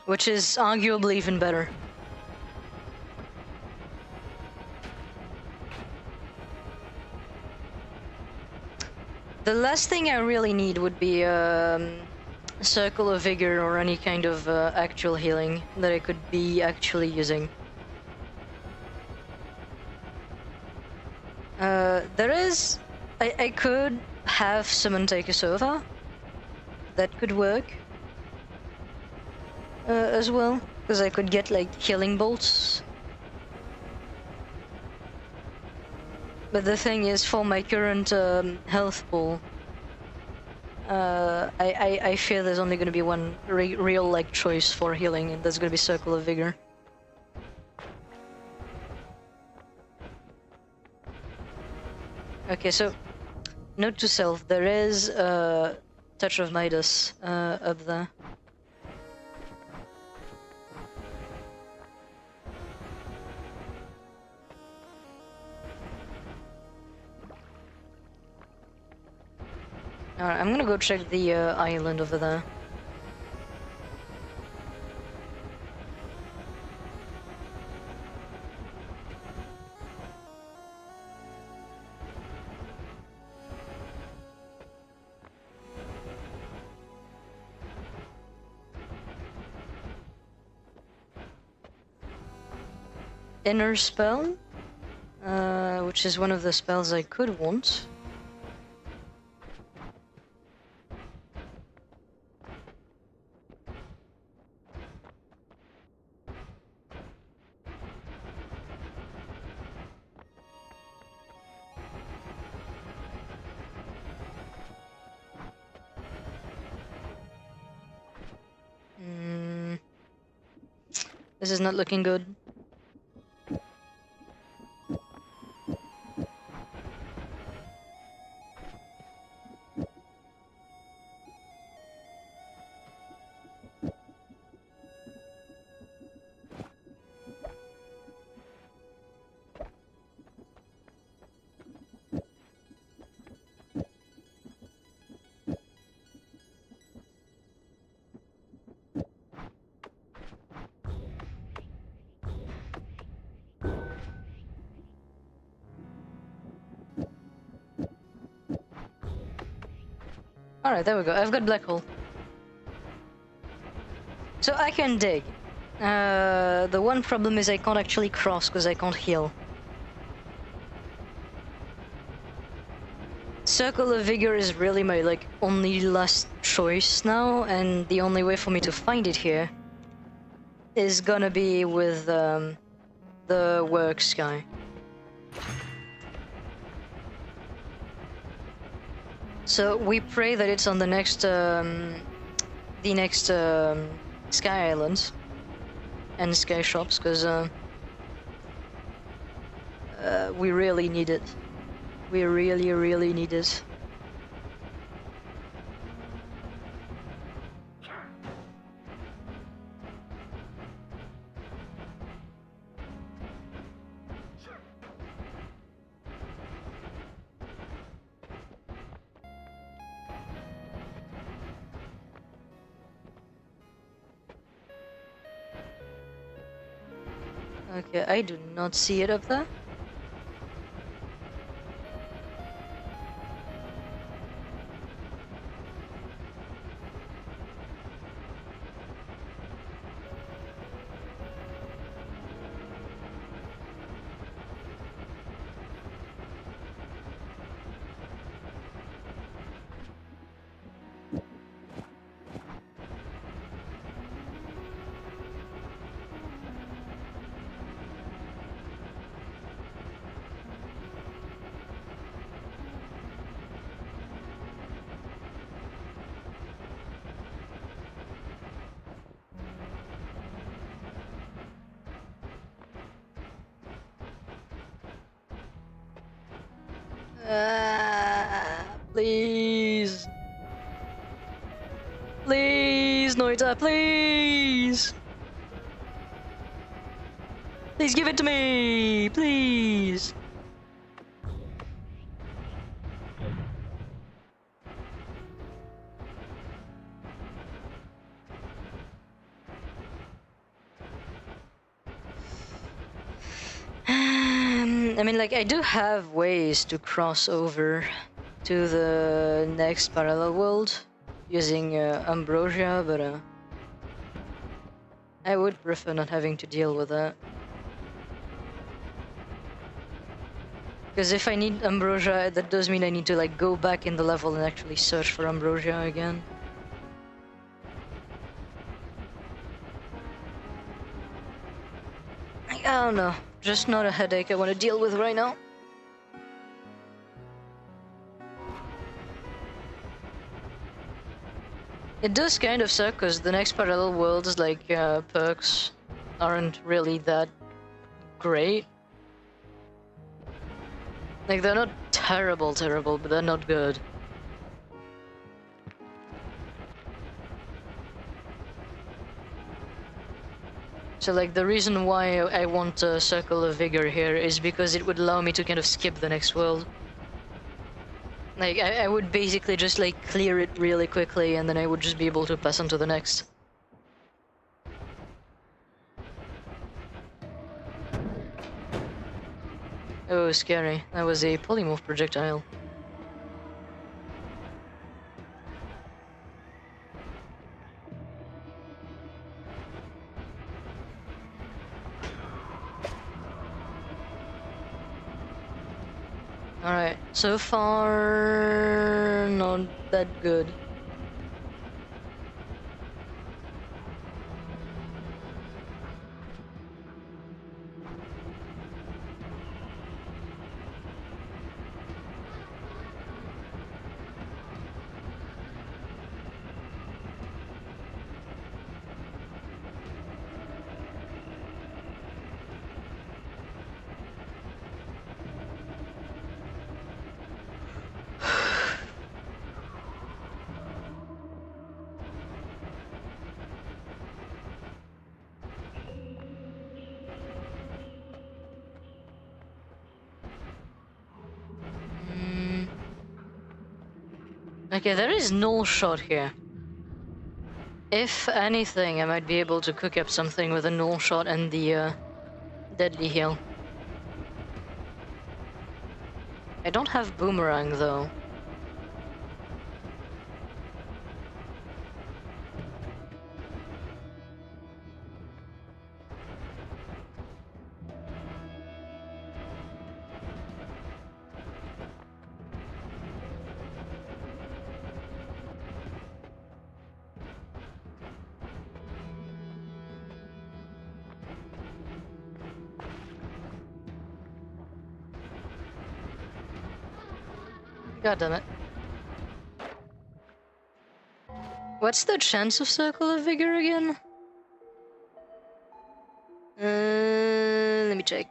Which is arguably even better. The last thing I really need would be a circle of vigor or any kind of actual healing that I could be actually using. There is... I could have someone take us over. That could work. As well. Because I could get like healing bolts. But the thing is, for my current health pool, I fear there's only gonna be one real like choice for healing, and that's gonna be Circle of Vigor. Okay, so note to self: there is a Touch of Midas up there. Alright, I'm gonna go check the island over there. Inner Spell, which is one of the spells I could want. This is not looking good. Alright, there we go. I've got black hole. So I can dig. The one problem is I can't actually cross because I can't heal. Circle of Vigor is really my like only last choice now, and the only way for me to find it here is gonna be with the Works guy. So we pray that it's on the next Sky Islands and Sky Shops, because we really need it. We really, really need it. Okay, I do not see it up there. Please. Please, Noita, please! Please give it to me! Please! I mean, like, I do have ways to cross over to the next parallel world using Ambrosia, but I would prefer not having to deal with that. Because if I need Ambrosia, that does mean I need to like go back in the level and actually search for Ambrosia again. I don't know, just not a headache I want to deal with right now. It does kind of suck because the next parallel worlds like perks aren't really that great. Like they're not terrible, but they're not good. So like the reason why I want a Circle of Vigor here is because it would allow me to kind of skip the next world. Like I would basically just like clear it really quickly and then I would just be able to pass on to the next. Oh, scary. That was a polymorph projectile. Alright, so far not that good. Okay, there is null shot here. If anything, I might be able to cook up something with a null shot and the deadly heal. I don't have boomerang though. God damn it. What's the chance of Circle of Vigor again? Let me check.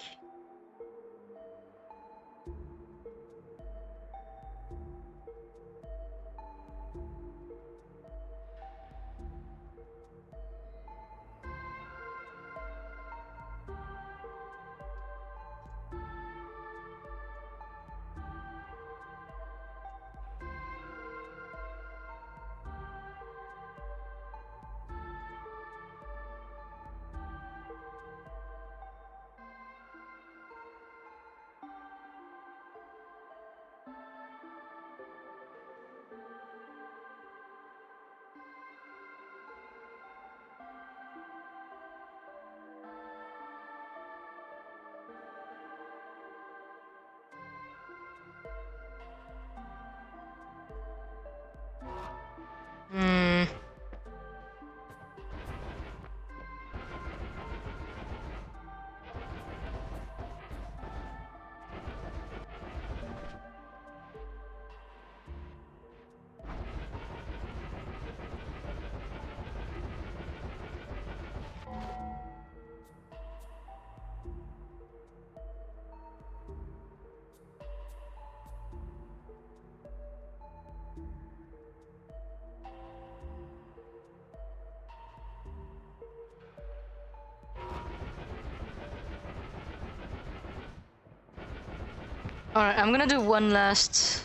Alright, I'm gonna do one last...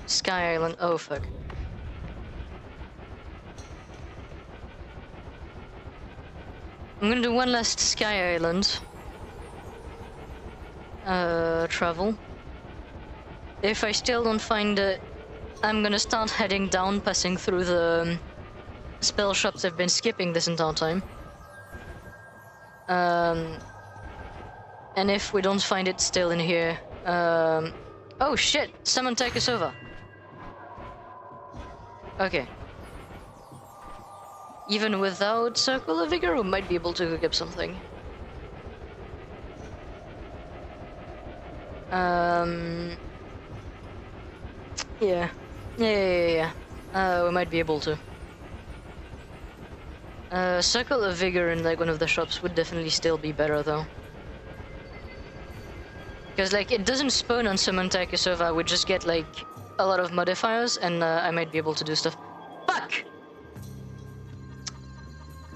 Sky Island. Oh, fuck. I'm gonna do one last Sky Island. Travel. If I still don't find it, I'm gonna start heading down, passing through the spell shops I've been skipping this entire time. And if we don't find it still in here, oh shit! Someone take us over. Okay. Even without Circle of Vigor, we might be able to hook up something. Yeah. We might be able to. Circle of Vigor in like one of the shops would definitely still be better though. Because like it doesn't spawn on Summon Taikasova, we just get like a lot of modifiers and I might be able to do stuff. Fuck!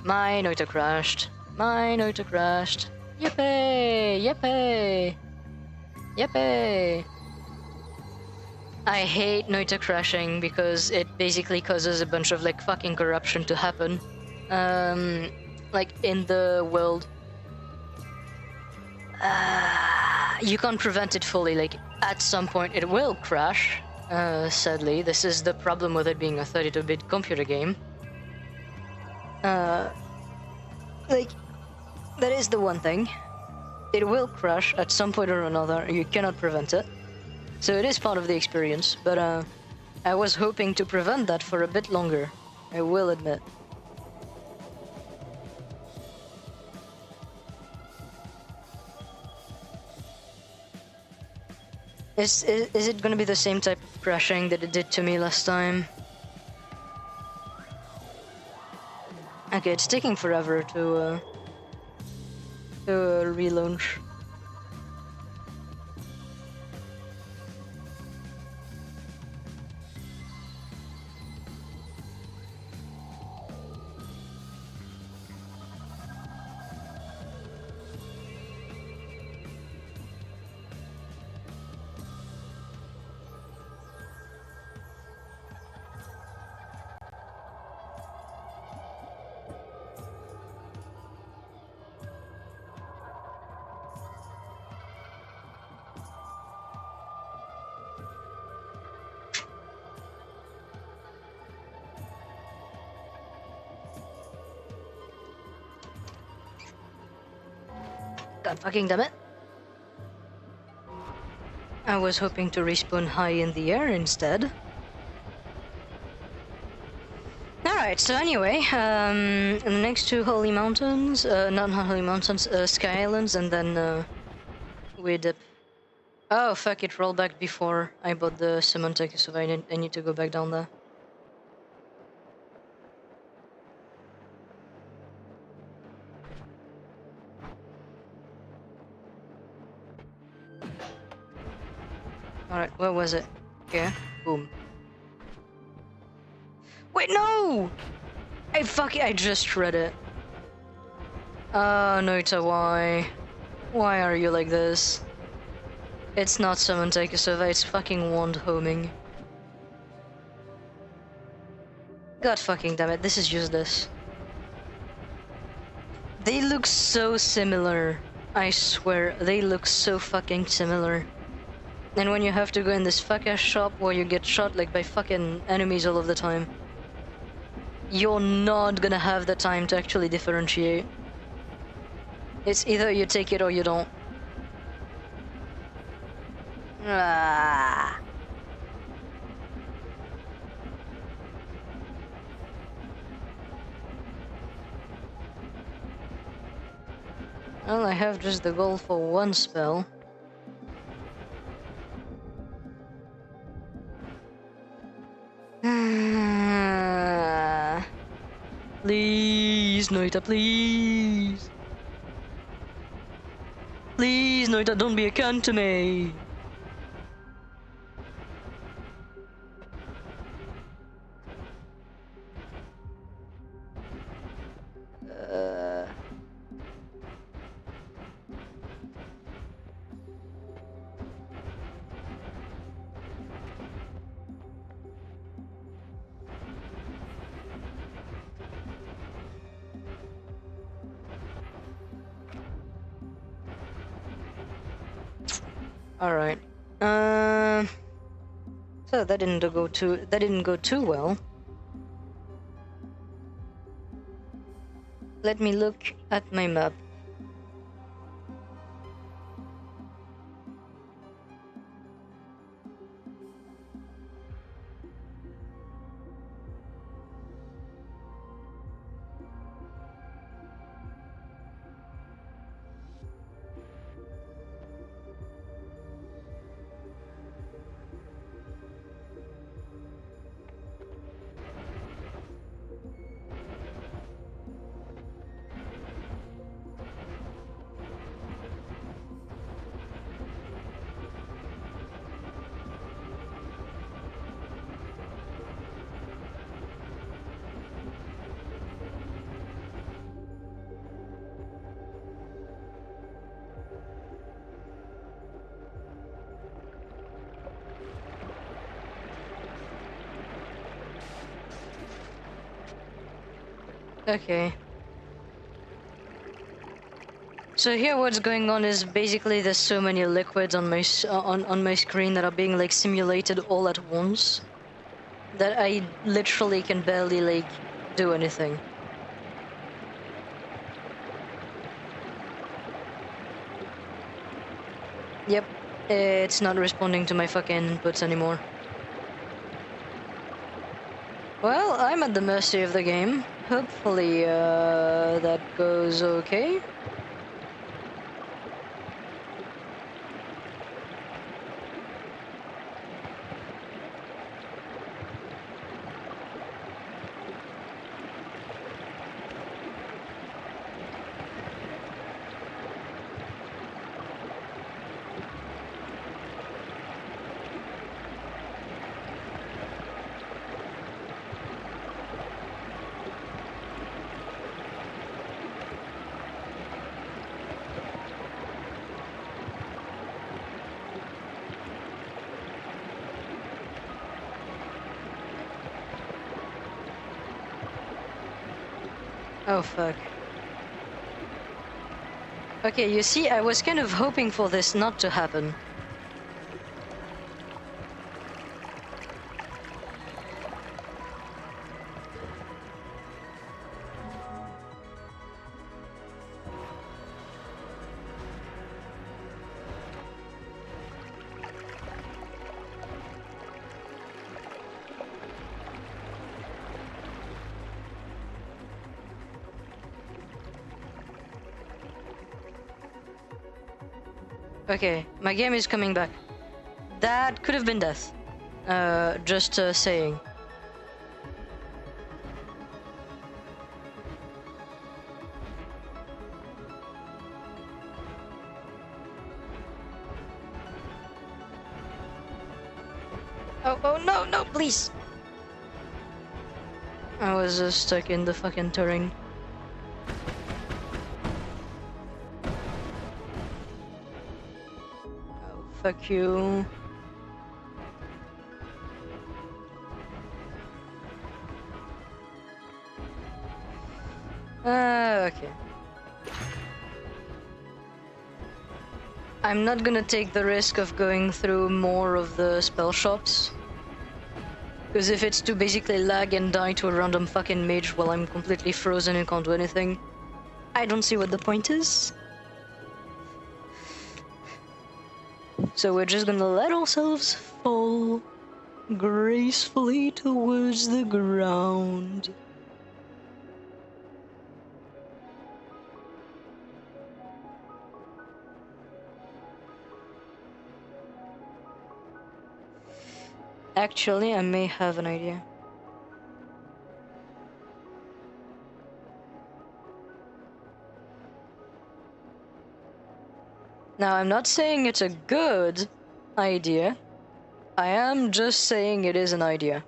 My Noita crashed. My Noita crashed. Yippee! Yippee! Yippee! I hate Noita crashing because it basically causes a bunch of like fucking corruption to happen. Like in the world. You can't prevent it fully, like at some point it will crash. Sadly, this is the problem with it being a 32-bit computer game. Like, that is the one thing. It will crash at some point or another, you cannot prevent it. So it is part of the experience, but I was hoping to prevent that for a bit longer, I will admit. Is it gonna be the same type of crashing that it did to me last time? Okay, it's taking forever to relaunch. God fucking damn it. I was hoping to respawn high in the air instead. Alright, so anyway, the next two Holy Mountains, not Holy Mountains, Sky Islands, and then we dip. Oh fuck, it rolled back before I bought the Summon Tech, so I need to go back down there. Alright, where was it? Here? Boom. Wait, no! I just read it. Noita, why? Why are you like this? It's not Summon Take a Survey, it's fucking wand homing. God fucking damn it, this is useless. They look so similar. I swear, they look so fucking similar. And when you have to go in this fuck-ass shop where you get shot like by fucking enemies all of the time, you're not gonna have the time to actually differentiate. It's either you take it or you don't. Ah. Well, I have just the gold for one spell. Please, Noita, please. Please, Noita, don't be a cunt to me. Alright. So that didn't go too well. Let me look at my map. Okay. So here what's going on is basically there's so many liquids on my screen that are being like simulated all at once that I literally can barely like do anything. Yep, it's not responding to my fucking inputs anymore. Well, I'm at the mercy of the game. Hopefully, that goes okay. Oh fuck. Okay, you see, I was kind of hoping for this not to happen. Okay, my game is coming back. That could have been death. Just saying. Oh no, no, please! I was stuck in the fucking terrain. Oh, fuck you. Okay. I'm not gonna take the risk of going through more of the spell shops. Because if it's to basically lag and die to a random fucking mage while I'm completely frozen and can't do anything, I don't see what the point is. So we're just gonna let ourselves fall gracefully towards the ground. Actually, I may have an idea. Now, I'm not saying it's a good idea. I am just saying it is an idea.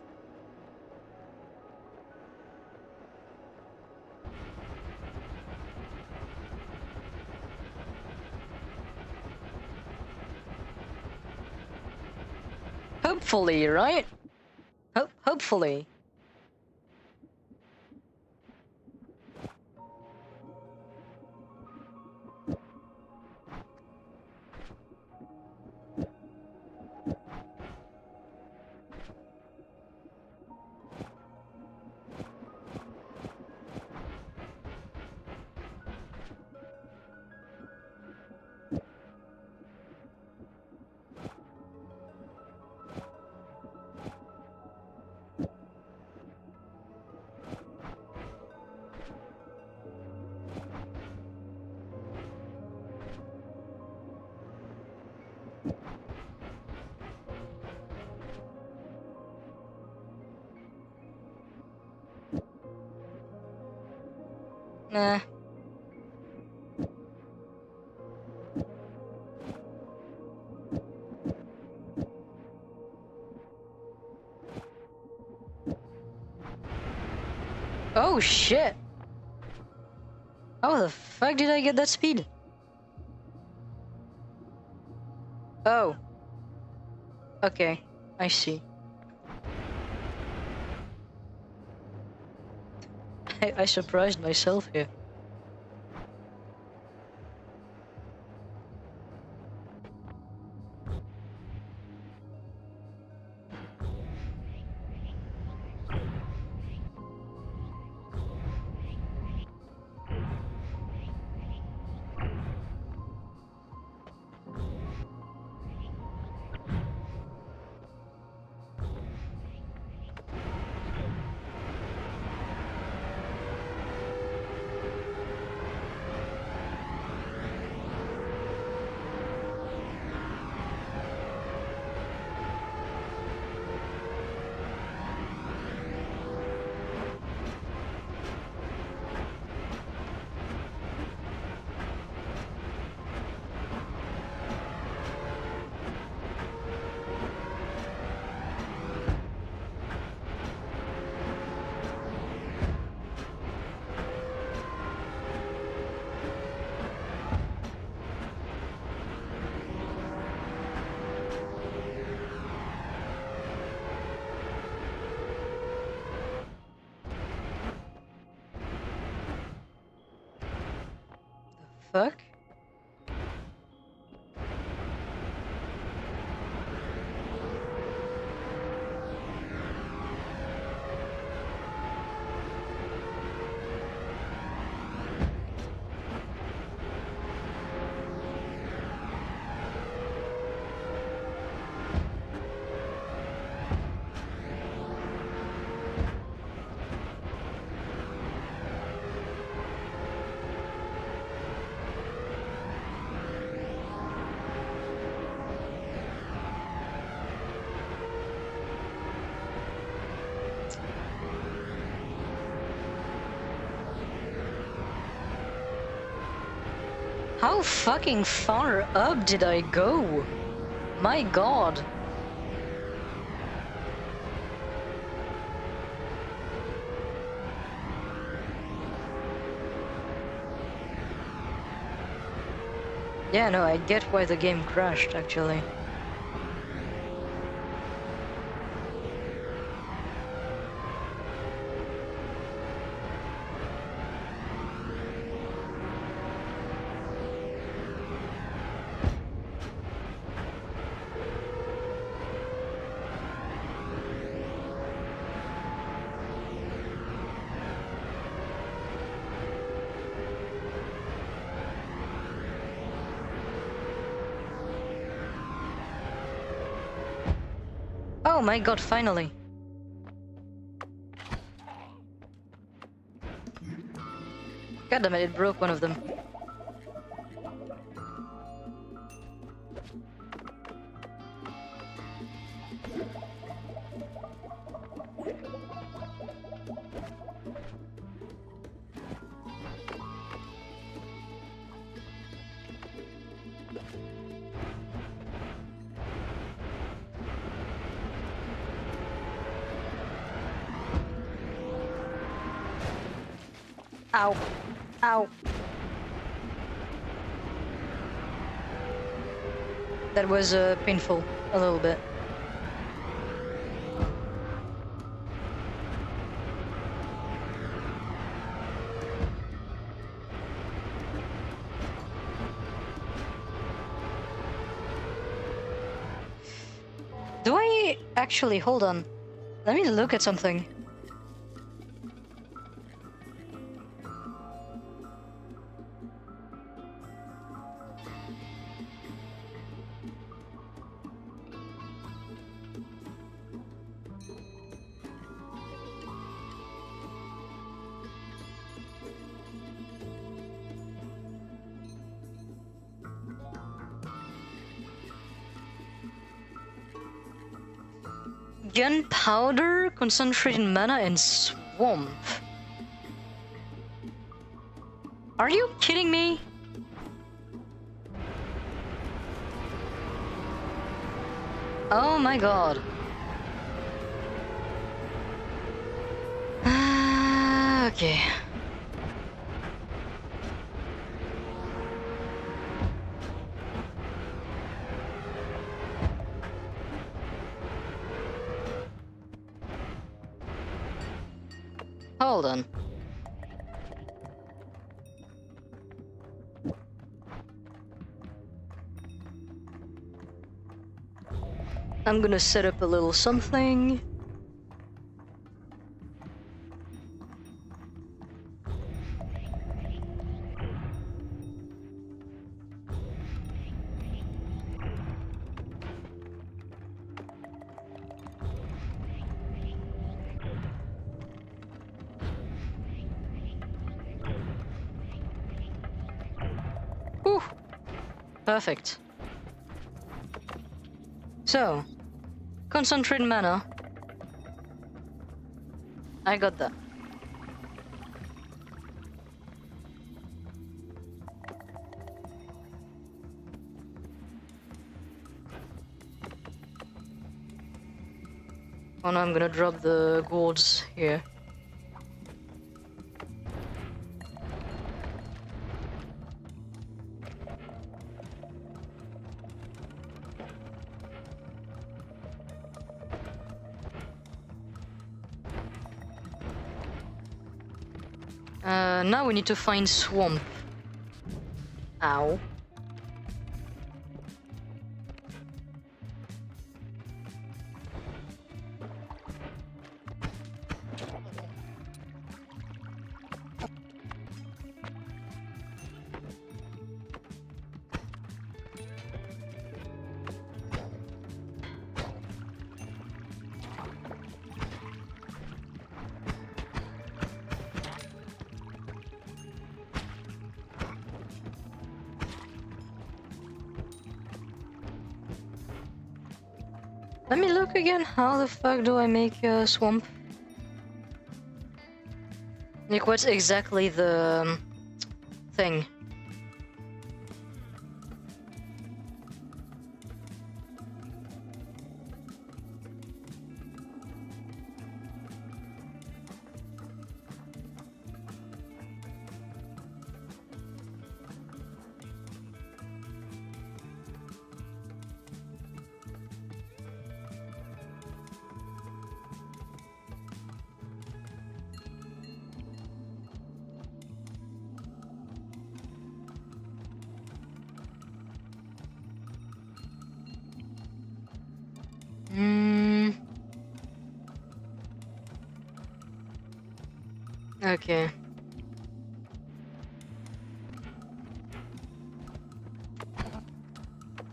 Hopefully, right? Hopefully. Nah. Oh shit! How the fuck did I get that speed? Oh. Okay, I see. I surprised myself here. Fuck? How fucking far up did I go? My god. Yeah, no, I get why the game crashed, actually. Oh my god, finally. God damn it, it broke one of them. Ow. Ow. That was painful, a little bit. Do I actually, hold on. Let me look at something. Gunpowder, concentrated mana, and swamp. Are you kidding me? Oh my god. Okay. Hold on. I'm gonna set up a little something. Whew. Perfect. So, concentrate mana. I got that. Oh no, I'm gonna drop the gourds here. Now we need to find swamp. Ow. Let me look again. How the fuck do I make a swamp? Like, what's exactly the thing? Okay.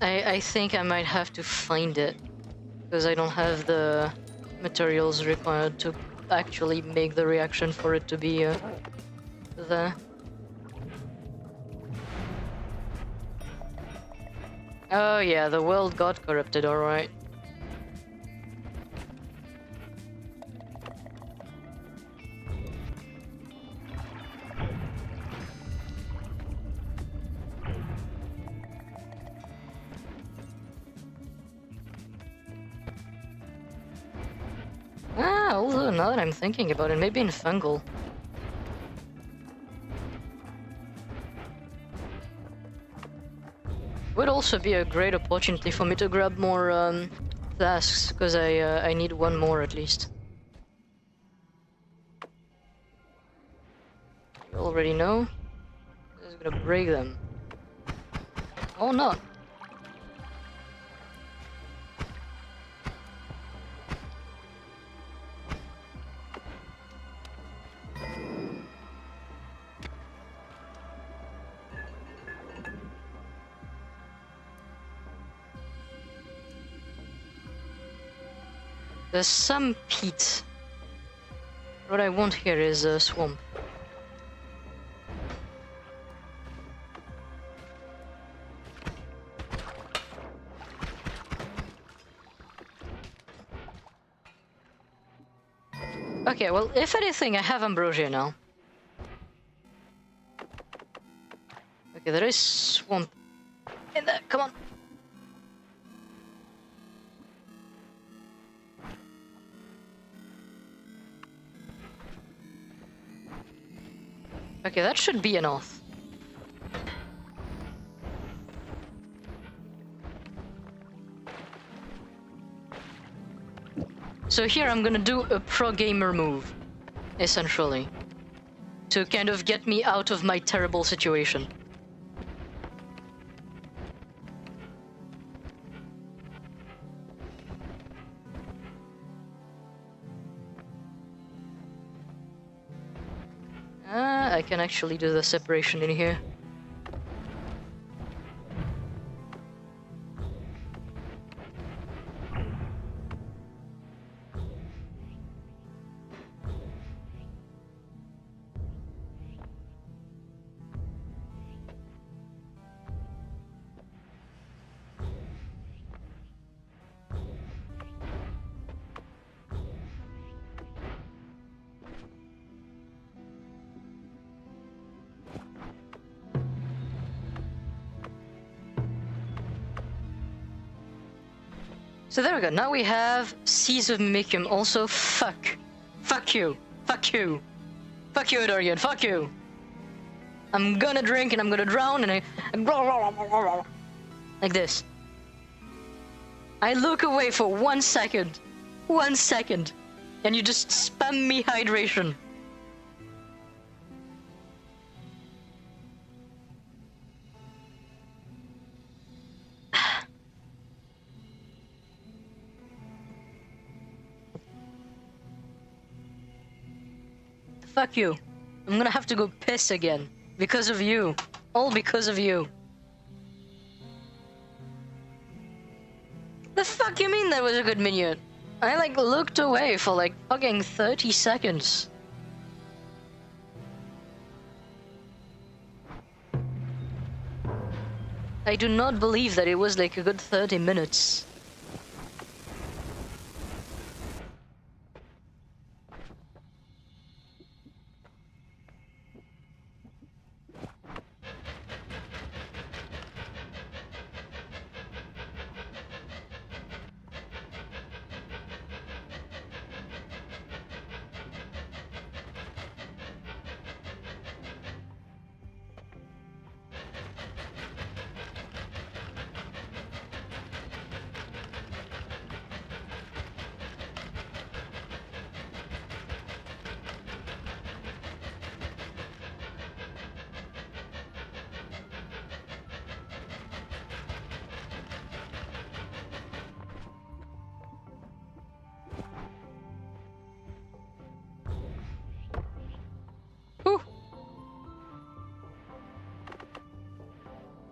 I think I might have to find it, because I don't have the materials required to actually make the reaction for it to be there. Oh yeah, the world got corrupted, alright. Although now that I'm thinking about it, maybe in fungal. Would also be a great opportunity for me to grab more flasks, because I need one more at least. You already know. I'm just gonna break them. Oh no! There's some peat. What I want here is a swamp. Okay, well, if anything, I have ambrosia now. Okay, there is swamp in there. Come on. Okay, that should be enough. So here I'm gonna do a pro gamer move, essentially, to kind of get me out of my terrible situation. I can actually do the separation in here. So there we go. Now we have Seas of Mimicium. Also, fuck. Fuck you. Fuck you. Fuck you, Dorian. Fuck you. I'm gonna drink and I'm gonna drown and like this. I look away for 1 second. 1 second. And you just spam me hydration. Fuck you. I'm gonna have to go piss again. Because of you. All because of you. The fuck you mean that was a good minion? I like looked away for like fucking 30 seconds. I do not believe that it was like a good 30 minutes.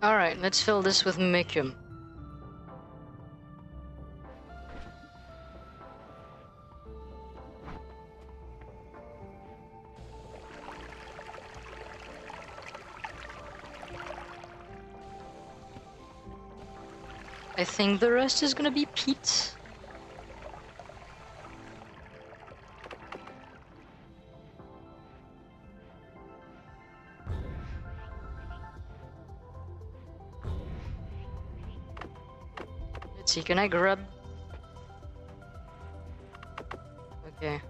Alright, let's fill this with Mimicium. I think the rest is gonna be peat. Let's see, can I grab? Okay.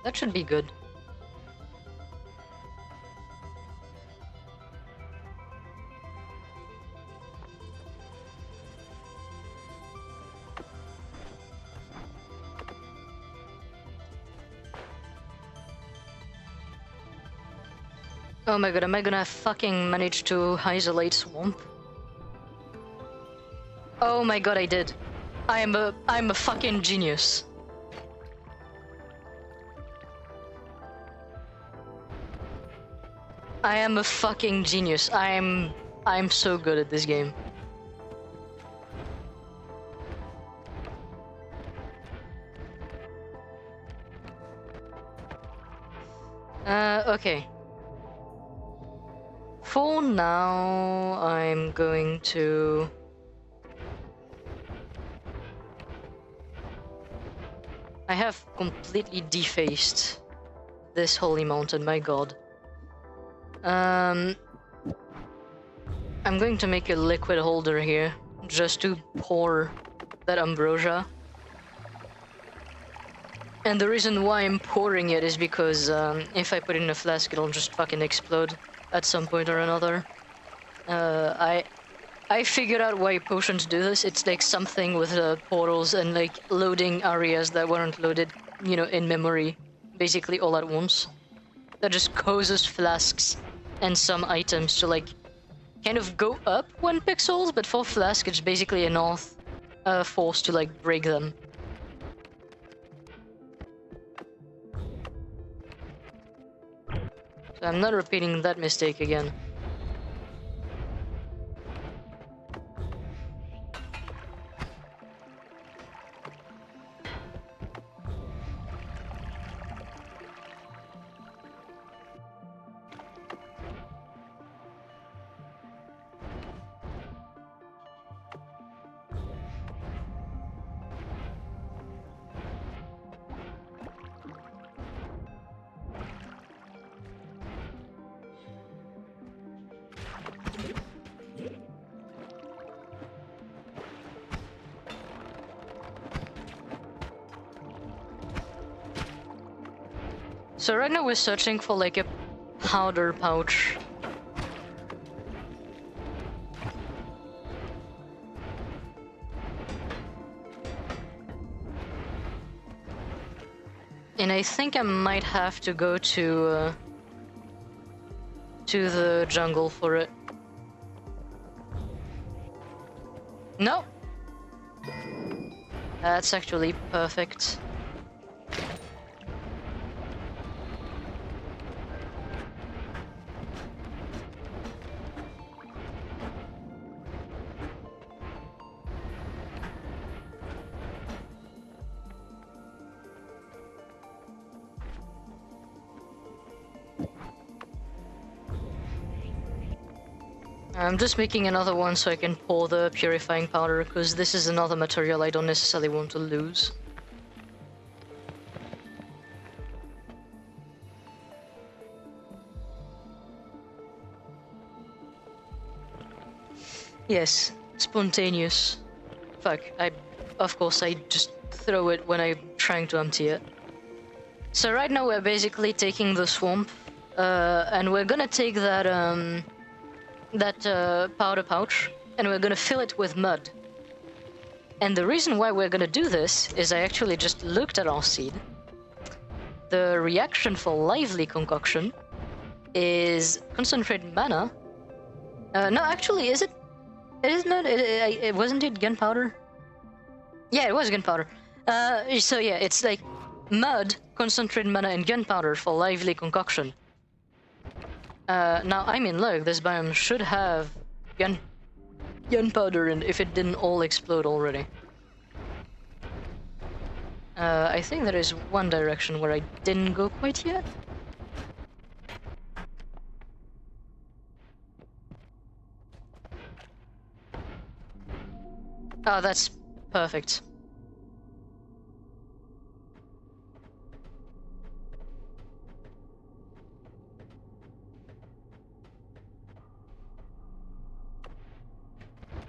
That should be good. Oh my god, am I gonna fucking manage to isolate swamp? Oh my god, I did. I'm a fucking genius. I am a fucking genius. I'm so good at this game. Okay. For now, I'm going to... I have completely defaced this holy mountain, my god. I'm going to make a liquid holder here, just to pour that ambrosia. And the reason why I'm pouring it is because if I put it in a flask, it'll just fucking explode at some point or another. I figured out why potions do this. It's like something with portals and like loading areas that weren't loaded, you know, in memory, basically all at once. That just causes flasks and some items to like kind of go up 1 pixels, but for flask it's basically enough force to like break them. So I'm not repeating that mistake again. So right now we're searching for like a powder pouch. And I think I might have to go to the jungle for it. No! That's actually perfect. I'm just making another one so I can pour the purifying powder, because this is another material I don't necessarily want to lose. Yes, spontaneous. Fuck, of course I just throw it when I'm trying to empty it. So right now we're basically taking the swamp, and we're gonna take that, powder pouch, and we're gonna fill it with mud. And the reason why we're gonna do this is I actually just looked at our seed. The reaction for lively concoction is concentrated mana. No, actually, is it? It is not. It wasn't it gunpowder? Yeah, it was gunpowder. So yeah, it's like mud, concentrated mana, and gunpowder for lively concoction. Now I'm in luck. This biome should have gunpowder in if it didn't all explode already. I think there is one direction where I didn't go quite yet. Oh, that's perfect.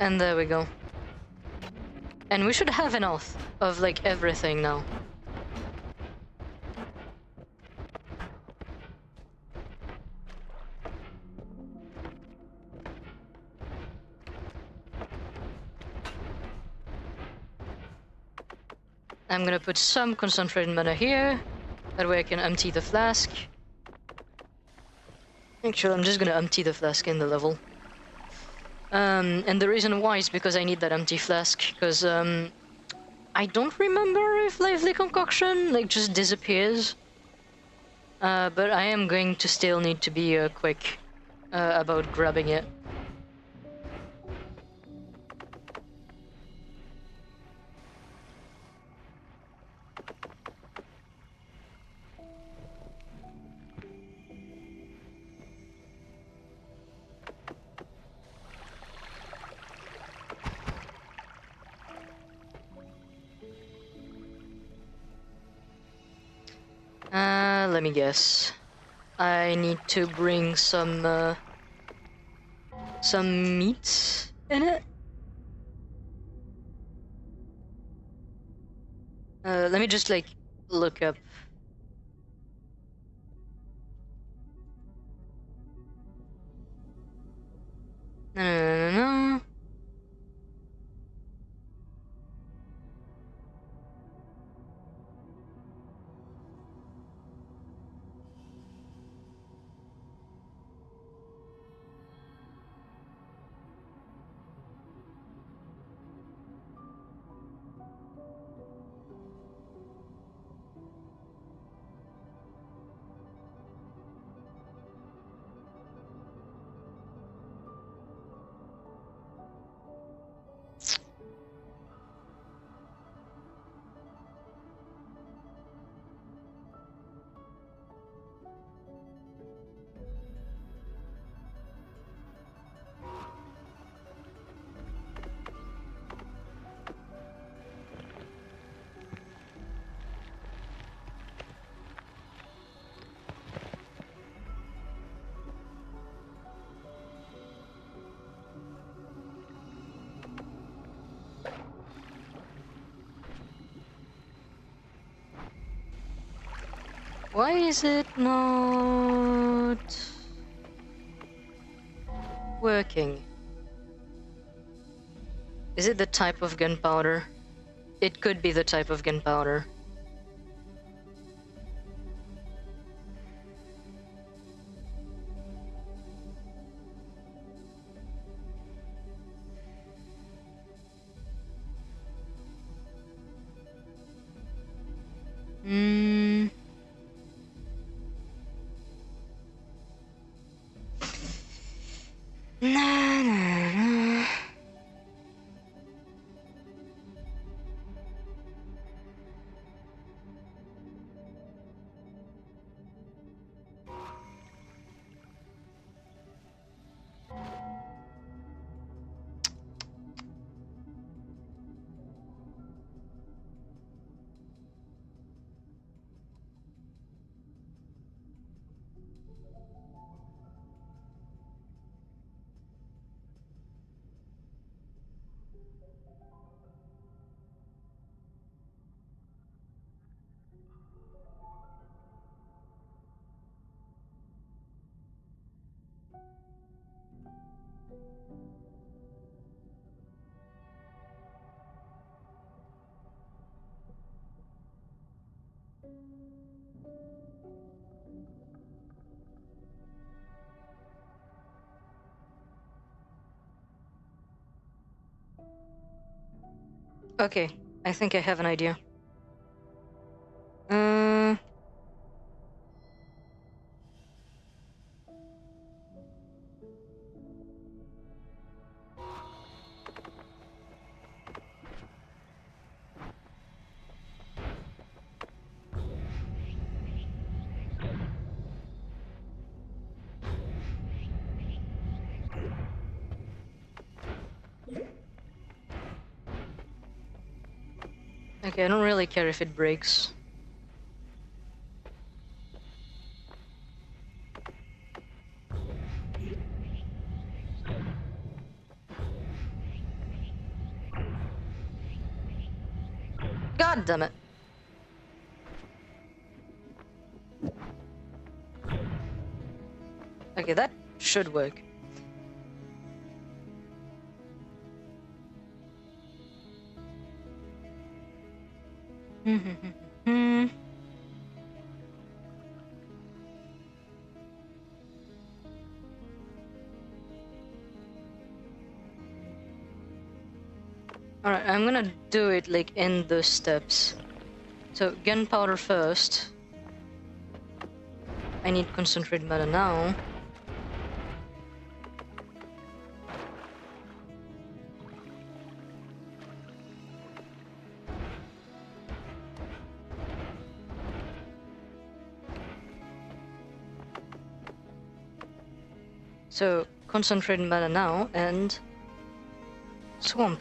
And there we go. And we should have enough of like everything now. I'm gonna put some concentrated mana here. That way I can empty the flask. Actually, I'm just gonna empty the flask in the level. And the reason why is because I need that empty flask, because I don't remember if lively concoction like just disappears. But I am going to still need to be quick about grabbing it. Let me guess. I need to bring some meat in it. Let me just like look up. No. Why is it not working? Is it the type of gunpowder? It could be the type of gunpowder. Nah. Okay, I think I have an idea. Okay, I don't really care if it breaks. God damn it. Okay, that should work. Alright, I'm gonna do it like in the steps. So, gunpowder first. I need concentrated matter now. So, concentrated matter now and swamp.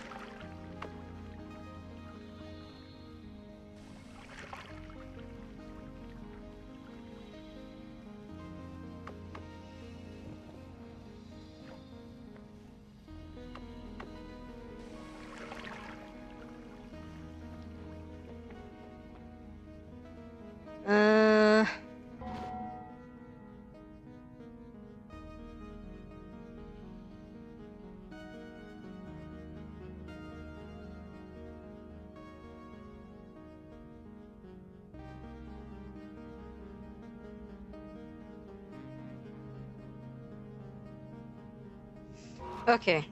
Okay.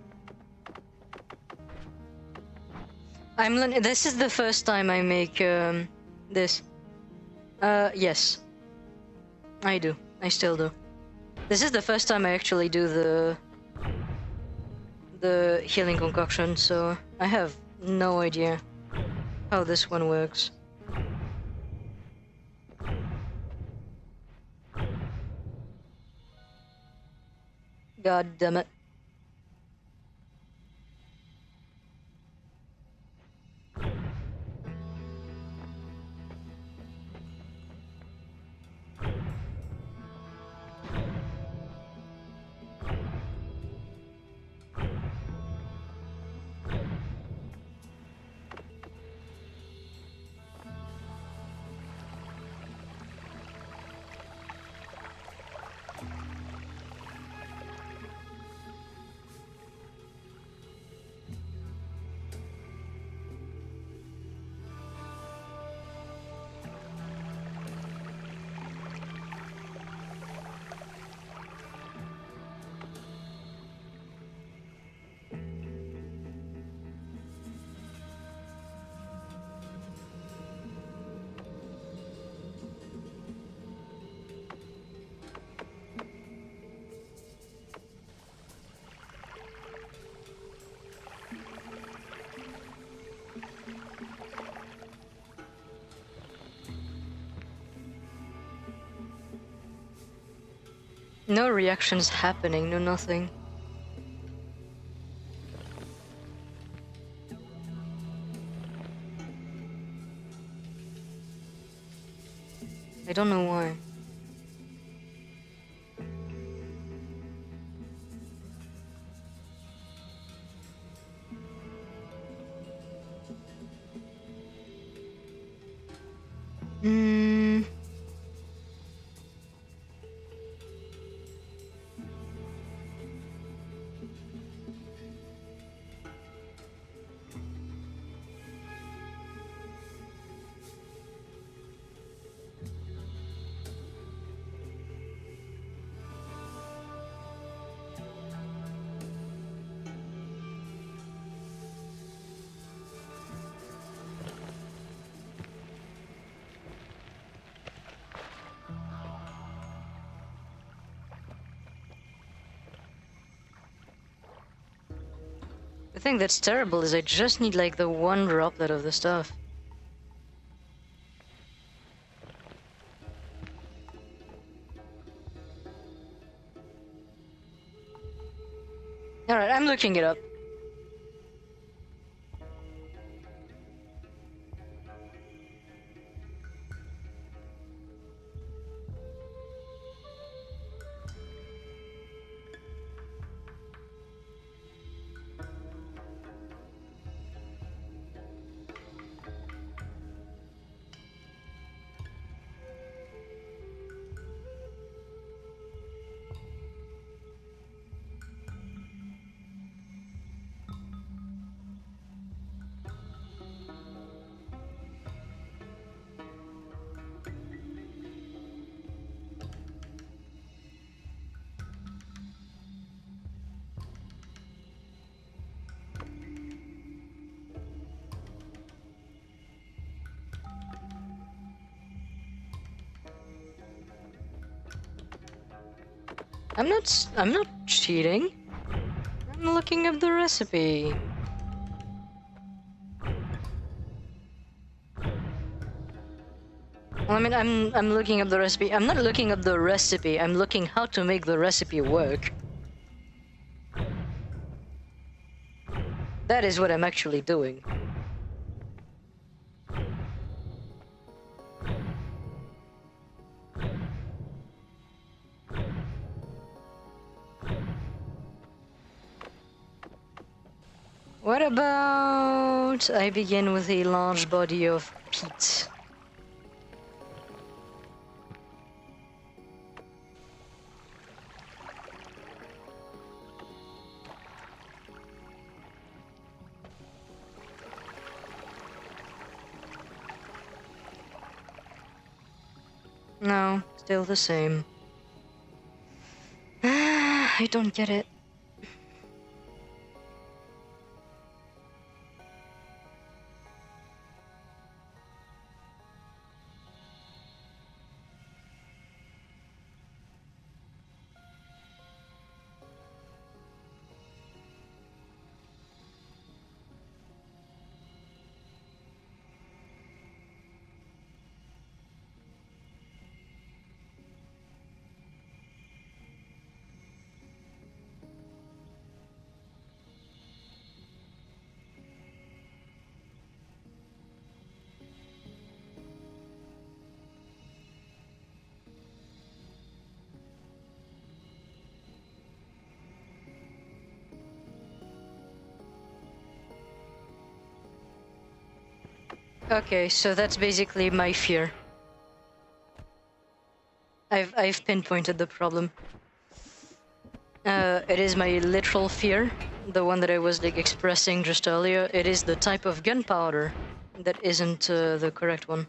This is the first time I make this. Yes. I do. I still do. This is the first time I actually do the healing concoction, so I have no idea how this one works. God damn it. No reactions happening, no nothing. I don't know why. Hmm. The thing that's terrible is I just need like the one droplet of the stuff. Alright, I'm looking it up. I'm not cheating. I'm looking up the recipe. Well, I mean, I'm looking up the recipe. I'm not looking up the recipe. I'm looking how to make the recipe work. That is what I'm actually doing. What about I begin with a large body of peat? No, still the same. I don't get it. Okay, so that's basically my fear. I've pinpointed the problem. It is my literal fear, the one that I was like expressing just earlier. It is the type of gunpowder that isn't the correct one.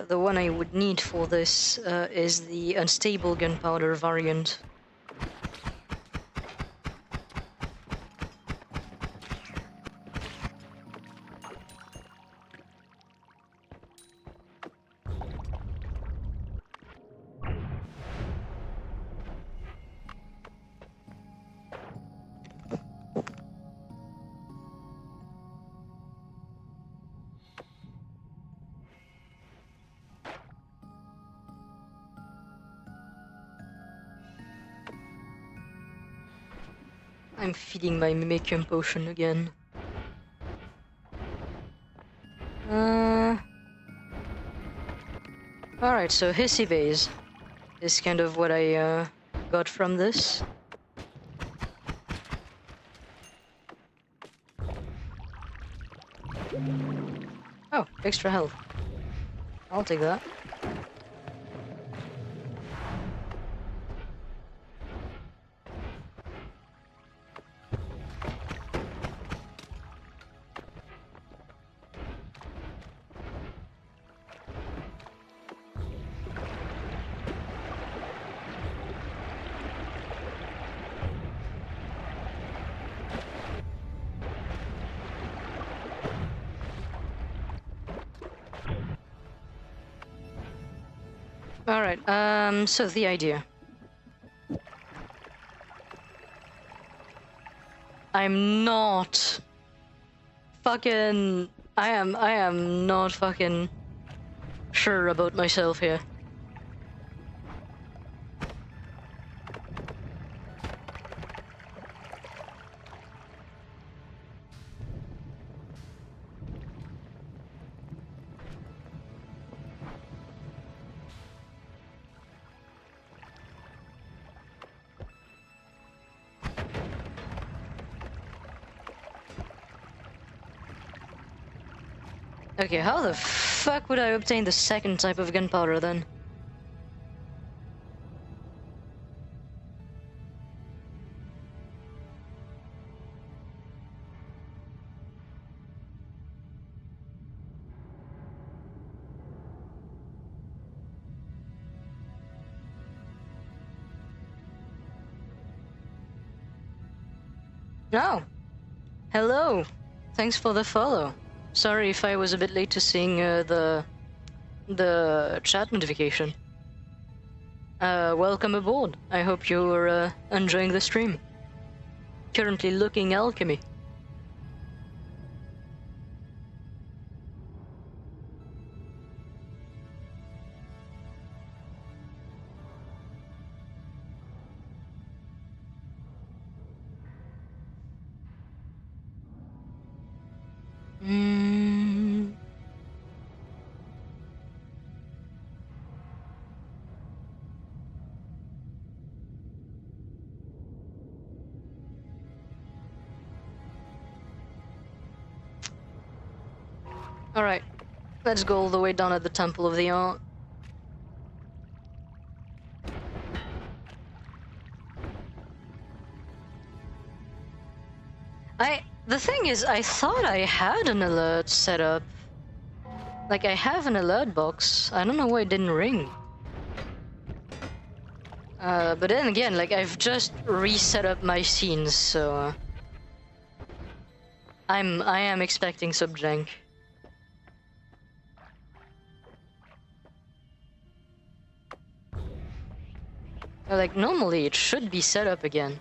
The one I would need for this is the unstable gunpowder variant. I'm feeding my Mimicium potion again. Alright, so Hissy Base is kind of what I got from this. Oh, extra health. I'll take that. Alright, so the idea. I'm not fucking... I am not fucking sure about myself here. Okay, how the fuck would I obtain the second type of gunpowder then? Oh! Hello! Thanks for the follow. Sorry if I was a bit late to seeing the chat notification. Welcome aboard. I hope you're enjoying the stream. Currently looking Alchemy. Alright, let's go all the way down at the Temple of the Art. The thing is, I thought I had an alert set up. Like, I have an alert box. I don't know why it didn't ring. But then again, like, I've just reset up my scenes, so... I am expecting subjank. Like, normally it should be set up again.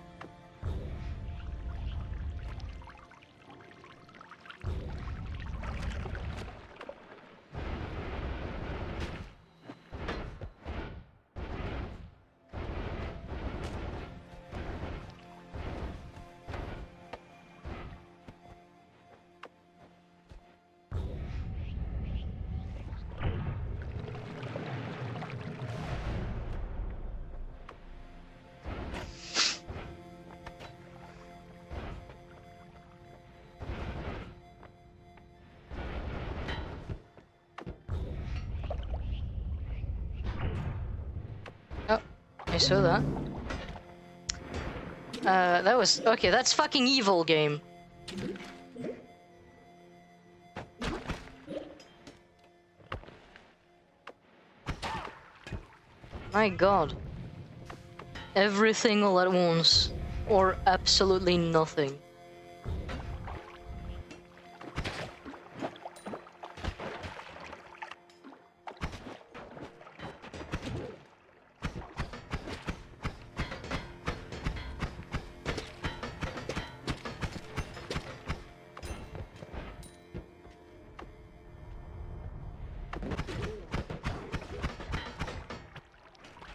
I saw that. That was... Okay, that's fucking evil, game. My god. Everything all at once. Or absolutely nothing.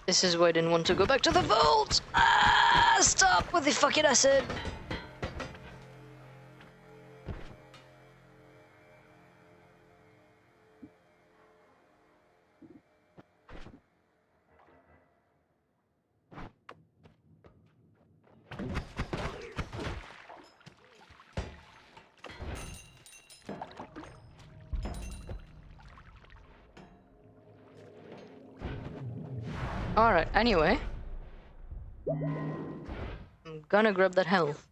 This is why I didn't want to go back to the vault! Ah! Stop with the fucking acid! Alright, anyway. I'm gonna grab that health.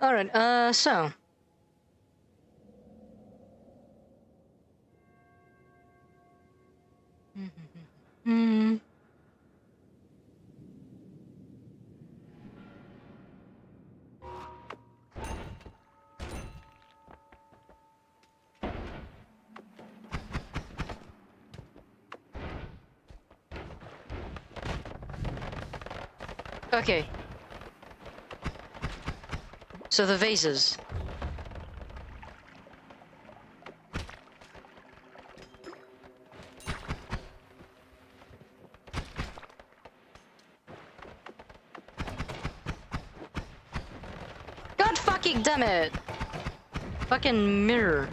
Alright, so... Okay. So the vases. God fucking damn it! Fucking mirror.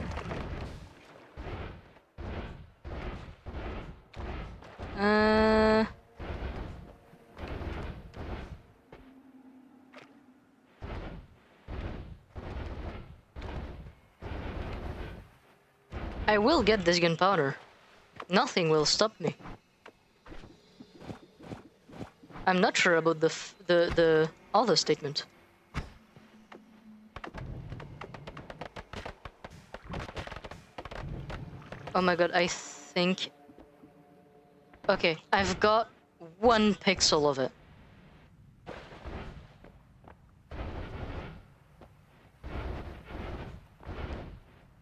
I will get this gunpowder. Nothing will stop me. I'm not sure about the other statement. Oh my god, I think... Okay, I've got 1 pixel of it.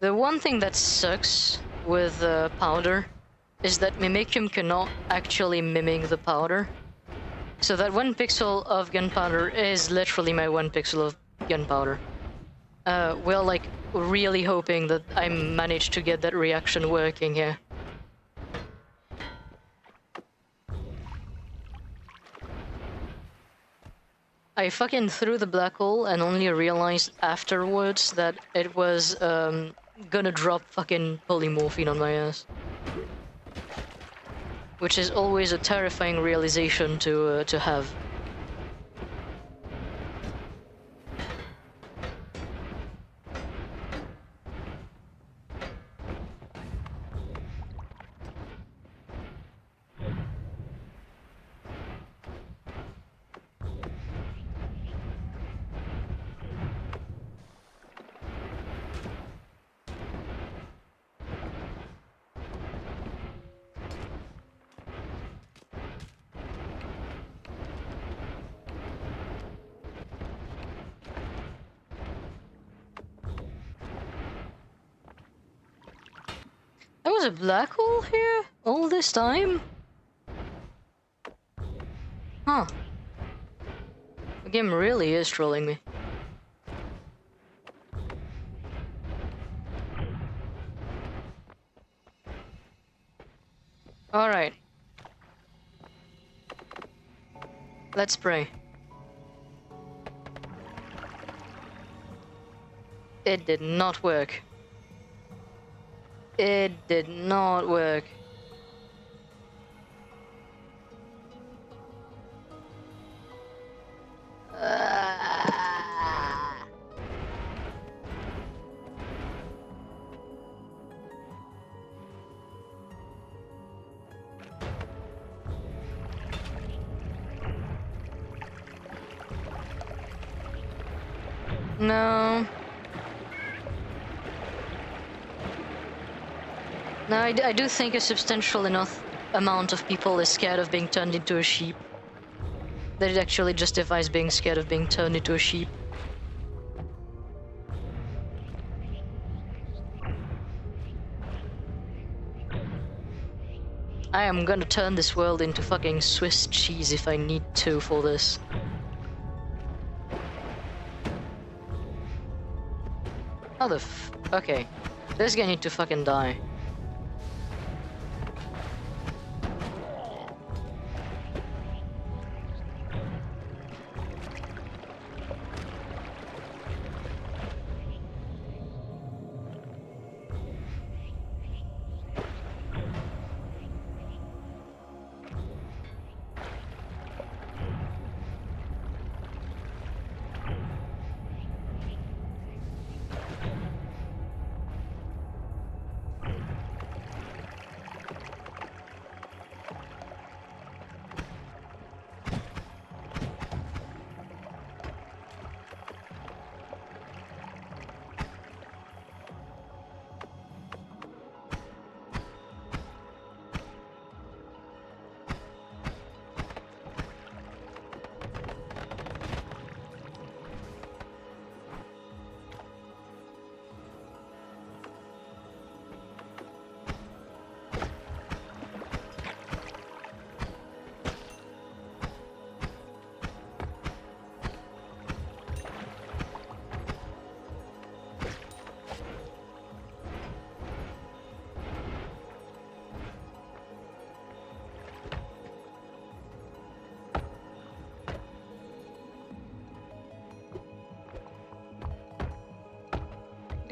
The one thing that sucks with powder is that Mimicium cannot actually mimic the powder. So that 1 pixel of gunpowder is literally my 1 pixel of gunpowder. We're like really hoping that I manage to get that reaction working here. I fucking threw the black hole and only realized afterwards that it was gonna drop fucking polymorphine on my ass. Which is always a terrifying realization to have. There was a black hole here all this time? Huh. game really is trolling me. Alright. Let's pray. It did not work. It did not work. No. No, I do think a substantial enough amount of people is scared of being turned into a sheep that it actually justifies being scared of being turned into a sheep. I am gonna turn this world into fucking Swiss cheese if I need to for this. How the okay. This guy need to fucking die.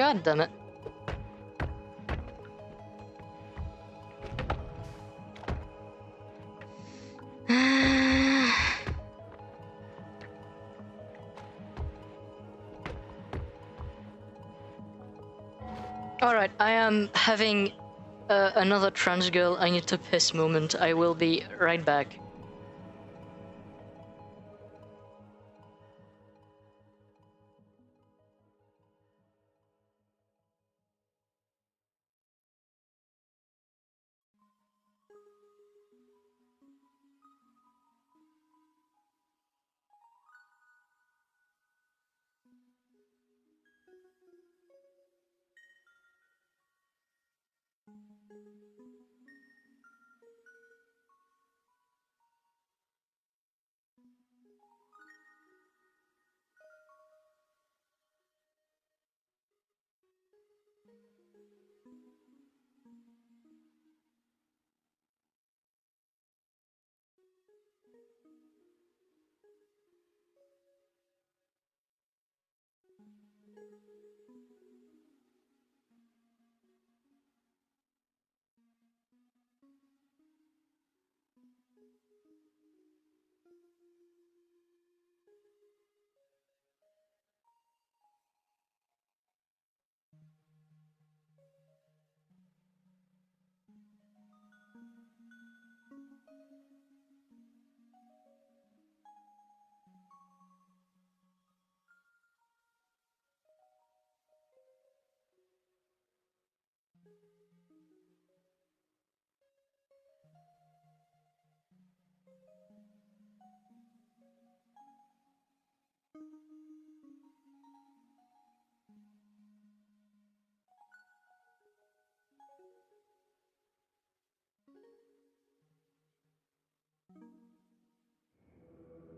God damn it. Alright, I am having another trans girl I need to piss moment. I will be right back.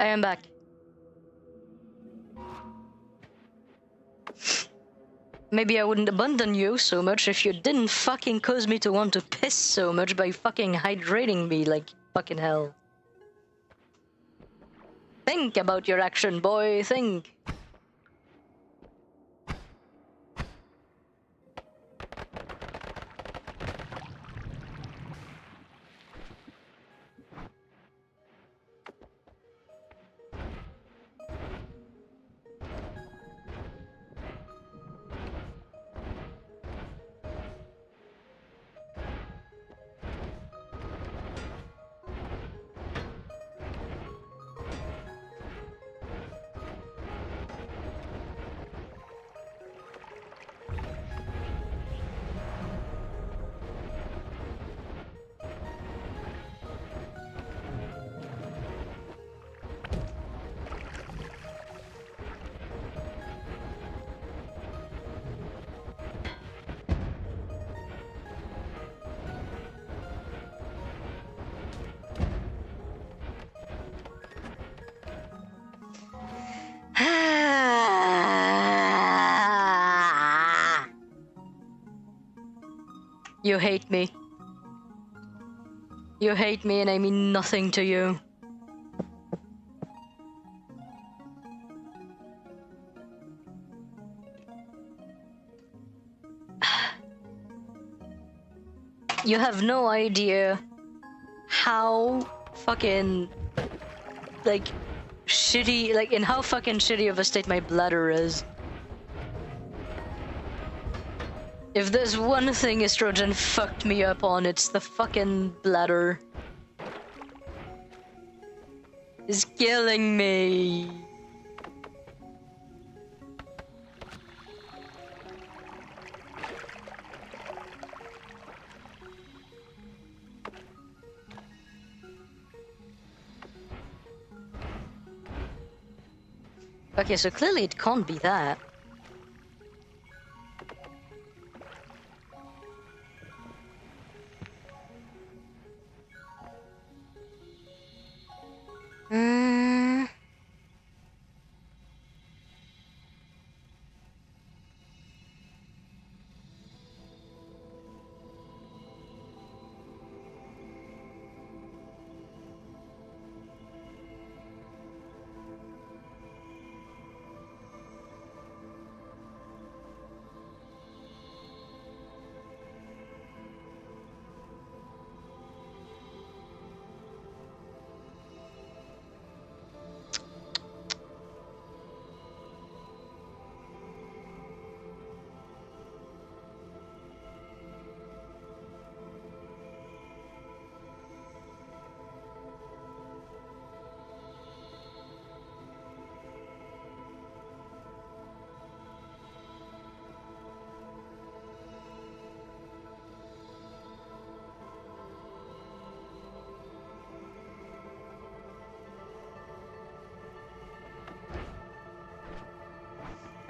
I am back. Maybe I wouldn't abandon you so much if you didn't fucking cause me to want to piss so much by fucking hydrating me like fucking hell. Think about your action, boy, think. You hate me. You hate me and I mean nothing to you. You have no idea how fucking, like, shitty, like, in how fucking shitty of a state my bladder is. If there's one thing estrogen fucked me up on, it's the fucking bladder. It's killing me. Okay, so clearly it can't be that.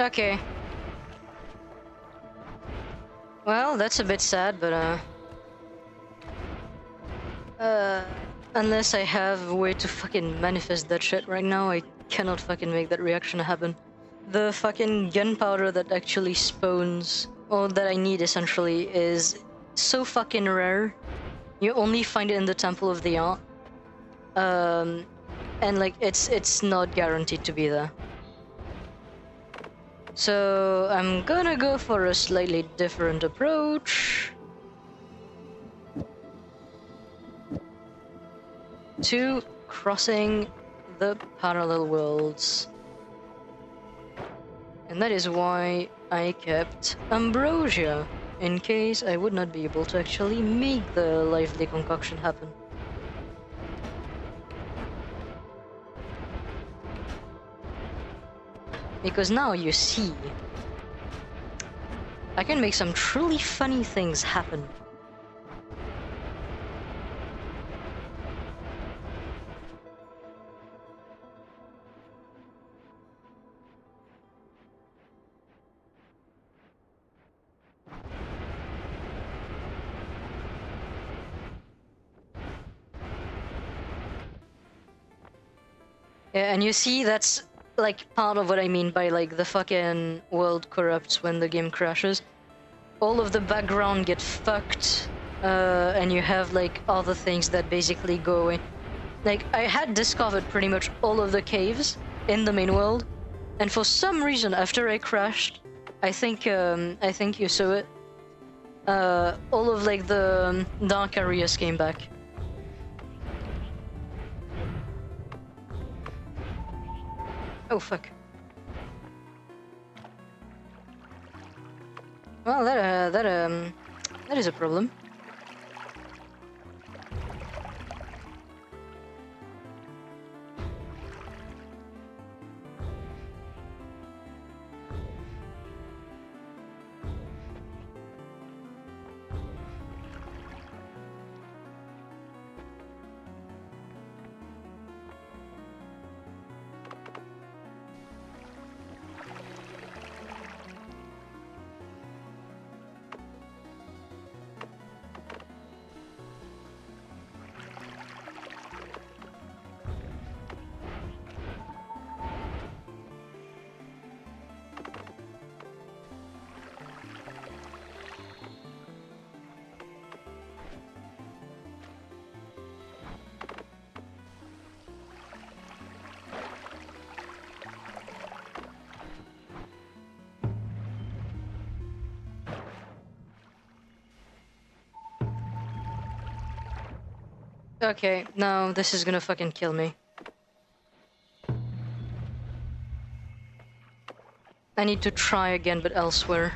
Okay. Well, that's a bit sad, but unless I have a way to fucking manifest that shit right now, I cannot fucking make that reaction happen. The fucking gunpowder that actually spawns, or that I need essentially, is so fucking rare. You only find it in the Temple of the Art. And like, it's not guaranteed to be there. So I'm gonna go for a slightly different approach to crossing the parallel worlds. And that is why I kept Ambrosia, in case I would not be able to actually make the lively concoction happen. Because now you see, I can make some truly funny things happen. Yeah, and you see that's like part of what I mean by like the fucking world corrupts when the game crashes. All of the background get fucked, and you have like other things that basically go away. Like I had discovered pretty much all of the caves in the main world, and for some reason after I crashed, I think you saw it. All of like the dark areas came back. Oh fuck. Well, that is a problem. Okay, no, this is gonna fucking kill me. I need to try again, but elsewhere.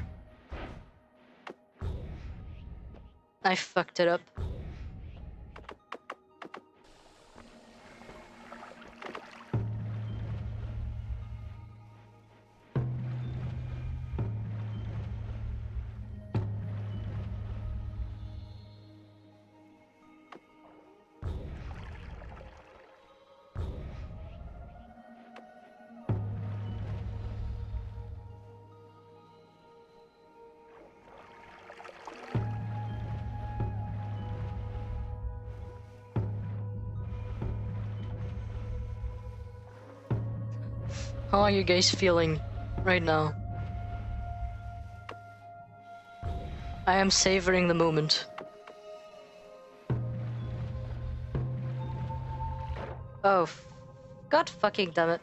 I fucked it up. How are you guys feeling right now? I am savoring the moment. Oh, god fucking damn it.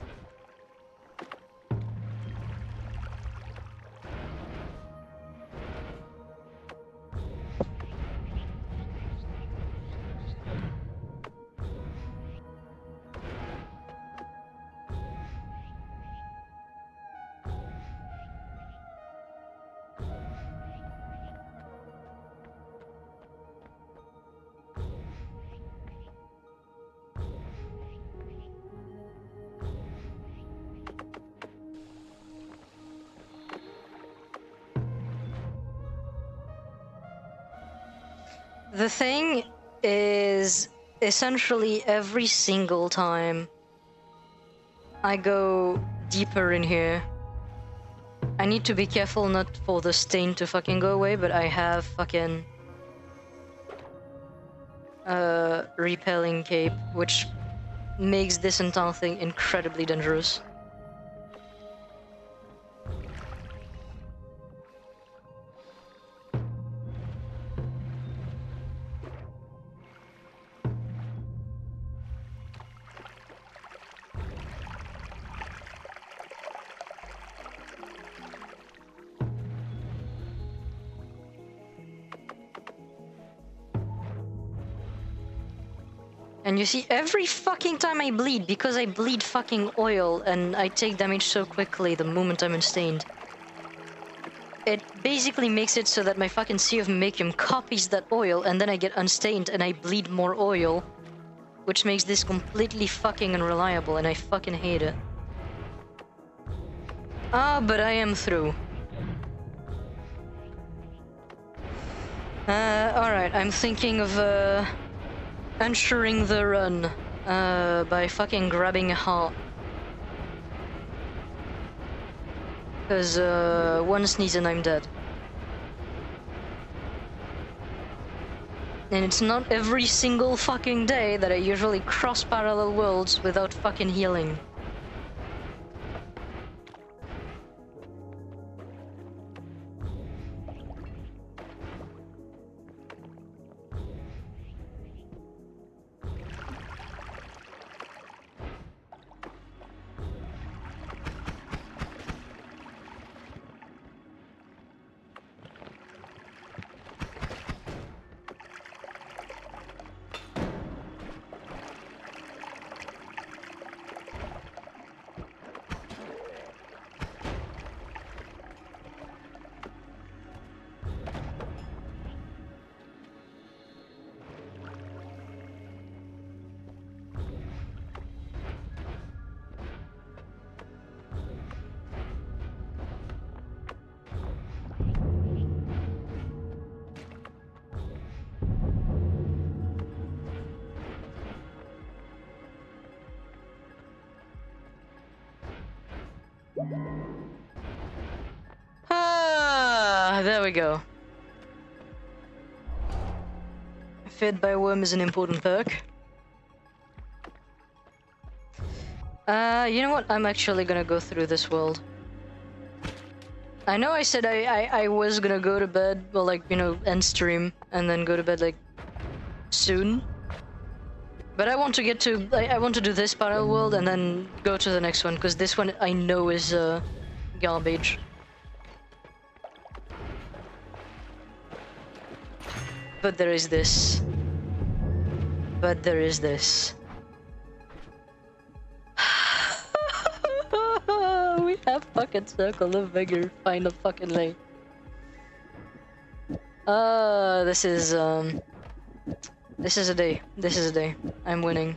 The thing is, essentially every single time I go deeper in here, I need to be careful not for the stain to fucking go away, but I have fucking repelling cape, which makes this entire thing incredibly dangerous. And you see, every fucking time I bleed, because I bleed fucking oil and I take damage so quickly the moment I'm unstained, it basically makes it so that my fucking Sea of Makium copies that oil and then I get unstained and I bleed more oil, which makes this completely fucking unreliable and I fucking hate it. Ah, but I am through. Alright, I'm thinking of, ensuring the run by fucking grabbing a heart. Because one sneeze and I'm dead. And it's not every single fucking day that I usually cross parallel worlds without fucking healing. Ah, there we go. Fed by Worm is an important perk. You know what? I'm actually gonna go through this world. I know I said I was gonna go to bed, well, like, you know, end stream, and then go to bed, like, soon. But I want to get to... I want to do this parallel world and then go to the next one, because this one I know is, garbage. But there is this. But there is this. We have fucking Circle of Vigor, final fucking late. This is a day. This is a day. I'm winning.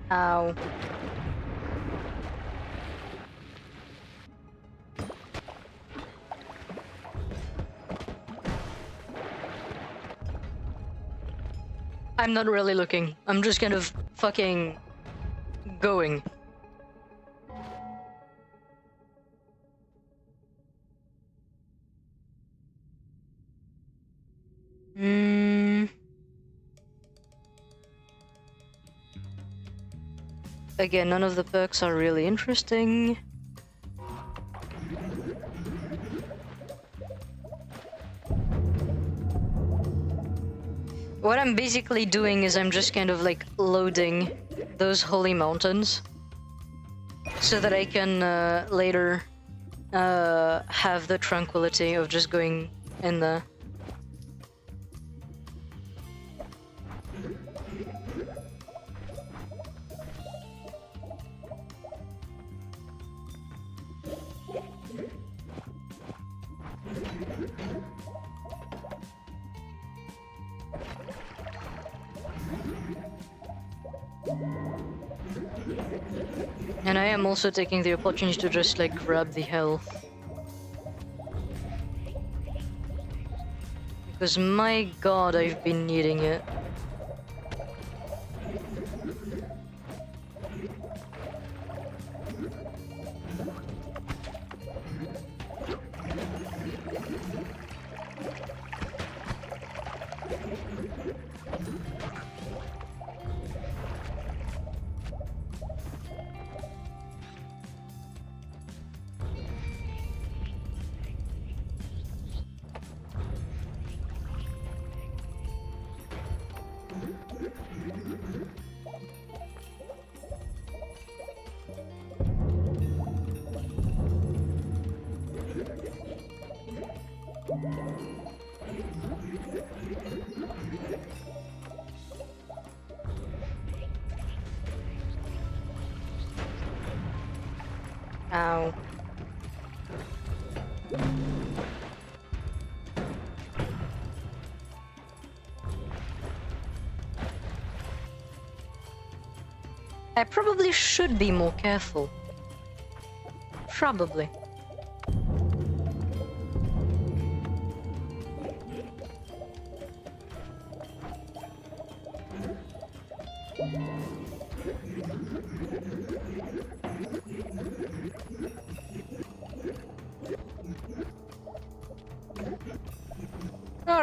Ow. I'm not really looking. I'm just kind of fucking going. Again, none of the perks are really interesting. What I'm basically doing is I'm just kind of like loading those holy mountains so that I can later have the tranquility of just going in there. And I am also taking the opportunity to just like grab the health. Because my god, I've been needing it. Ow. I probably should be more careful. Probably.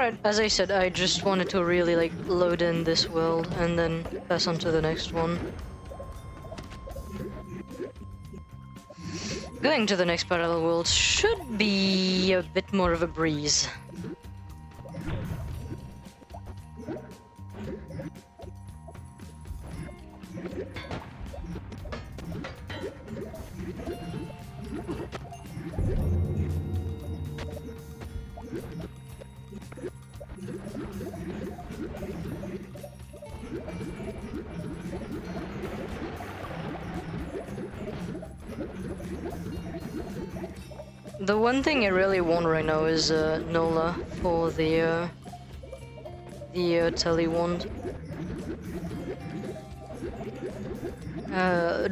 Alright, as I said, I just wanted to really like load in this world and then pass on to the next one. Going to the next parallel world should be a bit more of a breeze. The one thing I really want right now is Nola for the tele wand.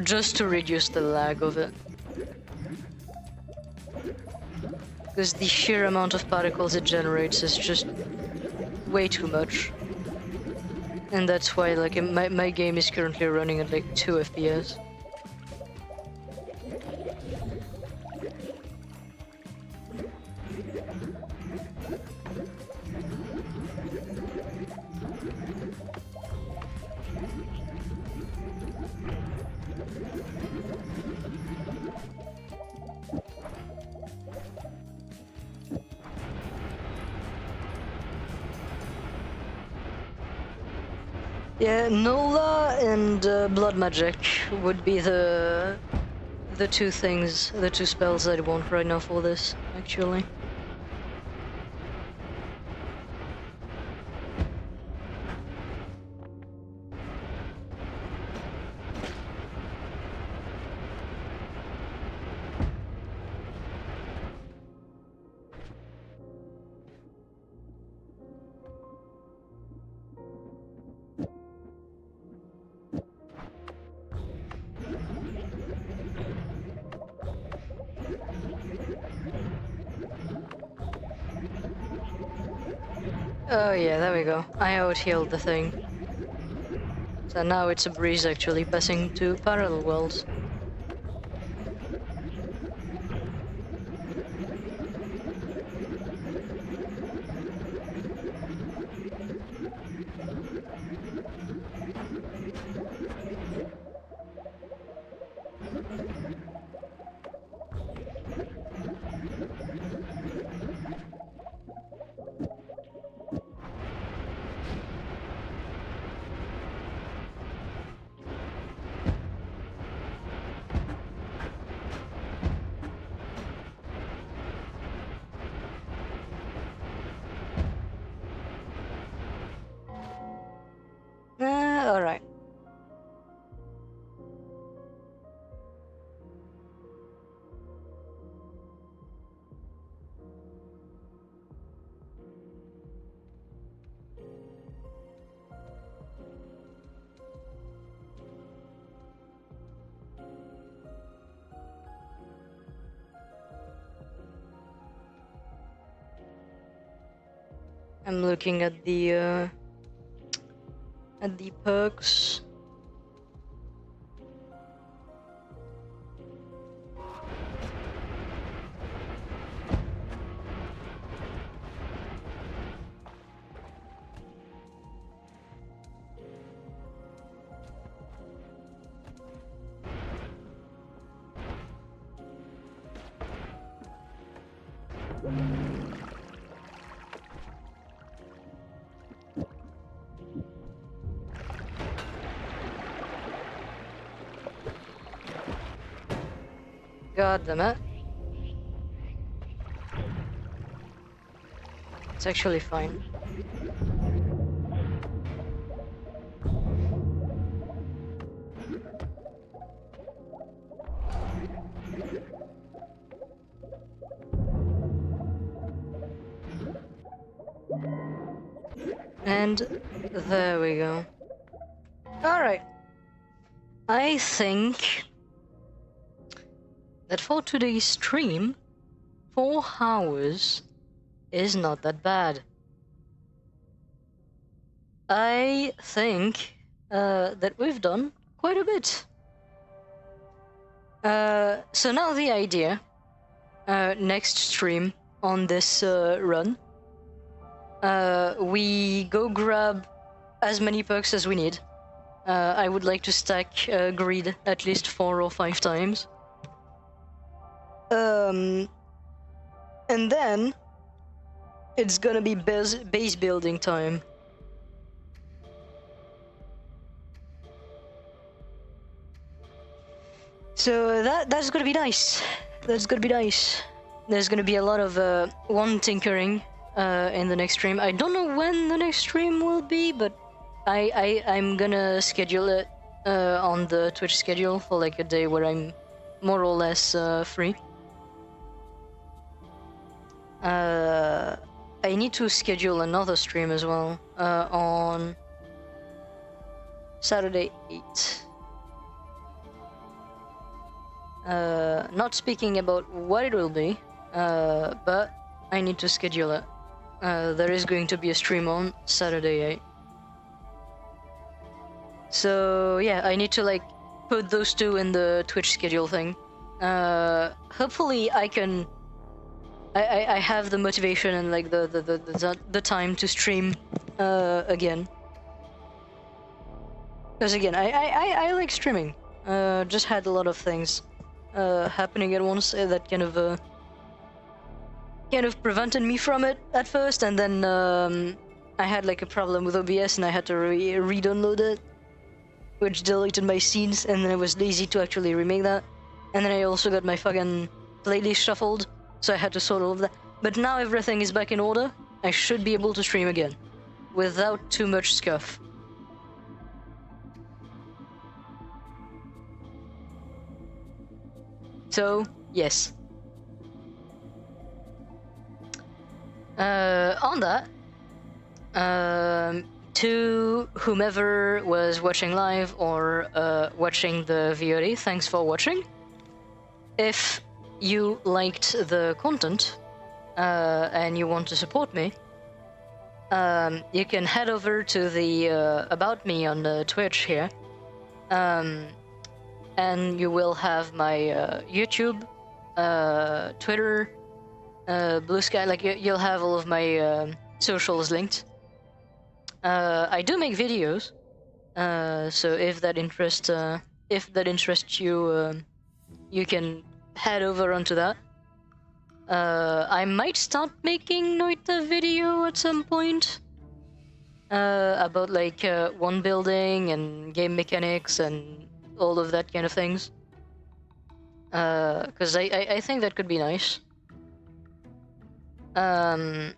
Just to reduce the lag of it. Because the sheer amount of particles it generates is just way too much. And that's why like my game is currently running at like 2 FPS. Yeah, Nola and Blood Magic would be the two things, the two spells I'd want right now for this, actually. Oh yeah, there we go. I out-healed the thing. So now it's a breeze actually passing to parallel worlds. Alright. I'm looking at the perks. God damn it. It's actually fine. And there we go. Alright. I think that for today's stream, 4 hours is not that bad. I think that we've done quite a bit. So now the idea, next stream on this run, we go grab as many perks as we need. I would like to stack greed at least 4 or 5 times. And then it's gonna be base building time. So that's gonna be nice. That's gonna be nice. There's gonna be a lot of one tinkering in the next stream. I don't know when the next stream will be, but I'm gonna schedule it on the Twitch schedule for like a day where I'm more or less free. I need to schedule another stream as well on Saturday 8. Not speaking about what it will be, but I need to schedule it. There is going to be a stream on Saturday 8. So yeah, I need to like put those two in the Twitch schedule thing. Hopefully I can. I have the motivation and like the time to stream again. Because again, I like streaming. Just had a lot of things happening at once that kind of prevented me from it at first, and then I had like a problem with OBS and I had to re-download it, which deleted my scenes, and then I was lazy to actually remake that. And then I also got my fucking playlist shuffled, so I had to sort all of that. But now everything is back in order. I should be able to stream again without too much scuff. So, yes. On that, to whomever was watching live or watching the VOD, thanks for watching. If you liked the content and you want to support me, you can head over to the About Me on the Twitch here, and you will have my YouTube, Twitter, Blue Sky. Like you'll have all of my socials linked. I do make videos, so if that interests you, you can head over onto that. I might start making Noita video at some point about like one building and game mechanics and all of that kind of things. Because I think that could be nice. But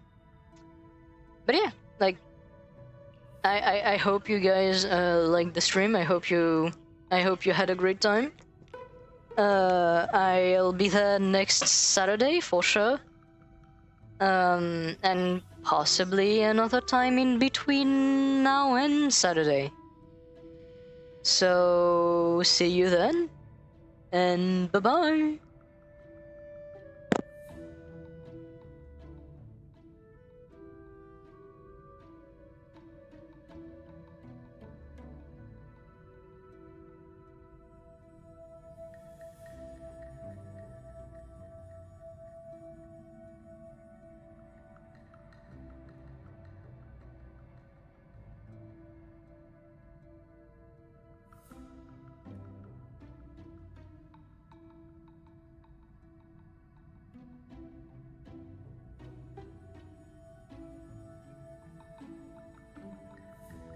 yeah, like I hope you guys liked the stream. I hope you had a great time. I'll be there next Saturday for sure. And possibly another time in between now and Saturday. So see you then, and bye-bye.